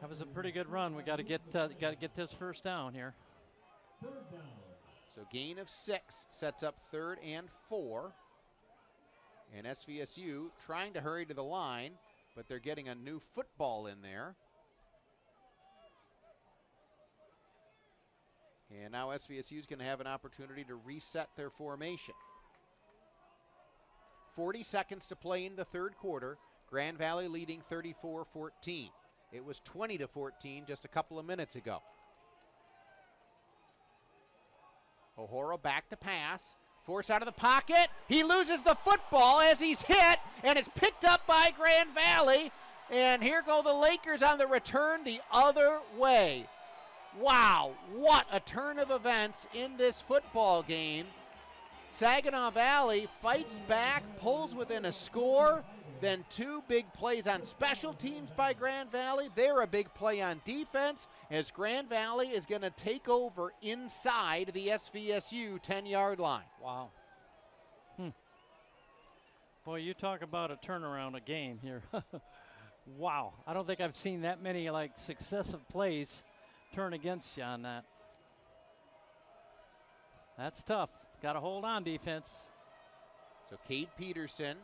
That was a pretty good run. We got to get this first down here. So gain of 6 sets up 3rd and 4. And SVSU trying to hurry to the line, but they're getting a new football in there. And now SVSU is going to have an opportunity to reset their formation. 40 seconds to play in the 3rd quarter. Grand Valley leading 34-14. It was 20-14 just a couple of minutes ago. O'Horo back to pass. Force out of the pocket. He loses the football as he's hit, and it's picked up by Grand Valley. And here go the Lakers on the return the other way. Wow, what a turn of events in this football game. Saginaw Valley fights back, pulls within a score, then 2 big plays on special teams by Grand Valley. They're a big play on defense as Grand Valley is going to take over inside the SVSU 10-yard line. Wow. Boy, you talk about a turnaround a game here. Wow, I don't think I've seen that many successive plays turn against you on that. That's tough. Got to hold on, defense. So Cade Peterson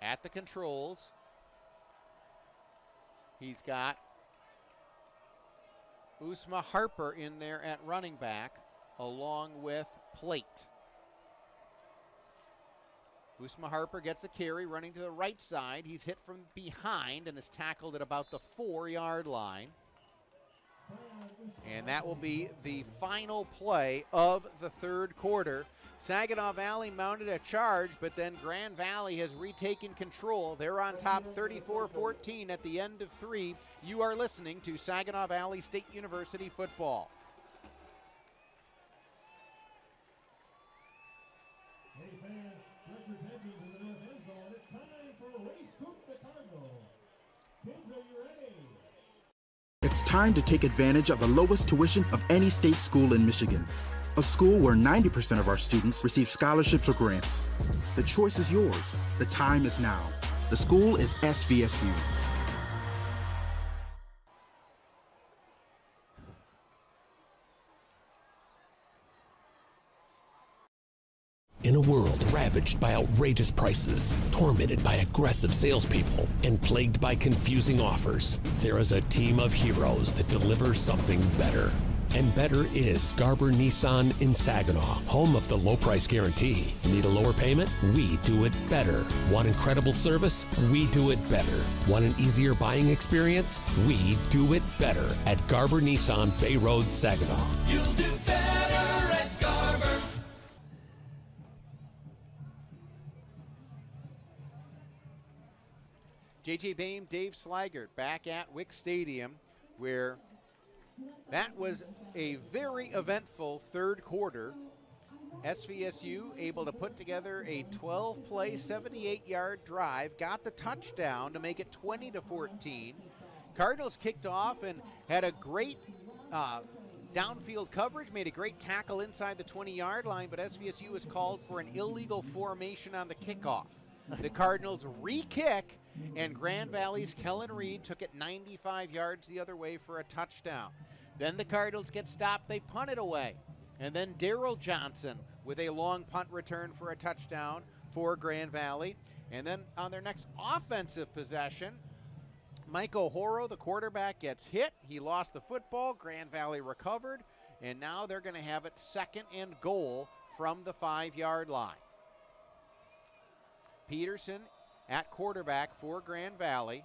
at the controls. He's got Usma Harper in there at running back along with Plate. Usma Harper gets the carry, running to the right side. He's hit from behind and is tackled at about the 4-yard line. And that will be the final play of the 3rd quarter. Saginaw Valley mounted a charge, but then Grand Valley has retaken control. They're on top 34-14 at the end of 3. You are listening to Saginaw Valley State University football. Hey fans, representing to the north end zone, it's time for Race to the Cardinal. Kids, are you ready? It's time to take advantage of the lowest tuition of any state school in Michigan. A school where 90% of our students receive scholarships or grants. The choice is yours. The time is now. The school is SVSU. In a world ravaged by outrageous prices, tormented by aggressive salespeople, and plagued by confusing offers, there is a team of heroes that delivers something better. And better is Garber Nissan in Saginaw, home of the low price guarantee. Need a lower payment? We do it better. Want incredible service? We do it better. Want an easier buying experience? We do it better at Garber Nissan Bay Road, Saginaw. You'll do better at Garber. J.J. Boehm, Dave Slygert back at Wick Stadium, where that was a very eventful 3rd quarter. SVSU able to put together a 12-play, 78-yard drive, got the touchdown to make it 20-14. Cardinals kicked off and had a great downfield coverage, made a great tackle inside the 20-yard line, but SVSU was called for an illegal formation on the kickoff. The Cardinals re-kick, and Grand Valley's Kellen Reed took it 95 yards the other way for a touchdown. Then the Cardinals get stopped, they punt it away. And then Darrell Johnson with a long punt return for a touchdown for Grand Valley. And then on their next offensive possession, Mike O'Horo, the quarterback, gets hit. He lost the football. Grand Valley recovered. And now they're going to have it 2nd and goal from the 5-yard line. Peterson at quarterback for Grand Valley.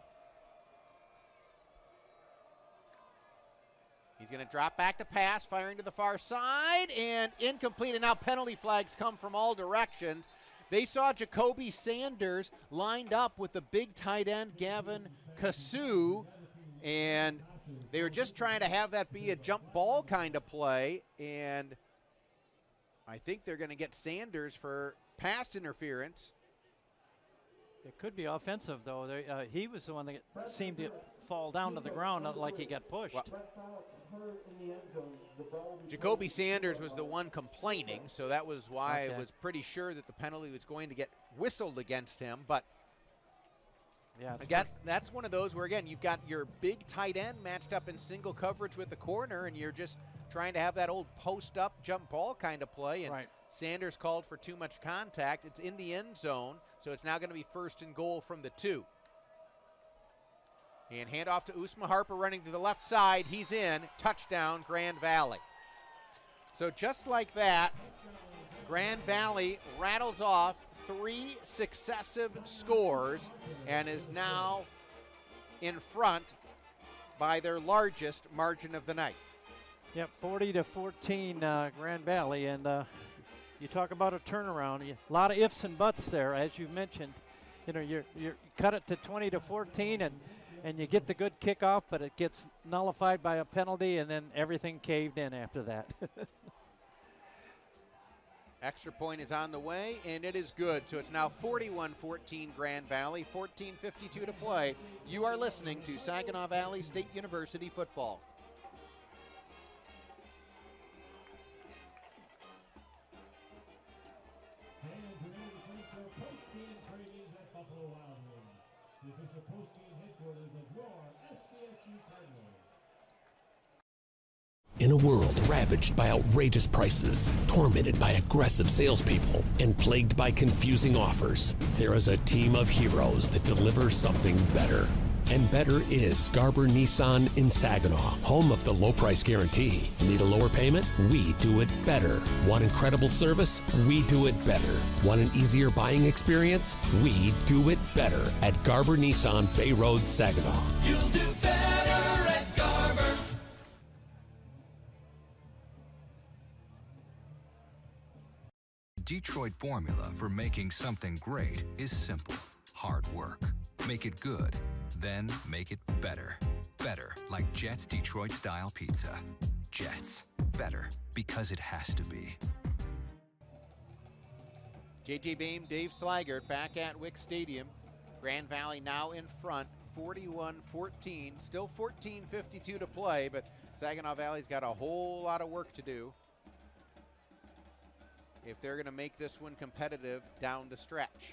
He's going to drop back to pass, firing to the far side, and incomplete. And now penalty flags come from all directions. They saw Jacoby Sanders lined up with the big tight end, Gavin Kasu, and they were just trying to have that be a jump ball kind of play, and I think they're going to get Sanders for pass interference. It could be offensive, though. He was the one that seemed to fall down to the ground, not like he got pushed. Jacoby Sanders was the one complaining, so that was why I was pretty sure that the penalty was going to get whistled against him. But yeah, that's one of those where, again, you've got your big tight end matched up in single coverage with the corner, and you're just trying to have that old post-up jump ball kind of play. And Sanders called for too much contact. It's in the end zone, so it's now going to be 1st and goal from the 2. And handoff to Usma Harper running to the left side. He's in. Touchdown, Grand Valley. So just like that, Grand Valley rattles off 3 successive scores and is now in front by their largest margin of the night. Yep, 40-14 Grand Valley, and you talk about a turnaround. A lot of ifs and buts there, as you mentioned. You know, you cut it to 20-14, and you get the good kickoff, but it gets nullified by a penalty, and then everything caved in after that. Extra point is on the way, and it is good. So it's now 41-14 Grand Valley, 14:52 to play. You are listening to Saginaw Valley State University football. In a world ravaged by outrageous prices, tormented by aggressive salespeople, and plagued by confusing offers, there is a team of heroes that delivers something better. And better is Garber Nissan in Saginaw, home of the low price guarantee. Need a lower payment? We do it better. Want incredible service? We do it better. Want an easier buying experience? We do it better at Garber Nissan, Bay Road, Saginaw. You'll do better at Garber. Detroit formula for making something great is simple. Hard work. Make it good, then make it better. Better, like Jet's Detroit-style pizza. Jet's. Better, because it has to be. JJ Beam, Dave Slygert back at Wick Stadium. Grand Valley now in front, 41-14. Still 14:52 to play, but Saginaw Valley's got a whole lot of work to do if they're going to make this one competitive down the stretch.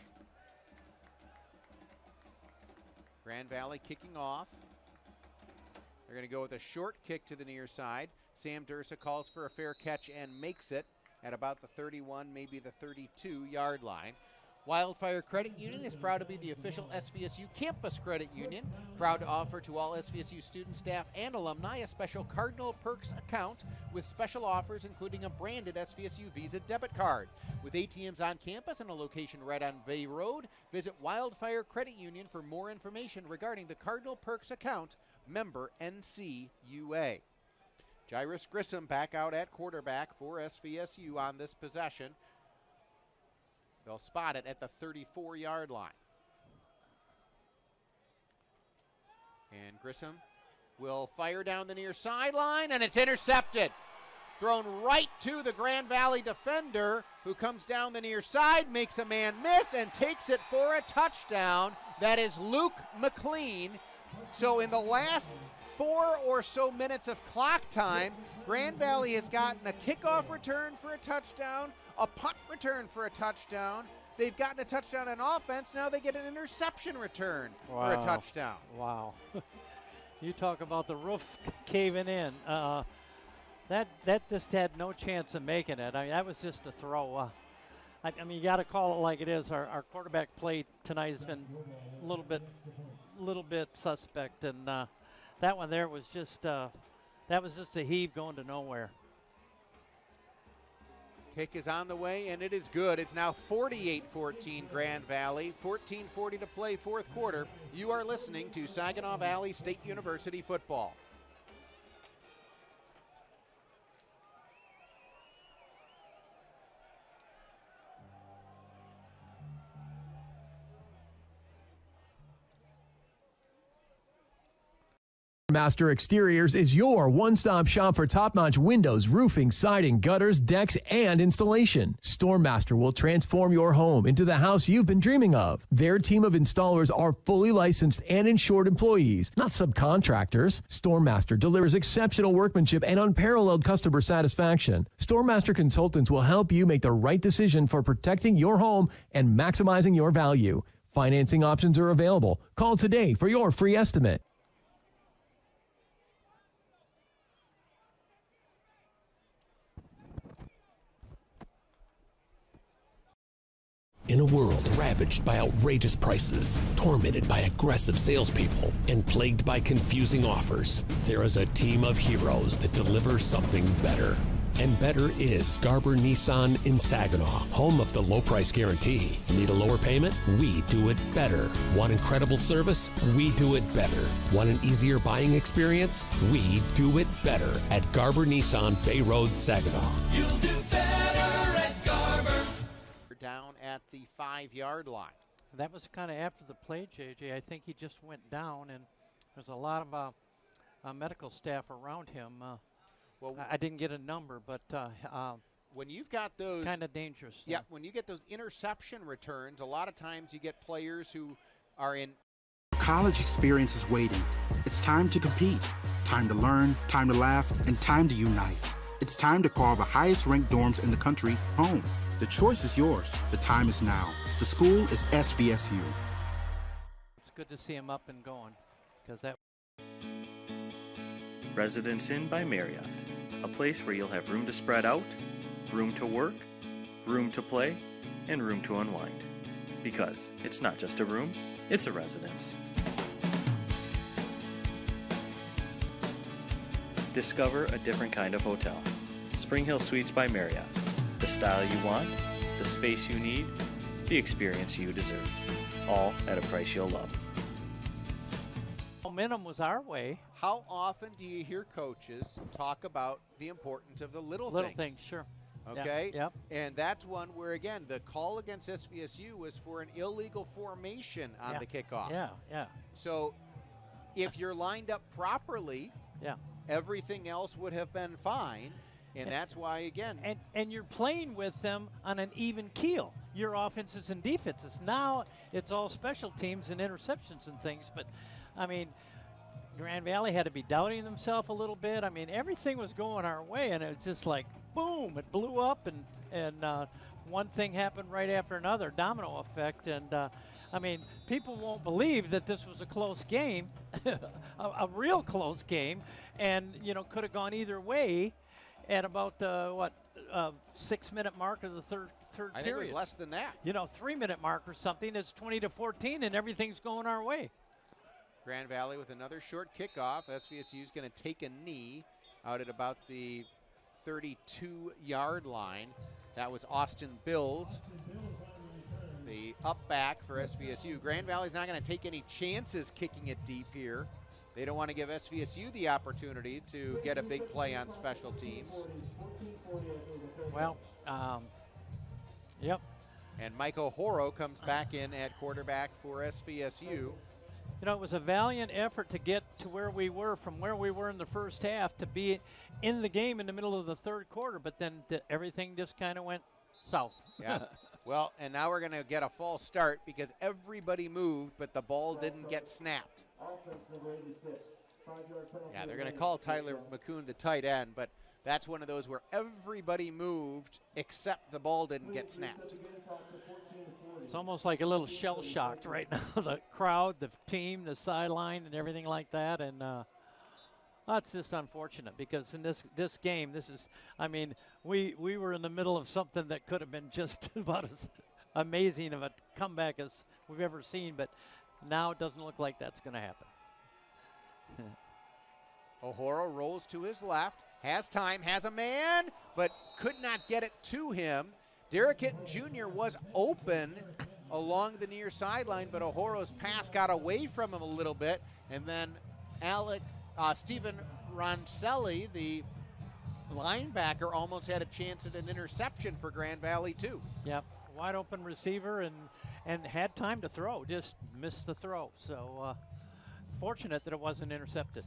Grand Valley kicking off. They're going to go with a short kick to the near side. Sam Dursa calls for a fair catch and makes it at about the 31, maybe the 32-yard line. Wildfire Credit Union is proud to be the official SVSU campus credit union. Proud to offer to all SVSU students, staff, and alumni a special Cardinal Perks account with special offers including a branded SVSU Visa debit card. With ATMs on campus and a location right on Bay Road, visit Wildfire Credit Union for more information regarding the Cardinal Perks account, member NCUA. Jairus Grissom back out at quarterback for SVSU on this possession. They'll spot it at the 34-yard line. And Grissom will fire down the near sideline, and it's intercepted. Thrown right to the Grand Valley defender, who comes down the near side, makes a man miss, and takes it for a touchdown. That is Luke McLean. So in the last 4 or so minutes of clock time, Grand Valley has gotten a kickoff return for a touchdown, a punt return for a touchdown. They've gotten a touchdown on offense. Now they get an interception return for a touchdown. Wow. You talk about the roof caving in. That just had no chance of making it. I mean, that was just a throw. I mean, you got to call it like it is. Our quarterback play tonight has been a little bit suspect, and that one there was just a heave going to nowhere. Kick is on the way, and it is good. It's now 48-14 Grand Valley, 14:40 to play, fourth quarter. You are listening to Saginaw Valley State University football. Master Exteriors is your one-stop shop for top-notch windows, roofing, siding, gutters, decks, and installation. StormMaster will transform your home into the house you've been dreaming of. Their team of installers are fully licensed and insured employees, not subcontractors. StormMaster delivers exceptional workmanship and unparalleled customer satisfaction. StormMaster consultants will help you make the right decision for protecting your home and maximizing your value. Financing options are available. Call today for your free estimate. In a world ravaged by outrageous prices, tormented by aggressive salespeople, and plagued by confusing offers, there is a team of heroes that delivers something better. And better is Garber Nissan in Saginaw, home of the low price guarantee. Need a lower payment? We do it better. Want incredible service? We do it better. Want an easier buying experience? We do it better at Garber Nissan Bay Road, Saginaw. You'll do better at Garber. Down at the 5-yard line. That was kind of after the play, JJ. I think he just went down, and there's a lot of medical staff around him. Well, I didn't get a number, but when you've got those kind of dangerous. Yeah, when you get those interception returns, a lot of times you get players who are in. College experience is waiting. It's time to compete, time to learn, time to laugh, and time to unite. It's time to call the highest-ranked dorms in the country home. The choice is yours. The time is now. The school is SVSU. It's good to see him up and going, because that. Residence Inn by Marriott, a place where you'll have room to spread out, room to work, room to play, and room to unwind. Because it's not just a room, it's a residence. Discover a different kind of hotel. Spring Hill Suites by Marriott. The style you want, the space you need, the experience you deserve. All at a price you'll love. Momentum was our way. How often do you hear coaches talk about the importance of the little things? Little things, sure. Okay? Yep. And that's one where, again, the call against SVSU was for an illegal formation on the kickoff. Yeah. So if you're lined up properly, everything else would have been fine. And that's why, again. And you're playing with them on an even keel, your offenses and defenses. Now it's all special teams and interceptions and things. But, I mean, Grand Valley had to be doubting themselves a little bit. I mean, everything was going our way, and it was just like, boom, it blew up, and one thing happened right after another, domino effect. And, I mean, people won't believe that this was a close game, a real close game, and, could have gone either way. At about the 6-minute mark of the third period. I think it was less than that. 3-minute mark or something. It's 20-14, and everything's going our way. Grand Valley with another short kickoff. SVSU is going to take a knee out at about the 32-yard line. That was Austin Bills, the up back for SVSU. Grand Valley's not going to take any chances kicking it deep here. They don't want to give SVSU the opportunity to get a big play on special teams. Well, yep. And Mike O'Horo comes back in at quarterback for SVSU. It was a valiant effort to get to where we were from where we were in the first half to be in the game in the middle of the third quarter, but then everything just kind of went south. Yeah. Well, and now we're going to get a false start because everybody moved, but the ball didn't get snapped. Yeah, they're going to call Tyler McCoon the tight end, but that's one of those where everybody moved except the ball didn't get snapped. It's almost like a little shell-shocked right now. The crowd, the team, the sideline, and everything like that. And that's just unfortunate because in this game, we were in the middle of something that could have been just about as amazing of a comeback as we've ever seen, but now it doesn't look like that's going to happen. O'Horo rolls to his left, has time, has a man, but could not get it to him. Derek Hinton Jr. was open along the near sideline, but O'Horo's pass got away from him a little bit, and then Stephen Roncelli, the linebacker, almost had a chance at an interception for Grand Valley too. Yep, wide open receiver and had time to throw, just missed the throw. So fortunate that it wasn't intercepted.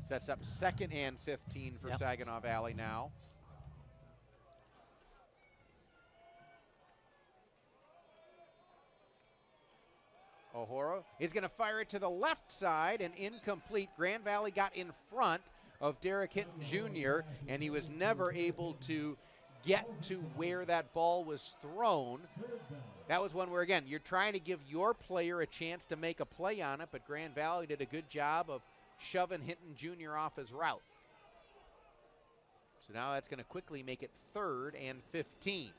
Sets up 2nd and 15 for Saginaw Valley now. O'Horo is going to fire it to the left side and incomplete. Grand Valley got in front of Derek Hinton Jr., and he was never able to get to where that ball was thrown. That was one where, again, you're trying to give your player a chance to make a play on it, but Grand Valley did a good job of shoving Hinton Jr. off his route. So now that's going to quickly make it 3rd and 15.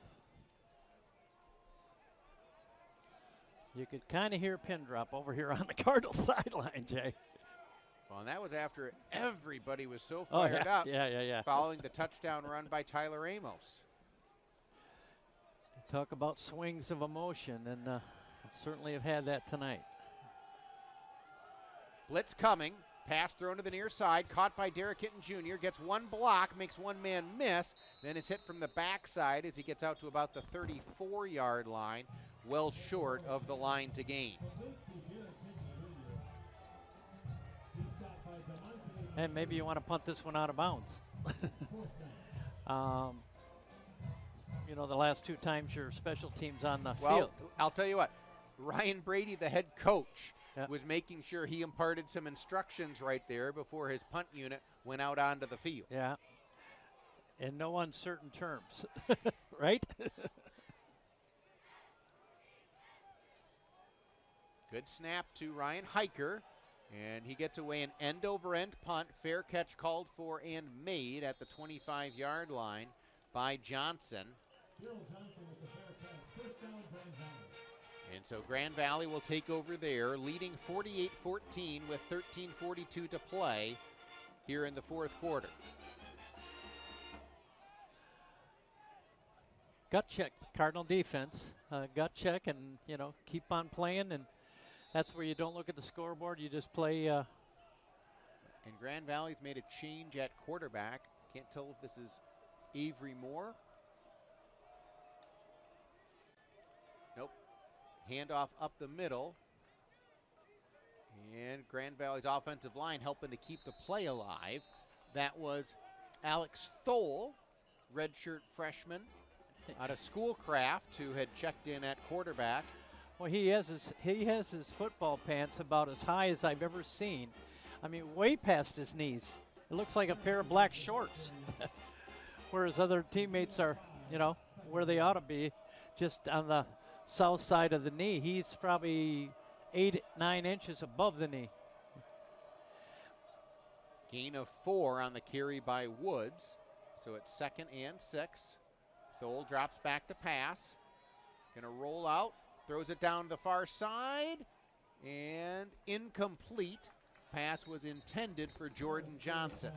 You could kind of hear a pin drop over here on the Cardinal sideline, Jay. Well, and that was after everybody was so fired up following the touchdown run by Tyler Amos. Talk about swings of emotion, and certainly have had that tonight. Blitz coming. Pass thrown to the near side, caught by Derek Hinton Jr., gets one block, makes one man miss, then it's hit from the backside as he gets out to about the 34-yard line, well short of the line to gain. And maybe you want to punt this one out of bounds. The last 2 times your special team's on the field. Well, I'll tell you what, Ryan Brady, the head coach, was making sure he imparted some instructions right there before his punt unit went out onto the field. Yeah, in no uncertain terms, right? Good snap to Ryan Hiker, and he gets away an end-over-end punt. Fair catch called for and made at the 25-yard line by Johnson. And so Grand Valley will take over there, leading 48-14 with 13:42 to play here in the 4th quarter. Gut check, Cardinal defense. Gut check and, keep on playing. And that's where you don't look at the scoreboard. You just play. And Grand Valley's made a change at quarterback. Can't tell if this is Avery Moore. Nope. Handoff up the middle. And Grand Valley's offensive line helping to keep the play alive. That was Alex Thole, redshirt freshman out of Schoolcraft, who had checked in at quarterback. Well, he has his football pants about as high as I've ever seen. I mean, way past his knees. It looks like a pair of black shorts. Whereas other teammates are, where they ought to be, just on the south side of the knee. He's probably 8-9 inches above the knee. Gain of 4 on the carry by Woods. So it's 2nd and 6. Thole drops back to pass. Gonna roll out, throws it down the far side, and incomplete. Pass was intended for Jordan Johnson.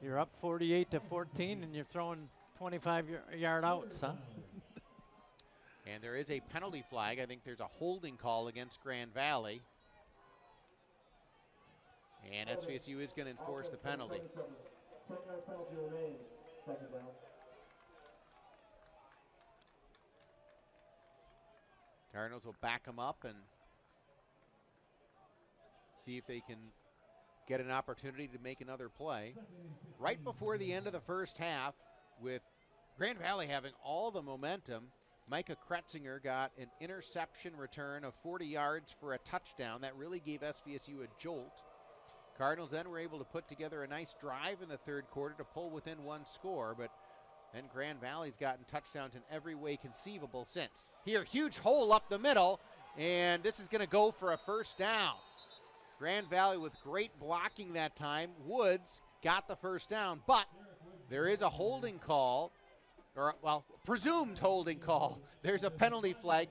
You're up 48-14, and you're throwing 25-yard outs, huh? And there is a penalty flag. I think there's a holding call against Grand Valley. And SVSU is going to enforce the penalty. Cardinals will back them up and see if they can get an opportunity to make another play. Right before the end of the first half, with Grand Valley having all the momentum. Micah Kretzinger got an interception return of 40 yards for a touchdown. That really gave SVSU a jolt. Cardinals then were able to put together a nice drive in the third quarter to pull within one score, but then Grand Valley's gotten touchdowns in every way conceivable since. Here, huge hole up the middle, and this is going to go for a first down. Grand Valley with great blocking that time. Woods got the first down, but there is a holding call, or, well, presumed holding call. There's a penalty flag.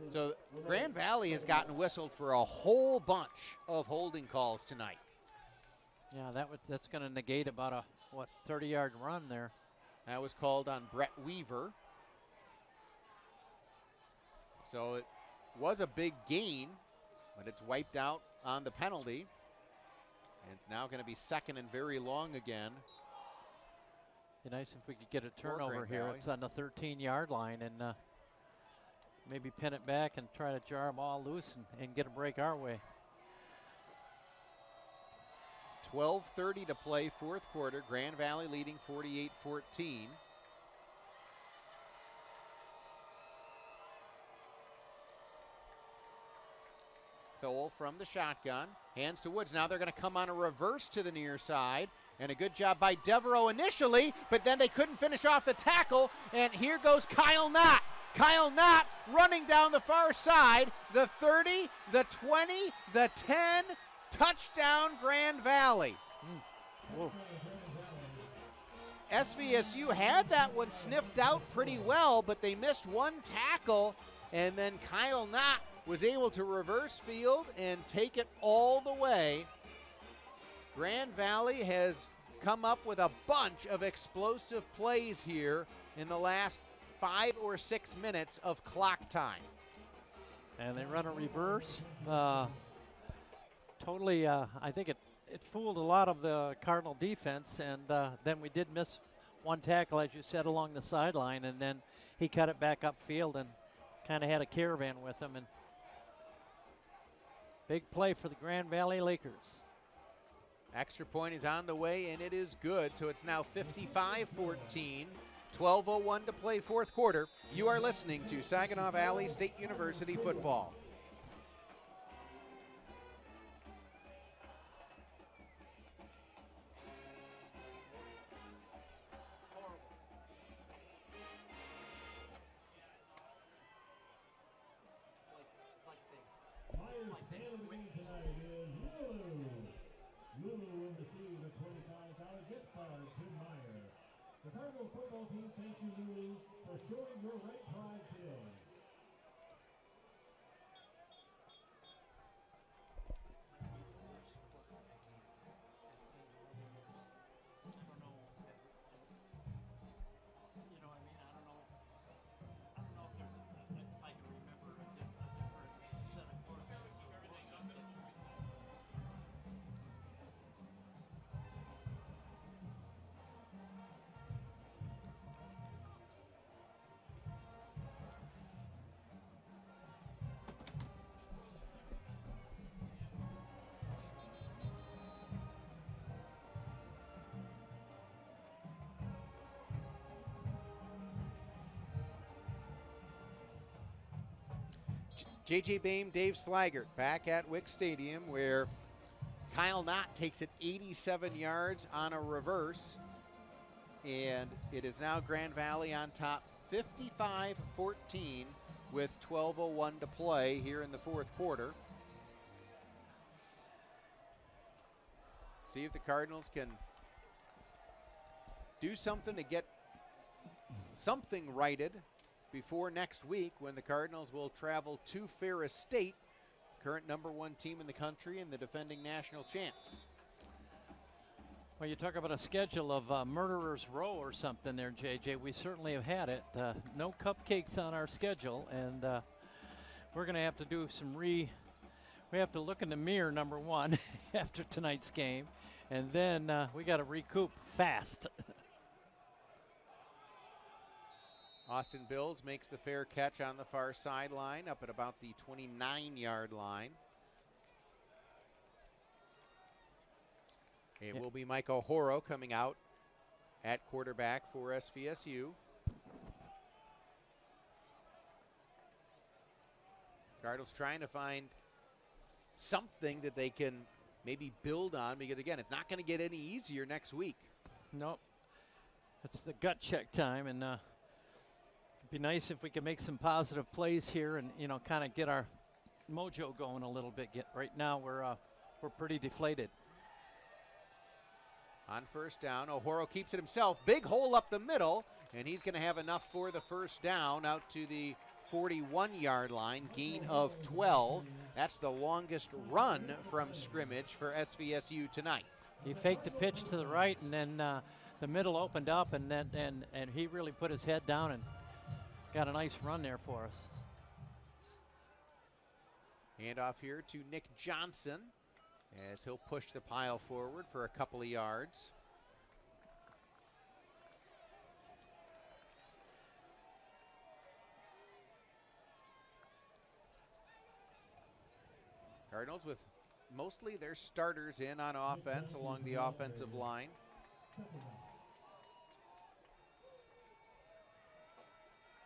So Grand Valley has gotten whistled for a whole bunch of holding calls tonight. Yeah, that's going to negate about a 30-yard run there. That was called on Brett Weaver. So it was a big gain, but it's wiped out on the penalty. And it's now going to be second and very long again. Be nice if we could get a turnover here. It's on the 13-yard line, and maybe pin it back and try to jar them all loose and get a break our way. 12:30 to play, fourth quarter. Grand Valley leading 48-14. Thole from the shotgun. Hands to Woods. Now they're going to come on a reverse to the near side. And a good job by Devereaux initially, but then they couldn't finish off the tackle. And here goes Kyle Knott. Kyle Knott running down the far side. The 30, the 20, the 10. Touchdown, Grand Valley. SVSU had that one sniffed out pretty well, but they missed one tackle. And then Kyle Knott was able to reverse field and take it all the way. Grand Valley has come up with a bunch of explosive plays here in the last 5 or 6 minutes of clock time. And they run a reverse. Totally, I think it fooled a lot of the Cardinal defense, and then we did miss one tackle, as you said, along the sideline, and then he cut it back upfield and kind of had a caravan with him. And big play for the Grand Valley Lakers. Extra point is on the way, and it is good. So it's now 55-14, 12:01 to play fourth quarter. You are listening to Saginaw Valley State University football. The Cardinal football team thanks you, Lulu, for showing your right pride today. J.J. Boehm, Dave Slaggert back at Wick Stadium, where Kyle Knott takes it 87 yards on a reverse. And it is now Grand Valley on top 55-14 with 12:01 to play here in the fourth quarter. See if the Cardinals can do something to get something righted before next week, when the Cardinals will travel to Ferris State, current #1 team in the country and the defending national champs. Well, you talk about a schedule of Murderer's Row or something there, JJ. We certainly have had it. No cupcakes on our schedule, and we're going to have to do some we have to look in the mirror, number one, after tonight's game, and then we got to recoup fast. Austin Bills makes the fair catch on the far sideline, up at about the 29-yard line. It will be Mike O'Horo coming out at quarterback for SVSU. Cardinals trying to find something that they can maybe build on, because again, it's not going to get any easier next week. Nope. It's the gut check time, and it'd be nice if we could make some positive plays here and, you know, kind of get our mojo going a little bit. Right now we're pretty deflated. On first down, O'Horo keeps it himself. Big hole up the middle, and he's going to have enough for the first down out to the 41-yard line, gain of 12. That's the longest run from scrimmage for SVSU tonight. He faked the pitch to the right, and then the middle opened up, and he really put his head down and got a nice run there for us. Handoff here to Nick Johnson as he'll push the pile forward for a couple of yards. Cardinals with mostly their starters in on offense along the offensive line.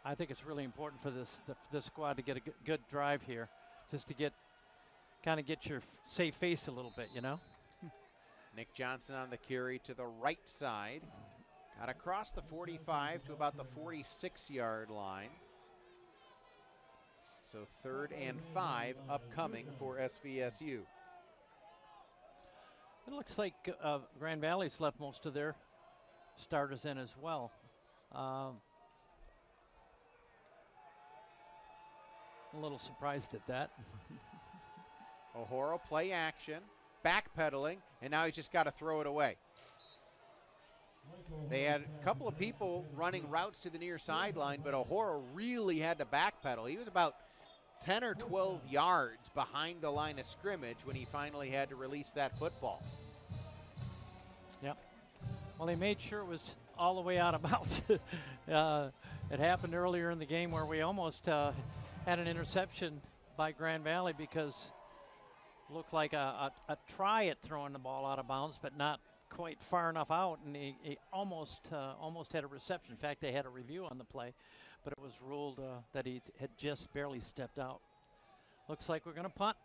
I think it's really important for this squad to get a good drive here, just to kind of get your safe face a little bit, you know. Nick Johnson on the carry to the right side. Got across the 45 to about the 46-yard line. So 3rd and 5 upcoming for SVSU. It looks like Grand Valley's left most of their starters in as well. A little surprised at that. O'Horo play action, backpedaling, and now he's just got to throw it away. They had a couple of people running routes to the near sideline, but O'Horo really had to backpedal. He was about 10 or 12 yards behind the line of scrimmage when he finally had to release that football. Yep. Well, he made sure it was all the way out of bounds. It happened earlier in the game where we almost had an interception by Grand Valley because it looked like a try at throwing the ball out of bounds, but not quite far enough out, and he almost had a reception. In fact, they had a review on the play, but it was ruled that he had just barely stepped out. Looks like we're going to punt.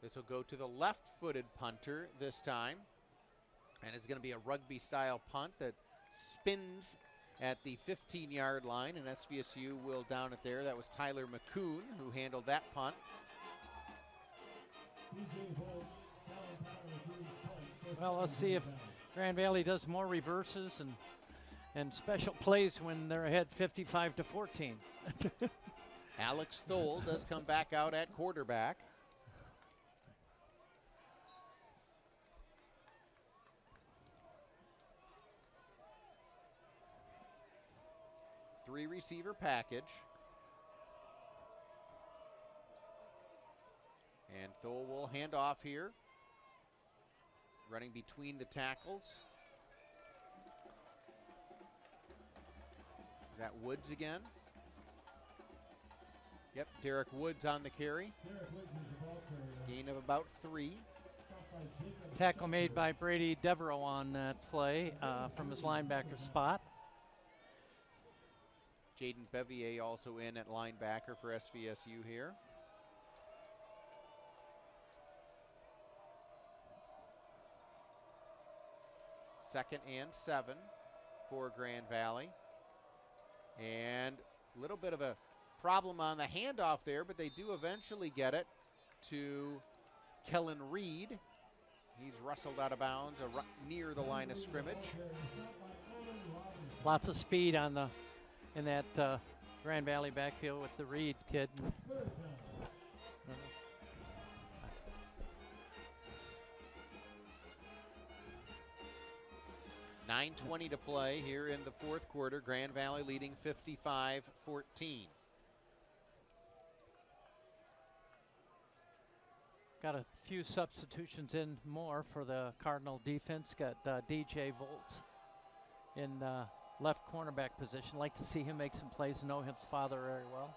This will go to the left-footed punter this time, and it's going to be a rugby-style punt that spins at the 15-yard line, and SVSU will down it there. That was Tyler McCoon who handled that punt. Well, let's see if Grand Valley does more reverses and special plays when they're ahead 55-14. Alex Stoll does come back out at quarterback. Three receiver package. And Thole will hand off here. Running between the tackles. Is that Woods again? Yep, Derek Woods on the carry. Gain of about 3. Tackle made by Brady Devereaux on that play from his linebacker spot. Jaden Bevier also in at linebacker for SVSU here. Second and 7 for Grand Valley. And a little bit of a problem on the handoff there, but they do eventually get it to Kellen Reed. He's wrestled out of bounds near the line of scrimmage. Lots of speed in that Grand Valley backfield with the Reed kid. 9:20 to play here in the fourth quarter. Grand Valley leading 55-14. Got a few substitutions in more for the Cardinal defense. Got DJ Volts in left cornerback position. Like to see him make some plays. Know his father very well.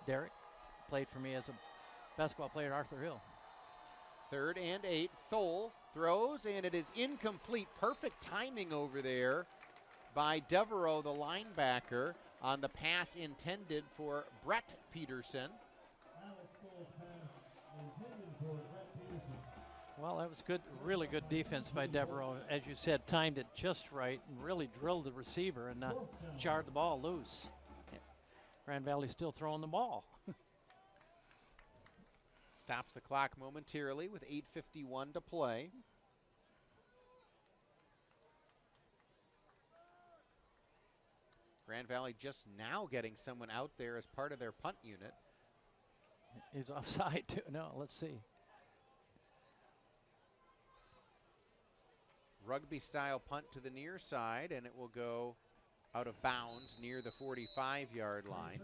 Derek played for me as a basketball player at Arthur Hill. 3rd and 8. Thole throws, and it is incomplete. Perfect timing over there by Devereaux, the linebacker, on the pass intended for Brett Peterson. Well, that was good, really good defense by Devereaux. As you said, timed it just right and really drilled the receiver and jarred the ball loose. Grand Valley still throwing the ball. Stops the clock momentarily with 8:51 to play. Grand Valley just now getting someone out there as part of their punt unit. He's offside too. No, let's see. Rugby style punt to the near side, and it will go out of bounds near the 45-yard line.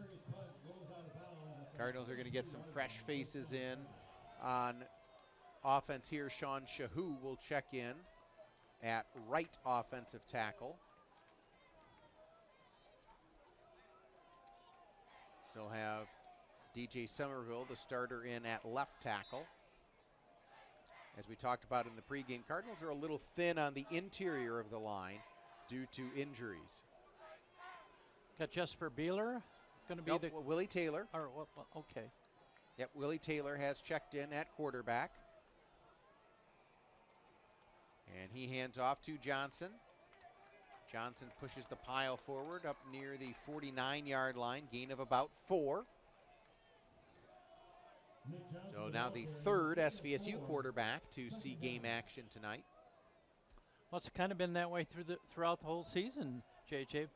Cardinals are going to get some fresh faces in on offense here. Sean Shahu will check in at right offensive tackle. Still have DJ Somerville, the starter, in at left tackle. As we talked about in the pregame, Cardinals are a little thin on the interior of the line due to injuries. Got Jesper Beeler going to be the Willie Taylor. Okay. Yep, Willie Taylor has checked in at quarterback. And he hands off to Johnson. Johnson pushes the pile forward up near the 49-yard line, gain of about 4. So now the 3rd SVSU quarterback to see game action tonight. Well, it's kind of been that way throughout the whole season, JJ.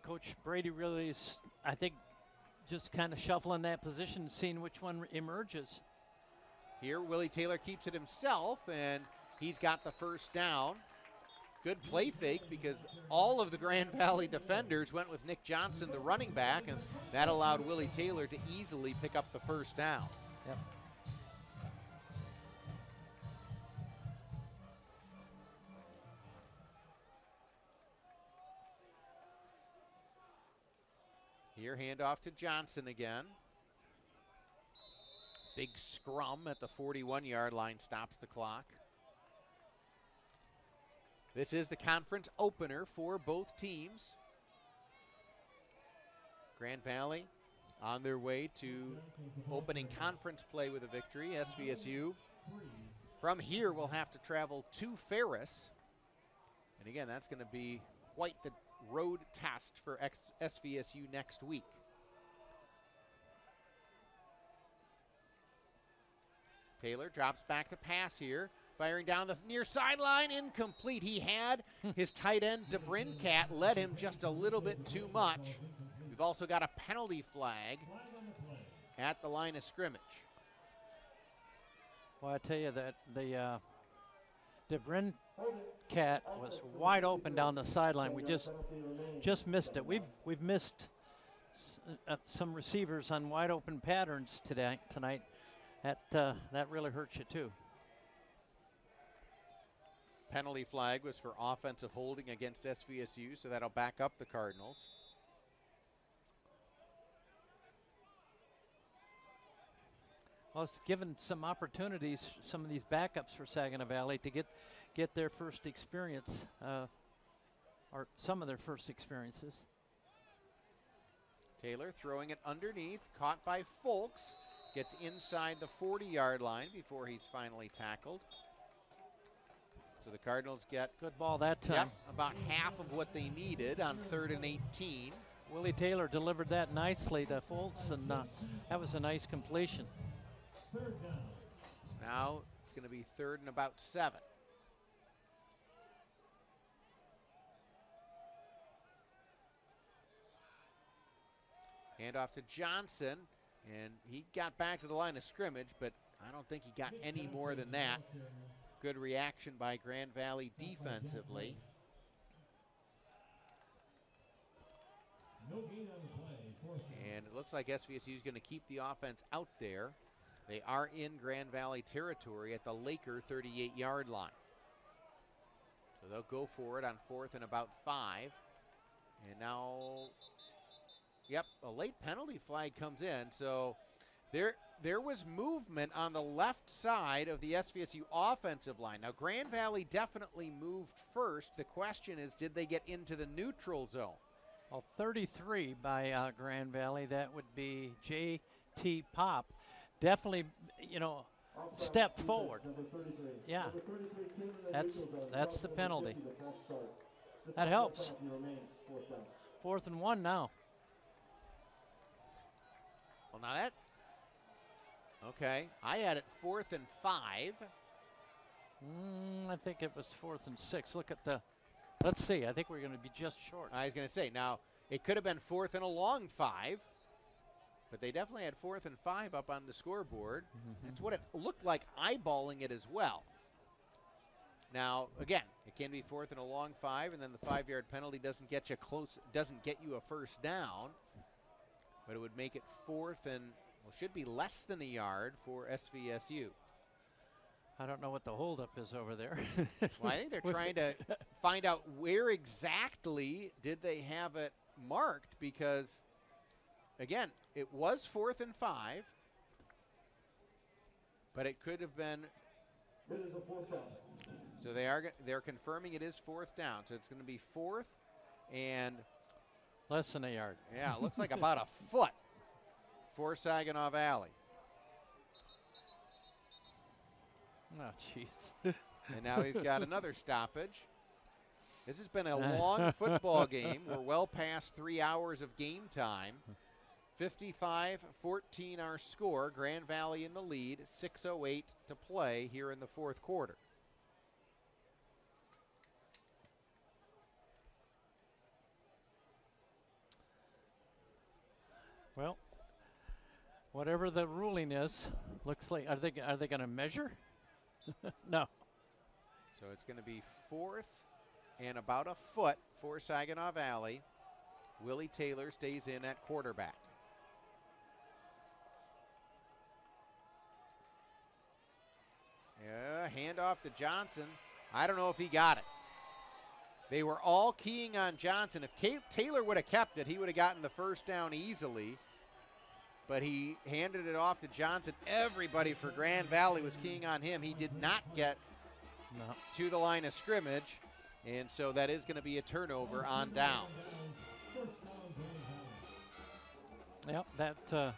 Coach Brady really is, I think, just kind of shuffling that position, seeing which one emerges. Here, Willie Taylor keeps it himself, and he's got the first down. Good play fake because all of the Grand Valley defenders went with Nick Johnson, the running back, and that allowed Willie Taylor to easily pick up the first down. Yep. Here, handoff to Johnson again. Big scrum at the 41-yard line stops the clock. This is the conference opener for both teams. Grand Valley on their way to opening conference play with a victory. SVSU from here will have to travel to Ferris. And again, that's going to be quite the road test for SVSU next week. Taylor drops back to pass here. Firing down the near sideline, incomplete. He had his tight end, DeBrincat, led him just a little bit too much. We've also got a penalty flag at the line of scrimmage. Well, I tell you that the DeBrincat was wide open down the sideline. We just missed it. We've missed some receivers on wide open patterns tonight. That really hurts you too. Penalty flag was for offensive holding against SVSU, so that'll back up the Cardinals. Well, it's given some opportunities, some of these backups for Saginaw Valley to get their first experience, or some of their first experiences. Taylor throwing it underneath, caught by Folks, gets inside the 40-yard line before he's finally tackled. So the Cardinals get good ball that time. Yep, about half of what they needed on 3rd and 18. Willie Taylor delivered that nicely to Foltz, and that was a nice completion. Now it's going to be 3rd and about 7. Handoff to Johnson, and he got back to the line of scrimmage, but I don't think he got any more than that. Good reaction by Grand Valley defensively. And it looks like SVSU is going to keep the offense out there. They are in Grand Valley territory at the Laker 38-yard line. So they'll go for it on 4th and about 5. And now, yep, a late penalty flag comes in. So There was movement on the left side of the SVSU offensive line. Now, Grand Valley definitely moved first. The question is, did they get into the neutral zone? Well, 33 by Grand Valley. That would be J.T. Pop. Definitely, step forward. Yeah, that's the penalty. That helps. 4th and 1 now. Well, now that. Okay, I had it 4th and 5. I think it was 4th and 6. Look at the. Let's see. I think we're going to be just short. I was going to say, now, it could have been 4th and a long 5, but they definitely had 4th and 5 up on the scoreboard. That's what it looked like, eyeballing it as well. Now, again, it can be 4th and a long 5, and then the 5-yard penalty doesn't get you close, doesn't get you a first down, but it would make it 4th and, well, should be less than a yard for SVSU. I don't know what the holdup is over there. Well, I think they're trying to find out where exactly did they have it marked, because, again, it was 4th and 5, but it could have been. It is a 4th down. So they're confirming it is 4th down. So it's going to be 4th and less than a yard. Yeah, it looks like about a foot for Saginaw Valley. Oh, jeez. And now we've got another stoppage. This has been a long football game. We're well past 3 hours of game time. 55-14 our score. Grand Valley in the lead. 6:08 to play here in the 4th quarter. Well, whatever the ruling is, looks like, are they going to measure? No. So it's going to be 4th and about a foot for Saginaw Valley. Willie Taylor stays in at quarterback. Yeah, handoff to Johnson. I don't know if he got it. They were all keying on Johnson. If Taylor would have kept it, he would have gotten the first down easily. But he handed it off to Johnson. Everybody for Grand Valley was keying on him. He did not get to the line of scrimmage, and so that is going to be a turnover on downs. Yep, that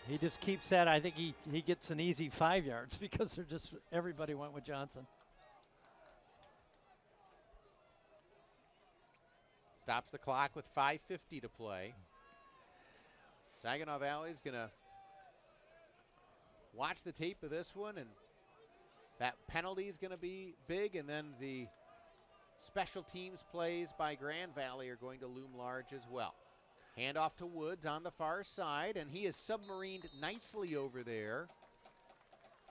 he just keeps that. I think he gets an easy 5 yards because they're just everybody went with Johnson. Stops the clock with 5:50 to play. Saginaw Valley is going to watch the tape of this one, and that penalty is going to be big, and then the special teams plays by Grand Valley are going to loom large as well. Handoff to Woods on the far side, and he is submarined nicely over there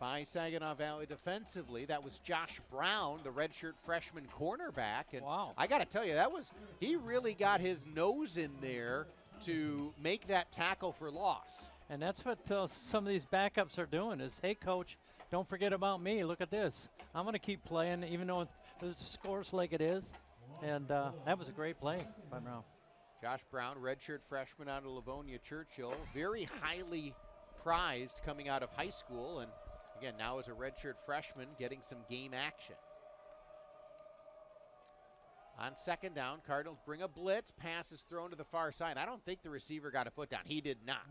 by Saginaw Valley defensively. That was Josh Brown, the redshirt freshman cornerback. And wow. I got to tell you, he really got his nose in there to make that tackle for loss. And that's what some of these backups are doing is, hey, coach, don't forget about me. Look at this. I'm going to keep playing even though the score's like it is. And that was a great play by Brown. Josh Brown, redshirt freshman out of Livonia Churchill, very highly prized coming out of high school, and again, now as a redshirt freshman getting some game action. On second down, Cardinals bring a blitz. Pass is thrown to the far side. I don't think the receiver got a foot down. He did not.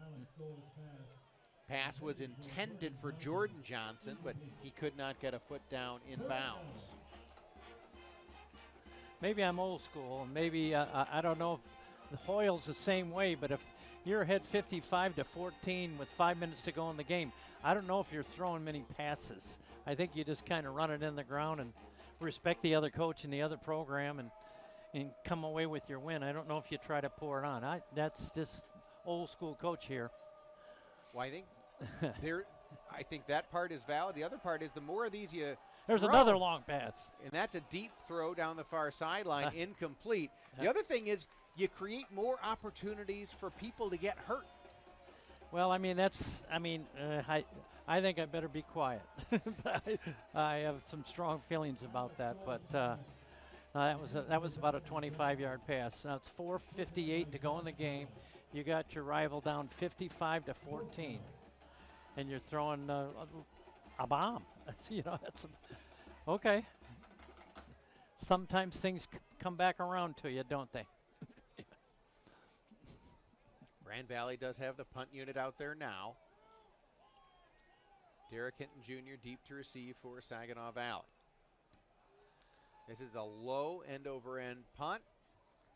Pass was intended for Jordan Johnson, but he could not get a foot down in bounds. Maybe I'm old school, and maybe I don't know if Hoyle's the same way, but if you're ahead 55-14 with 5 minutes to go in the game, I don't know if you're throwing many passes. I think you just kind of run it in the ground and respect the other coach and the other program and come away with your win. I don't know if you try to pour it on. That's just old school coach here. Well, I think that part is valid. The other part is the more of these you There's throw, another long pass. And that's a deep throw down the far sideline, incomplete. The other thing is you create more opportunities for people to get hurt. Well, I mean, I think I better be quiet. I have some strong feelings about that, but that was about a 25-yard pass. Now it's 4:58 to go in the game. you got your rival down 55-14, and you're throwing a bomb. You know, that's okay. Sometimes things come back around to you, don't they? Grand Valley does have the punt unit out there now. Derek Hinton Jr. deep to receive for Saginaw Valley. This is a low end-over-end punt,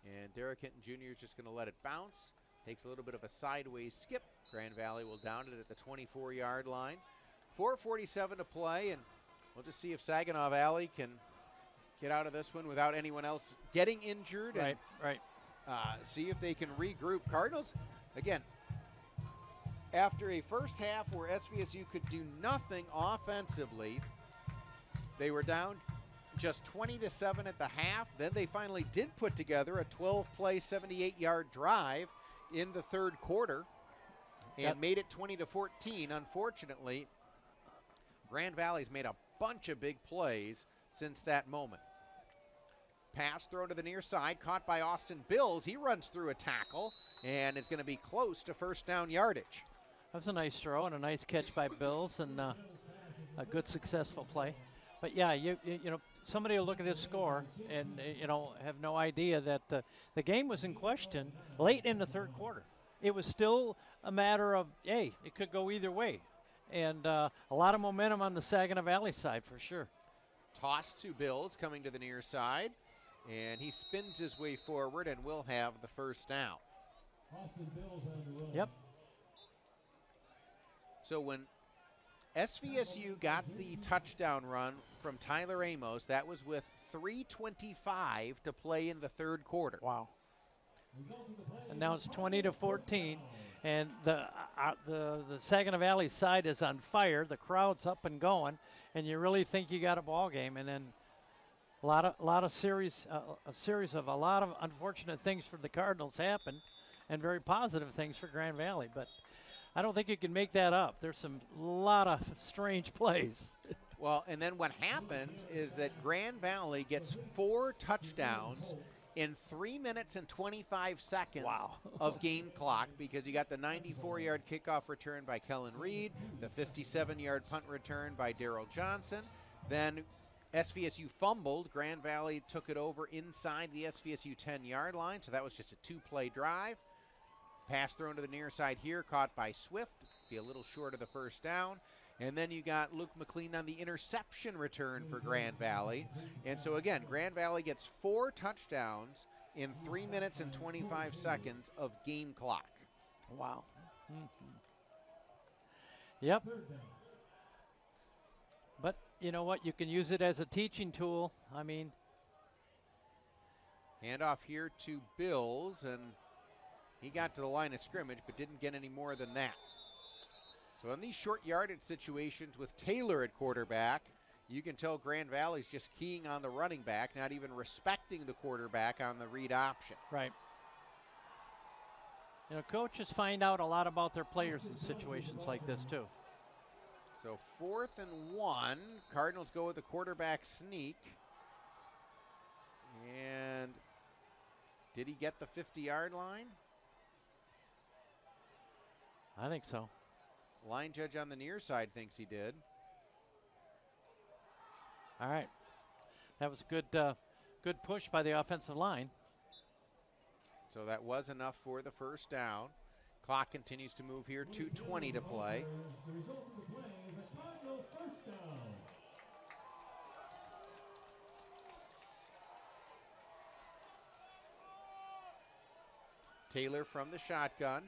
and Derek Hinton Jr. is just going to let it bounce. Takes a little bit of a sideways skip. Grand Valley will down it at the 24-yard line. 4:47 to play, and we'll just see if Saginaw Valley can get out of this one without anyone else getting injured. Right. See if they can regroup. Cardinals, again, after a first half where SVSU could do nothing offensively, they were down just 20-7 at the half. Then they finally did put together a 12-play, 78-yard drive in the third quarter and made it 20-14. Unfortunately, Grand Valley's made a bunch of big plays since that moment. Pass thrown to the near side, caught by Austin Bills. He runs through a tackle and is going to be close to first down yardage. That was a nice throw and a nice catch by Bills, and a good successful play. But yeah, you know, somebody will look at this score and have no idea that the game was in question late in the third quarter. It was still a matter of, hey, it could go either way, and a lot of momentum on the Saginaw Valley side for sure. Toss to Bills coming to the near side, and he spins his way forward and will have the first down. Yep. So when SVSU got the touchdown run from Tyler Amos, that was with 3:25 to play in the third quarter. Wow. And now it's 20-14, and the Saginaw Valley side is on fire. The crowd's up and going, and you really think you got a ball game, and then a series of a lot of unfortunate things for the Cardinals happened, and very positive things for Grand Valley. But I don't think you can make that up. There's a lot of strange plays. Well, and then what happens is that Grand Valley gets 4 touchdowns in 3 minutes and 25 seconds of game clock, because you got the 94-yard kickoff return by Kellen Reed, the 57-yard punt return by Darrell Johnson. Then SVSU fumbled. Grand Valley took it over inside the SVSU 10-yard line, so that was just a 2-play drive. Pass thrown to the near side here, caught by Swift, be a little short of the first down. And then you got Luke McLean on the interception return for Grand Valley. And so again, Grand Valley gets 4 touchdowns in 3 minutes and 25 seconds of game clock. Wow. Yep. But you know what? You can use it as a teaching tool. I mean, handoff here to Bills, and he got to the line of scrimmage but didn't get any more than that. So in these short yardage situations with Taylor at quarterback, you can tell Grand Valley's just keying on the running back, not even respecting the quarterback on the read option. Right. You know, coaches find out a lot about their players in situations like this too. So 4th and 1, Cardinals go with the quarterback sneak. And did he get the 50-yard line? I think so. Line judge on the near side thinks he did. All right. That was good push by the offensive line. So that was enough for the first down. Clock continues to move here, 2:20 to play. The result of the play is a Cardinal first down. Taylor from the shotgun.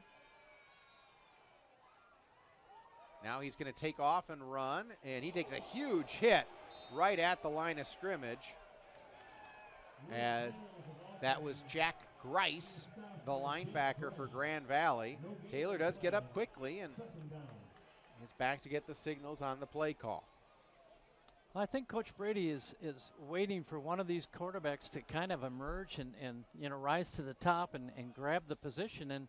Now he's going to take off and run, and he takes a huge hit right at the line of scrimmage, as that was Jack Grice, the linebacker for Grand Valley. Taylor does get up quickly and is back to get the signals on the play call. Well, I think Coach Brady is waiting for one of these quarterbacks to kind of emerge and rise to the top and grab the position, and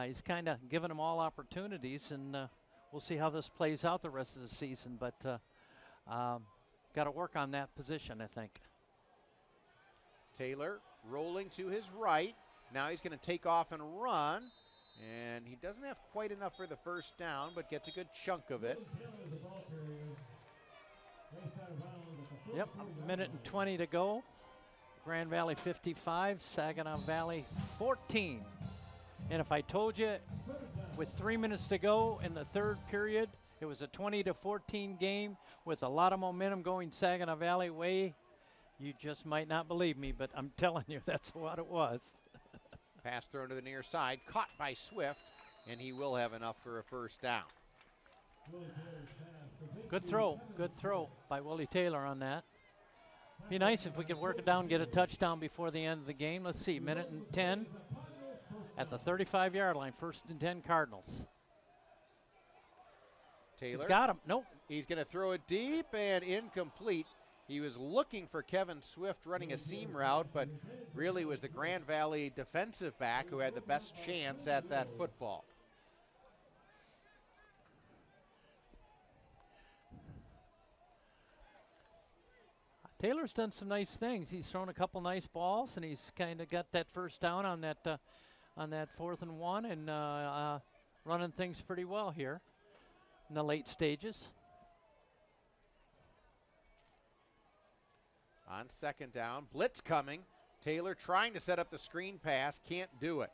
he's kind of giving them all opportunities, and we'll see how this plays out the rest of the season, but got to work on that position, I think. Taylor rolling to his right. Now he's going to take off and run. And he doesn't have quite enough for the first down, but gets a good chunk of it. Yep, a minute and 20 to go. Grand Valley 55, Saginaw Valley 14. And if I told you with 3 minutes to go in the third period, it was a 20-14 game with a lot of momentum going Saginaw Valley way, you just might not believe me, but I'm telling you, that's what it was. Pass thrown to the near side, caught by Swift, and he will have enough for a first down. Good throw by Willie Taylor on that. Be nice if we could work it down, get a touchdown before the end of the game. Let's see, minute and 10 at the 35-yard line, 1st and 10 Cardinals. Taylor. He's got him. Nope. He's going to throw it deep and incomplete. He was looking for Kevin Swift running a seam route, but really was the Grand Valley defensive back who had the best chance at that football. Taylor's done some nice things. He's thrown a couple nice balls, and he's kind of got that first down on that 4th and 1, and running things pretty well here in the late stages. On 2nd down, blitz coming. Taylor trying to set up the screen pass, can't do it.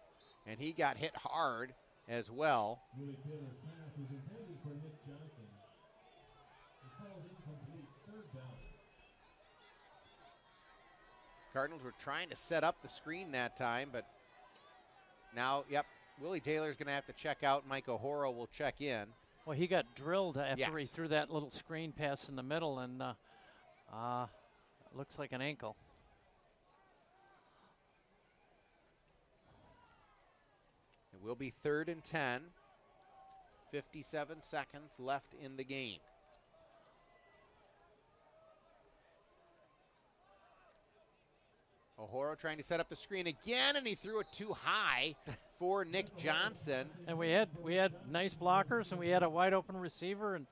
And he got hit hard as well. Willie Taylor's pass was intended for Nick Johnson. It falls incomplete, 3rd down. Cardinals were trying to set up the screen that time, but now, yep, Willie Taylor's going to have to check out. Mike O'Horo will check in. Well, he got drilled after he Yes. threw that little screen pass in the middle, and looks like an ankle. It will be 3rd and 10. 57 seconds left in the game. O'Horo trying to set up the screen again, and he threw it too high for Nick Johnson. And we had nice blockers, and we had a wide open receiver, and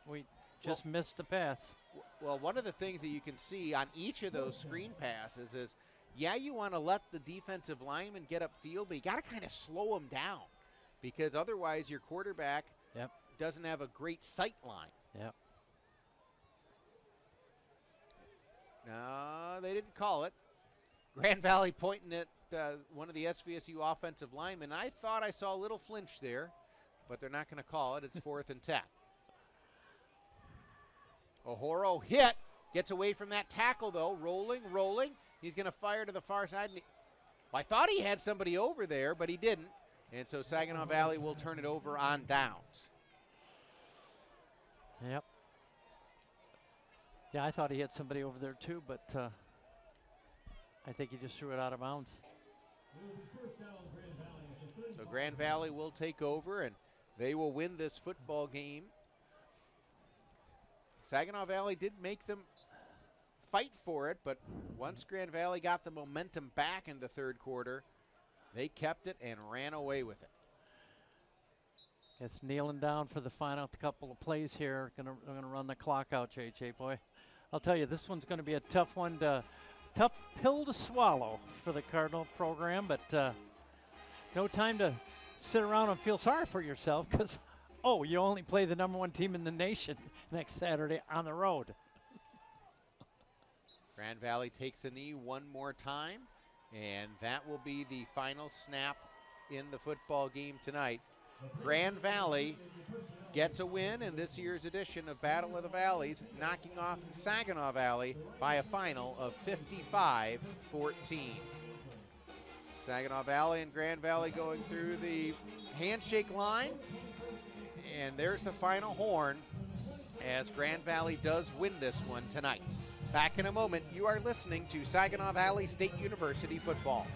we just missed the pass. Well, one of the things that you can see on each of those screen passes is, yeah, you want to let the defensive lineman get upfield, but you got to kind of slow them down because otherwise your quarterback doesn't have a great sight line. Yep. No, they didn't call it. Grand Valley pointing at one of the SVSU offensive linemen. I thought I saw a little flinch there, but they're not going to call it. It's 4th and 10. O'Horo hit, gets away from that tackle, though, rolling. He's going to fire to the far side. I thought he had somebody over there, but he didn't. And so Saginaw Valley will turn it over on downs. Yep. Yeah, I thought he had somebody over there, too, but I think he just threw it out of bounds. So Grand Valley will take over, and they will win this football game. Saginaw Valley did make them fight for it, but once Grand Valley got the momentum back in the 3rd quarter, they kept it and ran away with it. It's kneeling down for the final couple of plays here. Gonna run the clock out, JJ boy. I'll tell you, this one's going to be a tough pill to swallow for the Cardinal program, but no time to sit around and feel sorry for yourself because, you only play the #1 team in the nation next Saturday on the road. Grand Valley takes a knee one more time, and that will be the final snap in the football game tonight. Grand Valley gets a win in this year's edition of Battle of the Valleys, knocking off Saginaw Valley by a final of 55-14. Saginaw Valley and Grand Valley going through the handshake line, and there's the final horn as Grand Valley does win this one tonight. Back in a moment, you are listening to Saginaw Valley State University football.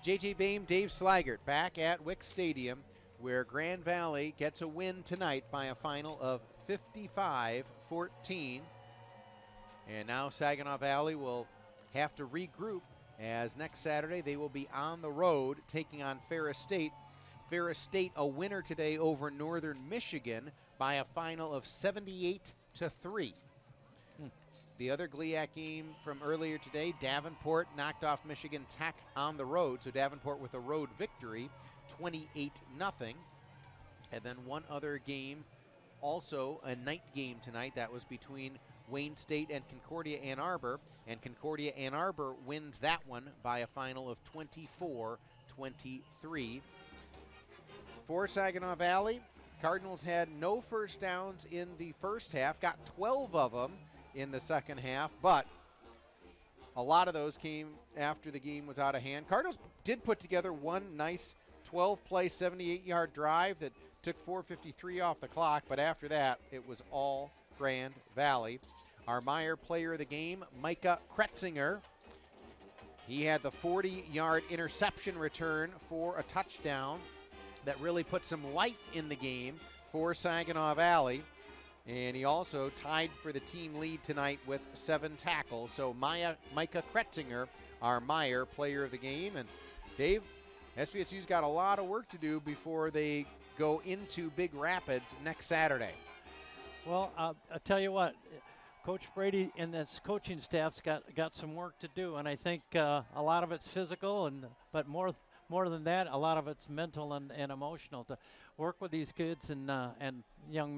JJ Bame, Dave Slaggert back at Wick Stadium, where Grand Valley gets a win tonight by a final of 55-14. And now Saginaw Valley will have to regroup, as next Saturday they will be on the road taking on Ferris State. Ferris State a winner today over Northern Michigan by a final of 78-3. The other GLIAC game from earlier today, Davenport knocked off Michigan Tech on the road. So Davenport with a road victory, 28-0. And then one other game, also a night game tonight. That was between Wayne State and Concordia Ann Arbor. And Concordia Ann Arbor wins that one by a final of 24-23. For Saginaw Valley, Cardinals had no first downs in the first half, got 12 of them in the second half, but a lot of those came after the game was out of hand. Cardinals did put together one nice 12-play, 78-yard drive that took 4:53 off the clock, but after that, it was all Grand Valley. Our Meyer player of the game, Micah Kretzinger. He had the 40-yard interception return for a touchdown that really put some life in the game for Saginaw Valley. And he also tied for the team lead tonight with 7 tackles. So Micah Kretzinger, our Meyer player of the game. And Dave, SVSU's got a lot of work to do before they go into Big Rapids next Saturday. Well, I'll tell you what, Coach Brady and this coaching staff's got some work to do, and I think a lot of it's physical, but more than that, a lot of it's mental and emotional to work with these kids and young men.